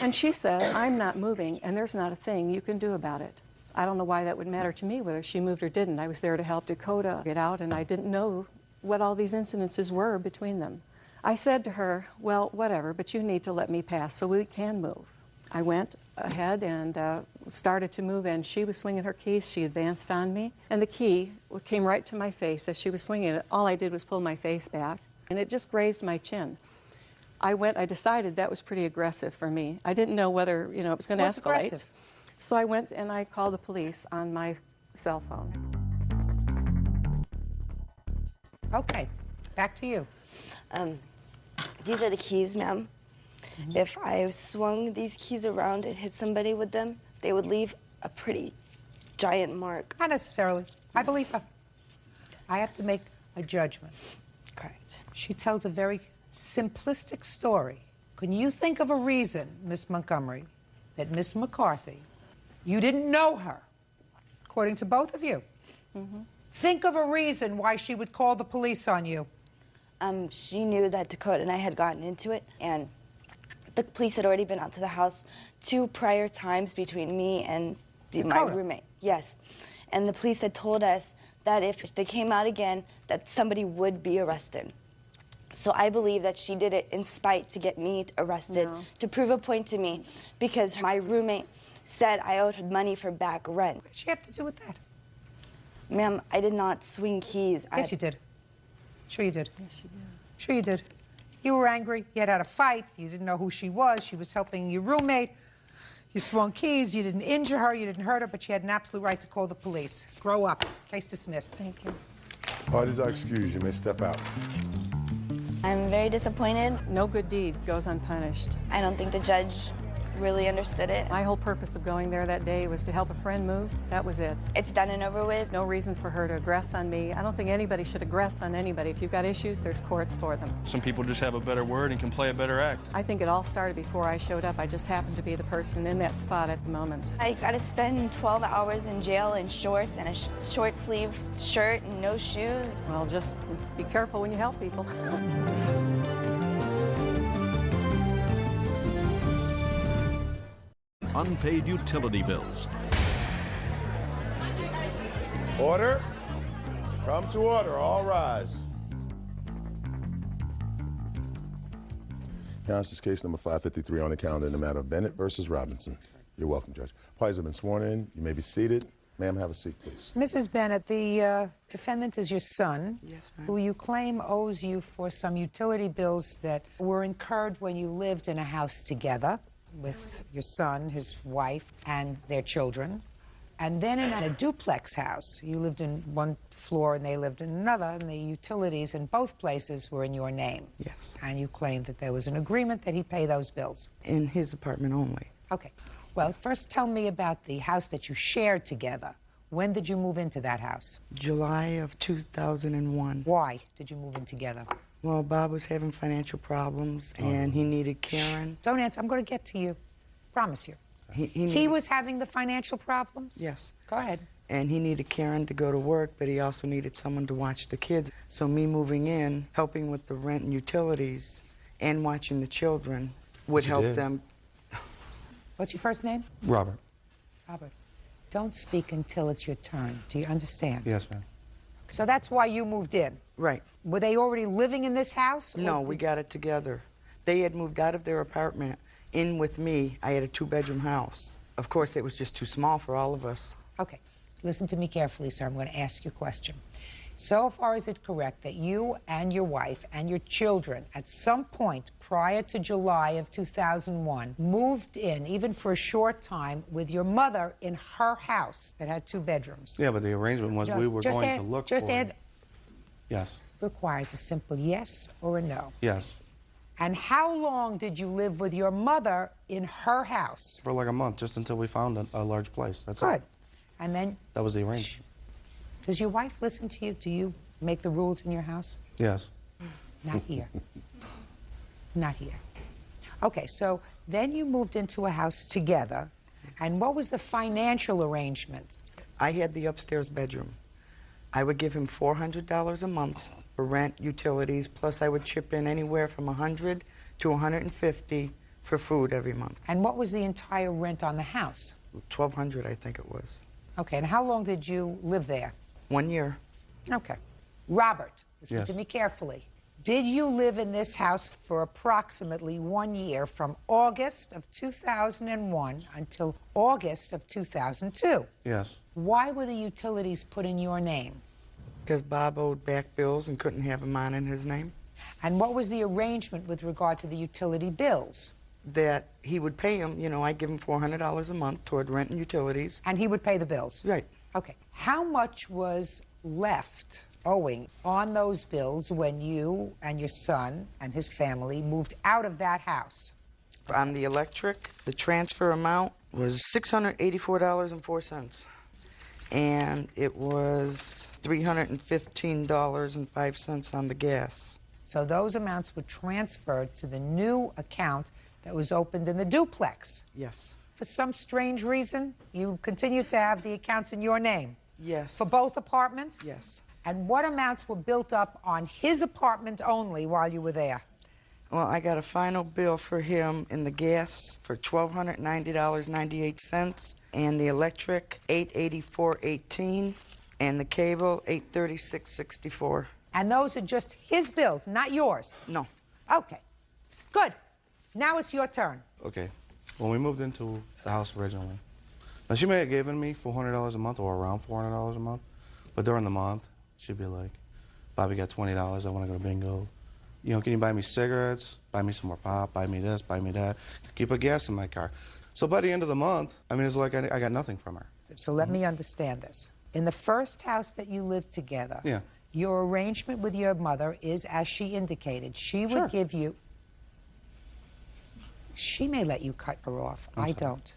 And she said, I'm not moving, and there's not a thing you can do about it. I don't know why that would matter to me, whether she moved or didn't. I was there to help Dakota get out, and I didn't know what all these incidences were between them. I said to her, well, whatever, but you need to let me pass so we can move. I went ahead and started to move in. She was swinging her keys. She advanced on me, and the key came right to my face as she was swinging it. All I did was pull my face back, and it just grazed my chin. I decided that was pretty aggressive for me. I didn't know whether, it was going to escalate. Aggressive? So I went and I called the police on my cell phone. Okay, back to you. These are the keys, ma'am. If I swung these keys around and hit somebody with them, they would leave a pretty giant mark. Not necessarily. I believe her. I have to make a judgment. Correct. She tells a very simplistic story. Can you think of a reason, Miss Montgomery, that Miss McCarthy, you didn't know her, according to both of you? Think of a reason why she would call the police on you. She knew that Dakota and I had gotten into it, and the police had already been out to the house 2 prior times between me and my roommate. Yes. And the police had told us that if they came out again, that somebody would be arrested. So I believe that she did it in spite to get me arrested, to prove a point to me, because my roommate said I owed her money for back rent. What did she have to do with that? Ma'am, I did not swing keys. Yes, you did. Sure you did. Yes, you did. Sure you did. You were angry. You had a fight. You didn't know who she was. She was helping your roommate. You swung keys. You didn't injure her. You didn't hurt her, but she had an absolute right to call the police. Grow up. Case dismissed. Thank you. Parties are excused. You may step out. I'm very disappointed. No good deed goes unpunished. I don't think the judge really understood it. My whole purpose of going there that day was to help a friend move. That was it. It's done and over with. No reason for her to aggress on me. I don't think anybody should aggress on anybody. If you've got issues, there's courts for them. Some people just have a better word and can play a better act. I think it all started before I showed up. I just happened to be the person in that spot at the moment. I got to spend 12 hours in jail in shorts and a short sleeve shirt and no shoes. Well, just be careful when you help people. Unpaid utility bills. Order. Come to order. All rise. Now, this is case number 553 on the calendar in the matter of Bennett versus Robinson. You're welcome, Judge. Parties have been sworn in. You may be seated. Ma'am, have a seat, please. Mrs. Bennett, the defendant is your son, yes, ma'am, who you claim owes you for some utility bills that were incurred when you lived in a house together with your son, his wife, and their children. And then in a duplex house, you lived in one floor and they lived in another, and the utilities in both places were in your name. Yes. And you claimed that there was an agreement that he pay those bills. In his apartment only. Okay. Well, first tell me about the house that you shared together. When did you move into that house? July of 2001. Why did you move in together? Well, Bob was having financial problems, and he needed Karen. Shh. Don't answer. I'm going to get to you. Promise you. He was having the financial problems? Yes. Go ahead. And he needed Karen to go to work, but he also needed someone to watch the kids. So me moving in, helping with the rent and utilities, and watching the children would help them. What's your first name? Robert. Robert. Don't speak until it's your turn. Do you understand? Yes, ma'am. So that's why you moved in? Right. Were they already living in this house? No, we got it together. They had moved out of their apartment in with me. I had a 2-bedroom house. Of course, it was just too small for all of us. Okay. Listen to me carefully, sir. I'm going to ask you a question. So far, is it correct that you and your wife and your children, at some point prior to July of 2001, moved in, even for a short time, with your mother in her house that had 2 bedrooms? Yeah, but the arrangement was we were going to look for... Yes. Requires a simple yes or a no. Yes. And how long did you live with your mother in her house? For like a month, just until we found a large place. That's Good. it. And then... That was the arrangement. Does your wife listen to you? Do you make the rules in your house? Yes. Not here. Not here. Okay, so then you moved into a house together. And what was the financial arrangement? I had the upstairs bedroom. I would give him $400 a month for rent, utilities, plus I would chip in anywhere from $100 to $150 for food every month. And what was the entire rent on the house? $1,200, I think it was. Okay, and how long did you live there? 1 year. Okay. Robert, listen Yes. to me carefully. Did you live in this house for approximately 1 year from August of 2001 until August of 2002? Yes. Why were the utilities put in your name? Because Bob owed back bills and couldn't have them on in his name. And what was the arrangement with regard to the utility bills? That he would pay him, you know, I'd give him $400 a month toward rent and utilities. And he would pay the bills? Right. Okay. How much was left owing on those bills when you and your son and his family moved out of that house? On the electric, the transfer amount was $684.04. And it was $315.05 on the gas. So those amounts were transferred to the new account that was opened in the duplex. Yes. For some strange reason, you continue to have the accounts in your name. Yes. For both apartments? Yes. And what amounts were built up on his apartment only while you were there? Well, I got a final bill for him in the gas for $1,290.98, and the electric $884.18, and the cable $836.64. And those are just his bills, not yours? No. Okay. Good. Now it's your turn. Okay. When we moved into the house originally, now she may have given me $400 a month or around $400 a month, but during the month, she'd be like, Bobby got $20, I want to go to bingo. You know, can you buy me cigarettes, buy me some more pop, buy me this, buy me that, keep a gas in my car. So by the end of the month, I mean, it's like I got nothing from her. So let me understand this. In the first house that you lived together, yeah, your arrangement with your mother is, as she indicated, she would give you... She may let you cut her off. I don't.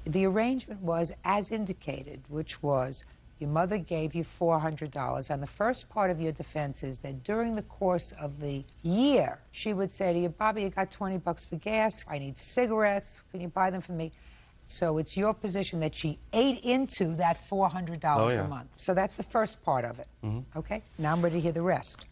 The arrangement was as indicated, which was your mother gave you $400, and the first part of your defense is that during the course of the year, she would say to you, Bobby, you got 20 bucks for gas, I need cigarettes, can you buy them for me? So it's your position that she ate into that $400 a month. So that's the first part of it. Okay? Now I'm ready to hear the rest.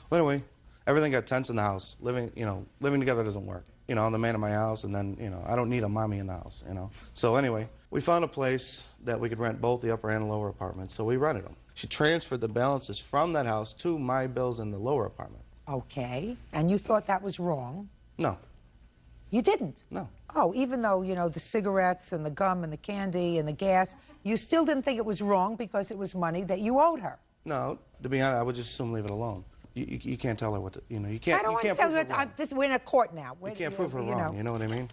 Well, anyway, everything got tense in the house. Living together doesn't work. You know, I'm the man in my house, and then, you know, I don't need a mommy in the house, you know. So anyway, we found a place that we could rent both the upper and lower apartments, so we rented them. She transferred the balances from that house to my bills in the lower apartment. Okay. And you thought that was wrong? No. You didn't? No. Oh, even though, you know, the cigarettes and the gum and the candy and the gas, you still didn't think it was wrong because it was money that you owed her? No. To be honest, I would just assume leave it alone. You can't tell her what to, you know, you can't. I don't want to tell you what, we're in a court now. You can't prove her wrong, you know what I mean?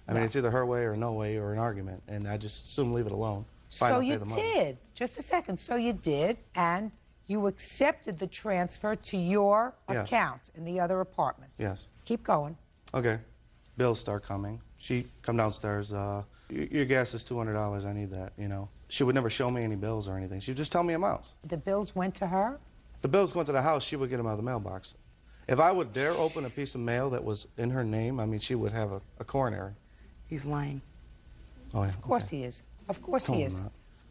I mean, it's either her way or no way or an argument, and I just assume leave it alone. So you did. Just a second. So you did, and you accepted the transfer to your account in the other apartment. Yes. Keep going. Okay. Bills start coming. She come downstairs. Your gas is $200. I need that, you know. She would never show me any bills or anything. She'd just tell me amounts. The bills went to her? The bills went to the house. She would get them out of the mailbox. If I would dare open a piece of mail that was in her name, I mean, she would have a coronary. He's lying. Oh, yeah. Of course he is. Of course he is.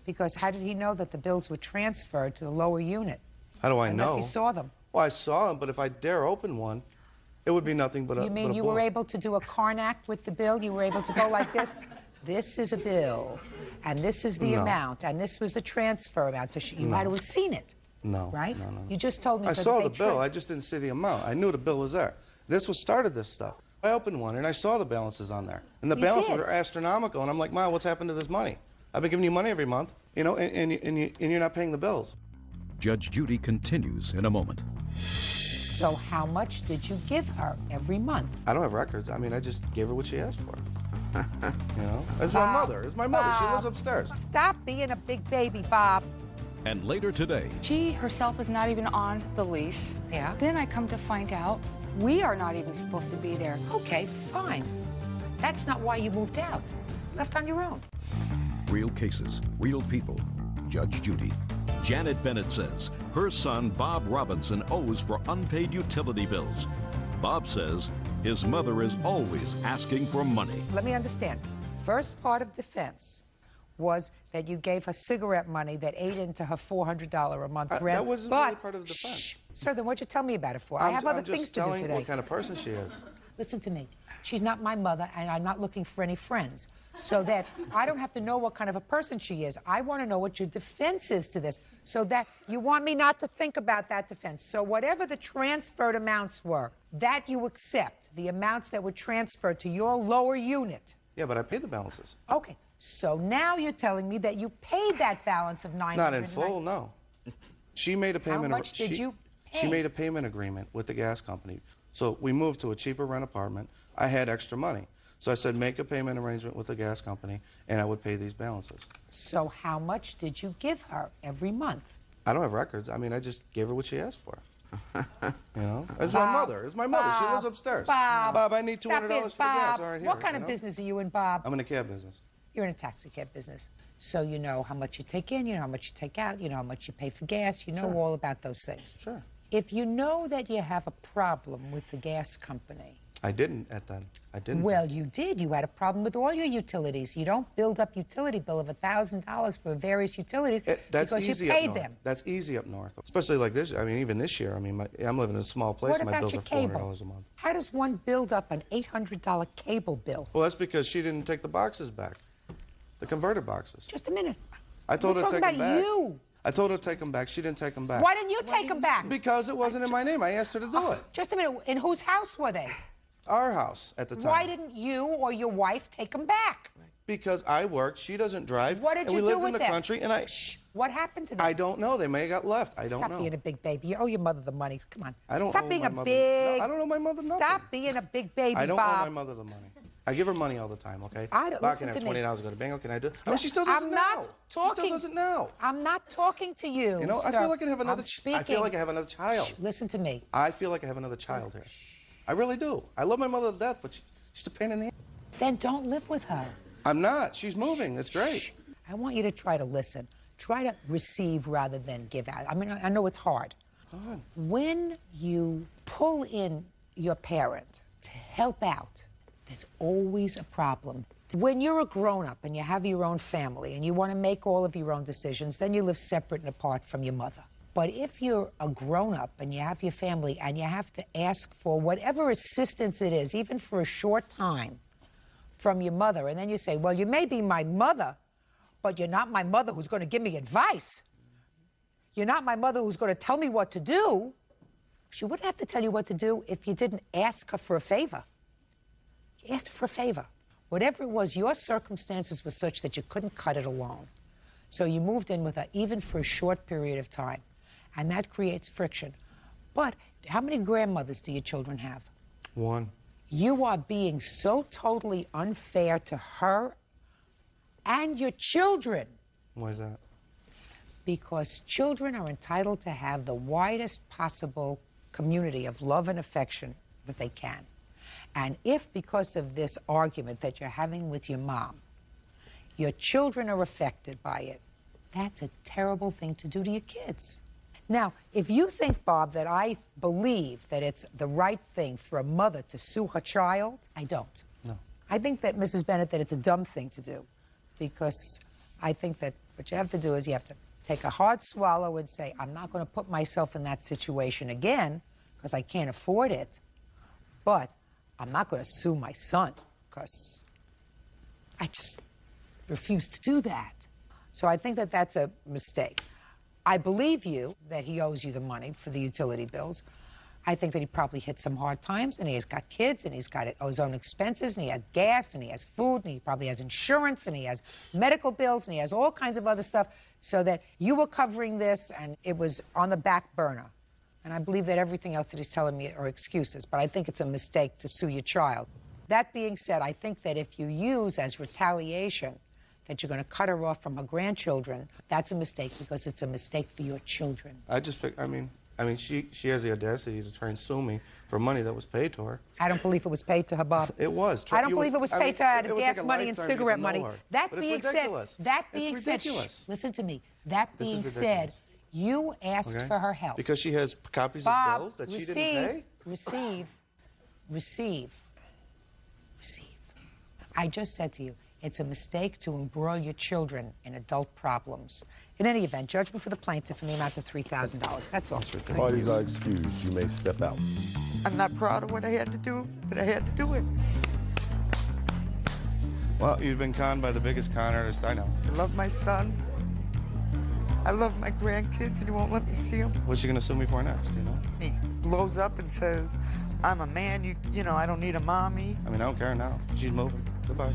Because how did he know that the bills were transferred to the lower unit? How do I know? Unless he saw them. Well, I saw them, but if I dare open one, it would be nothing but a... You mean you were able to do a Carnac with the bill? You were able to go like this? This is a bill, and this is the amount, and this was the transfer amount. So you had to have seen it. No. Right? No. You just told me I so saw that the bill. I just didn't see the amount. I knew the bill was there. This was started this stuff. I opened one, and I saw the balances on there. And the balances were astronomical. And I'm like, Ma, what's happened to this money? I've been giving you money every month, you know, and you're not paying the bills. Judge Judy continues in a moment. So how much did you give her every month? I don't have records. I mean, I just gave her what she asked for. You know? It's my mother. It's my mother. She lives upstairs. Stop being a big baby, Bob. And later today... She herself is not even on the lease. Yeah. Then I come to find out we are not even supposed to be there. Okay, fine. That's not why you moved out. Left on your own. Real cases, real people. Judge Judy. Janet Bennett says her son, Bob Robinson, owes for unpaid utility bills. Bob says his mother is always asking for money. Let me understand. First part of defense was that you gave her cigarette money that ate into her $400 a month rent. That wasn't really part of the defense. Shh. Sir, then what'd you tell me about it for? I have other things to do today. I'm just telling you what kind of person she is. Listen to me. She's not my mother, and I'm not looking for any friends. so that I don't have to know what kind of a person she is. I want to know what your defense is to this, so that you want me not to think about that defense. So whatever the transferred amounts were, that you accept, the amounts that were transferred to your lower unit. Yeah, but I paid the balances. Okay, so now you're telling me that you paid that balance of $900. Not in full, no. She made a payment. How much did you pay? She made a payment agreement with the gas company. So we moved to a cheaper rent apartment. I had extra money. So I said, make a payment arrangement with the gas company, and I would pay these balances. So how much did you give her every month? I don't have records. I mean, I just gave her what she asked for. You know? It's my mother. It's my mother. She lives upstairs. Bob, I need $200 for the gas. All right, here. What kind of business are you in, Bob? I'm in a cab business. You're in a taxi cab business. So you know how much you take in, you know how much you take out, you know how much you pay for gas, you know all about those things. Sure. If you know that you have a problem with the gas company. I didn't at then. I didn't. Well, you did. You had a problem with all your utilities. You don't build up utility bill of $1,000 for various utilities That's because easy you paid up north. them. That's easy up north. Especially like this. I mean, even this year. I mean, I'm living in a small place. What My about bills your are cable? $400 a month. How does one build up an $800 cable bill? Well, that's because she didn't take the boxes back. The converter boxes. Just a minute. I told her to take them back. You. I told her to take them back. She didn't take them back. Why didn't you take them back? Because it wasn't in my name. I asked her to do it. Just a minute. In whose house were they? Our house at the time. Why didn't you or your wife take them back? Because I worked. She doesn't drive. What did and you we do lived with in the them? country, and I. What happened to them? I don't know. They may have got left. I don't know. Stop being a big baby. You owe your mother the money. Come on. I don't Stop owe being my a mother. big. No, I don't owe my mother nothing. Stop being a big baby, I don't Bob. owe my mother the money. I give her money all the time, okay? I don't, Bob listen can have to me. $20 to go to bingo. Can I do it? Oh, she still doesn't I'm know. not talking. She still doesn't know. I'm not talking to you. You know, I sir. feel like I have another. I'm speaking. I feel like I have another child. Shh, listen to me. I feel like I have another child here. I really do. I love my mother to death, but she's a pain in the ass. Then don't live with her. I'm not. She's moving. That's great. Shh. I want you to try to listen. Try to receive rather than give out. I mean, I know it's hard. When you pull in your parent to help out, there's always a problem. When you're a grown-up and you have your own family and you want to make all of your own decisions, then you live separate and apart from your mother. But if you're a grown-up and you have your family and you have to ask for whatever assistance it is, even for a short time, from your mother, and then you say, well, you may be my mother, but you're not my mother who's going to give me advice. You're not my mother who's going to tell me what to do. She wouldn't have to tell you what to do if you didn't ask her for a favor. You asked her for a favor. Whatever it was, your circumstances were such that you couldn't cut it alone. So you moved in with her, even for a short period of time. And that creates friction. But how many grandmothers do your children have? One. You are being so totally unfair to her and your children. Why is that? Because children are entitled to have the widest possible community of love and affection that they can. And if, because of this argument that you're having with your mom, your children are affected by it, that's a terrible thing to do to your kids. Now, if you think, Bob, that I believe that it's the right thing for a mother to sue her child, I don't. No. I think that, Mrs. Bennett, that it's a dumb thing to do, because I think that what you have to do is you have to take a hard swallow and say, I'm not going to put myself in that situation again because I can't afford it, but I'm not going to sue my son because I just refuse to do that. So I think that that's a mistake. I believe you that he owes you the money for the utility bills. I think that he probably hit some hard times, and he has got kids, and he's got his own expenses, and he has gas, and he has food, and he probably has insurance, and he has medical bills, and he has all kinds of other stuff, so that you were covering this, and it was on the back burner. And I believe that everything else that he's telling me are excuses, but I think it's a mistake to sue your child. That being said, I think that if you use as retaliation that you're going to cut her off from her grandchildren, that's a mistake, because it's a mistake for your children. I just think, I mean, she has the audacity to try and sue me for money that was paid to her. I don't believe it was paid to her, Bob. It was. I don't believe it was paid to her out of gas take a money and lifetime to cigarette know money. her. That But being it's said, ridiculous. It's ridiculous. listen to me. That This is being ridiculous. said, you asked Okay? for her help. Because she has copies Bob, of bills that she didn't pay? receive. I just said to you, it's a mistake to embroil your children in adult problems. In any event, judgment for the plaintiff in the amount of $3,000. That's all. Parties are excused. You may step out. I'm not proud of what I had to do, but I had to do it. Well, you've been conned by the biggest con artist I know. I love my son. I love my grandkids, and he won't let me see them. What's she gonna sue me for next, you know? He blows up and says, I'm a man, you know, I don't need a mommy. I mean, I don't care now. She's moving. Goodbye.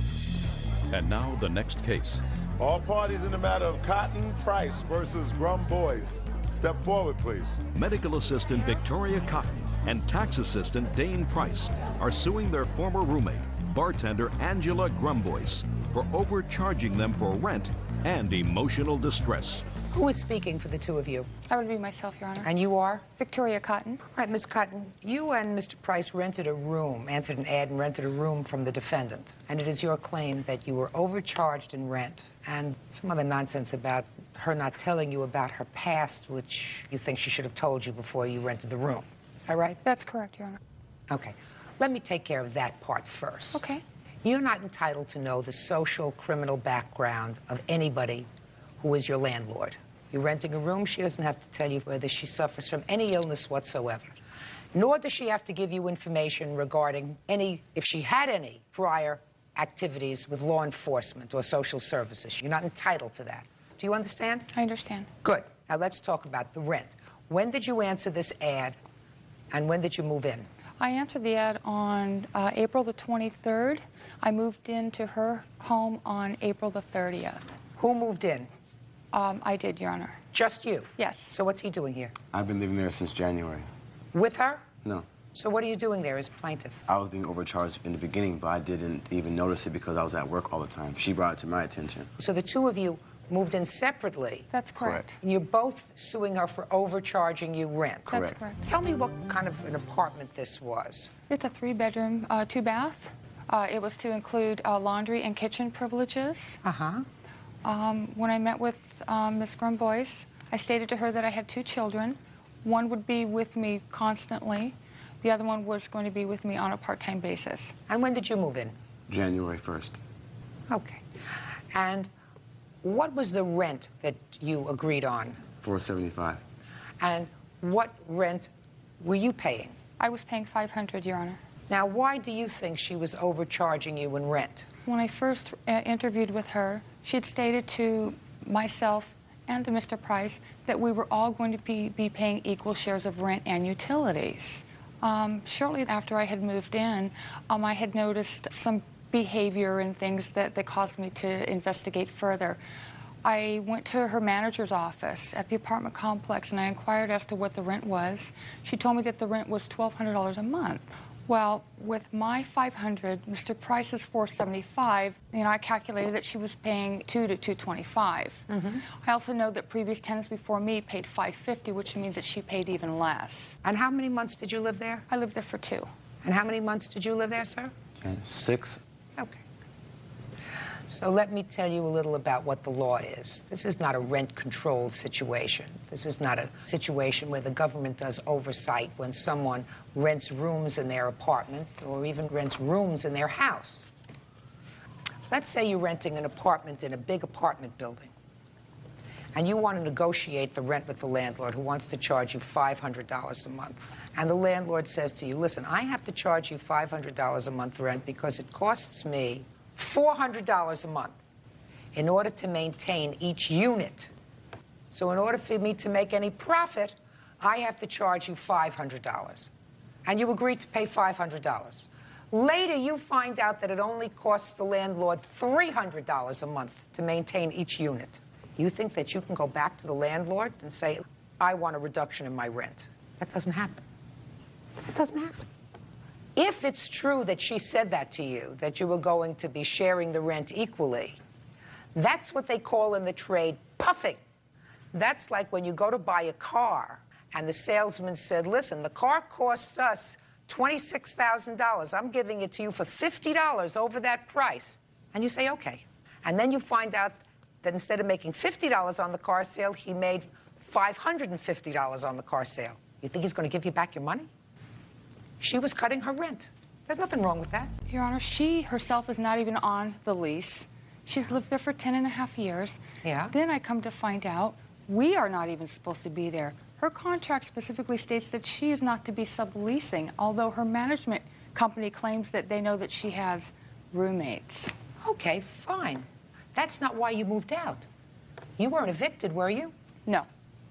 And now the next case. All parties in the matter of Cotton Price versus Grum Boys. Step forward, please. Medical assistant Victoria Cotton and tax assistant Dane Price are suing their former roommate, bartender Angela Grumboyce, for overcharging them for rent and emotional distress. Who is speaking for the two of you? That would be myself, Your Honor. And you are? Victoria Cotton. All right, Miss Cotton, you and Mr. Price rented a room, answered an ad and rented a room from the defendant. And it is your claim that you were overcharged in rent and some other nonsense about her not telling you about her past, which you think she should have told you before you rented the room. Is that right? That's correct, Your Honor. Okay. Let me take care of that part first. Okay. You're not entitled to know the social criminal background of anybody who is your landlord. You're renting a room, she doesn't have to tell you whether she suffers from any illness whatsoever. Nor does she have to give you information regarding any, if she had any, prior activities with law enforcement or social services. You're not entitled to that. Do you understand? I understand. Good. Now let's talk about the rent. When did you answer this ad, and when did you move in? I answered the ad on April the 23rd. I moved into her home on April the 30th. Who moved in? I did, Your Honor. Just you? Yes. So what's he doing here? I've been living there since January. With her? No. So what are you doing there as plaintiff? I was being overcharged in the beginning, but I didn't even notice it because I was at work all the time. She brought it to my attention. So the two of you moved in separately? That's correct. And you're both suing her for overcharging you rent? That's correct. Tell me what kind of an apartment this was. It's a 3-bedroom, 2-bath. It was to include laundry and kitchen privileges. Uh-huh. When I met with Ms. Grumboyce, I stated to her that I had 2 children. One would be with me constantly. The other one was going to be with me on a part-time basis. And when did you move in? January 1st. Okay. And what was the rent that you agreed on? $475. And what rent were you paying? I was paying $500, Your Honor. Now, why do you think she was overcharging you in rent? When I first interviewed with her, she had stated to myself and to Mr. Price that we were all going to be paying equal shares of rent and utilities. Shortly after I had moved in, I had noticed some behavior and things that caused me to investigate further. I went to her manager's office at the apartment complex and I inquired as to what the rent was. She told me that the rent was $1,200 a month. Well, with my $500, Mr. Price's $475, I calculated that she was paying $200 to $225. I also know that previous tenants before me paid $550, which means that she paid even less. And how many months did you live there? I lived there for 2. And how many months did you live there, sir? 6. Okay. So let me tell you a little about what the law is. This is not a rent-controlled situation. This is not a situation where the government does oversight when someone rents rooms in their apartment or even rents rooms in their house. Let's say you're renting an apartment in a big apartment building, and you want to negotiate the rent with the landlord who wants to charge you $500 a month. And the landlord says to you, listen, I have to charge you $500 a month rent because it costs me $400 a month in order to maintain each unit. So in order for me to make any profit, I have to charge you $500. And you agree to pay $500. Later, you find out that it only costs the landlord $300 a month to maintain each unit. You think that you can go back to the landlord and say, I want a reduction in my rent. That doesn't happen. It doesn't happen. If it's true that she said that to you, that you were going to be sharing the rent equally, that's what they call in the trade puffing. That's like when you go to buy a car and the salesman said, listen, the car costs us $26,000. I'm giving it to you for $50 over that price. And you say, okay. And then you find out that instead of making $50 on the car sale, he made $550 on the car sale. You think he's going to give you back your money? She was cutting her rent. There's nothing wrong with that. Your Honor, she herself is not even on the lease. She's lived there for 10.5 years. Yeah. Then I come to find out we are not even supposed to be there. Her contract specifically states that she is not to be subleasing, although her management company claims that they know that she has roommates. Okay, fine. That's not why you moved out. You weren't evicted, were you? No.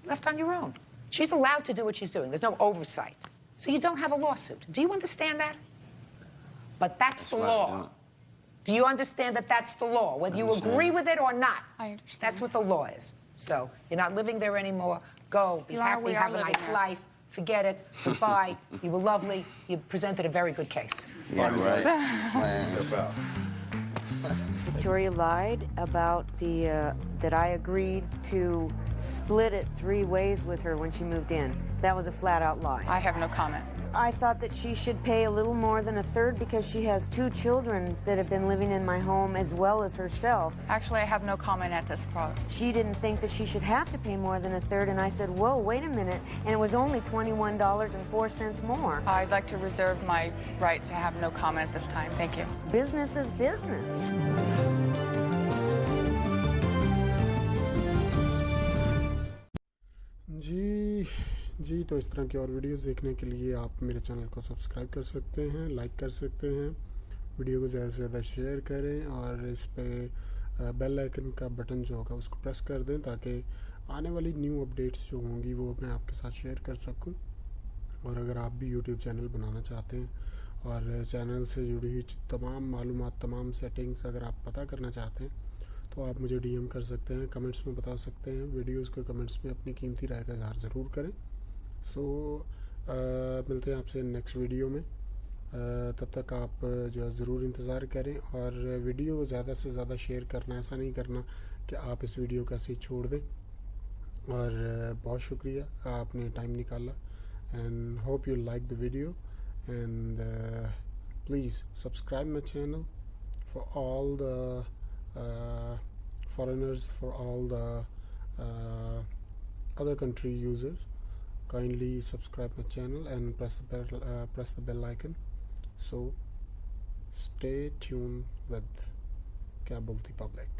Left on your own. She's allowed to do what she's doing. There's no oversight. So you don't have a lawsuit. Do you understand that? But that's the law. Do you understand that that's the law, whether you agree with it or not? I understand. That's what the law is. So you're not living there anymore. Go, be happy, have a nice life. Forget it. Goodbye. You were lovely. You presented a very good case. Yeah, right. Victoria lied about that I agreed to split it 3 ways with her when she moved in. That was a flat-out lie. I have no comment. I thought that she should pay a little more than 1/3 because she has 2 children that have been living in my home as well as herself. Actually, I have no comment at this point. She didn't think that she should have to pay more than 1/3, and I said, whoa, wait a minute, and it was only $21.04 more. I'd like to reserve my right to have no comment at this time. Thank you. Business is business. जी तो इस तरह की और videos देखने के लिए आप मेरे चैनल को सब्सक्राइब कर सकते हैं, लाइक कर सकते हैं, वीडियो को ज़्यादा से ज़्यादा शेयर करें और इस पे बेल आइकन का बटन जो होगा उसको प्रेस कर दें ताकि आने वाली न्यू अपडेट्स जो होंगी वो मैं आपके साथ शेयर कर सकूं। और अगर आप भी यूट्यूब चैनल बनाना चाहते हैं और चैनल से जुड़ी हुई तमाम मालूमात, तमाम सेटिंग्स अगर आप पता करना चाहते हैं तो आप मुझे डीएम कर सकते हैं, कमेंट्स में बता सकते हैं। वीडियोस को कमेंट्स में अपनी कीमती राय का इज़हार ज़रूर करें। मिलते हैं आपसे नेक्स्ट वीडियो में। तब तक आप जो है ज़रूर इंतज़ार करें और वीडियो को ज़्यादा से ज़्यादा शेयर करना, ऐसा नहीं करना कि आप इस वीडियो को ऐसे ही छोड़ दें। और बहुत शुक्रिया आपने टाइम निकाला and hope you like the video and please subscribe my channel for all the foreigners, for all the other country users. Kindly subscribe my channel and press the bell icon. So stay tuned with Kya Bolti Public.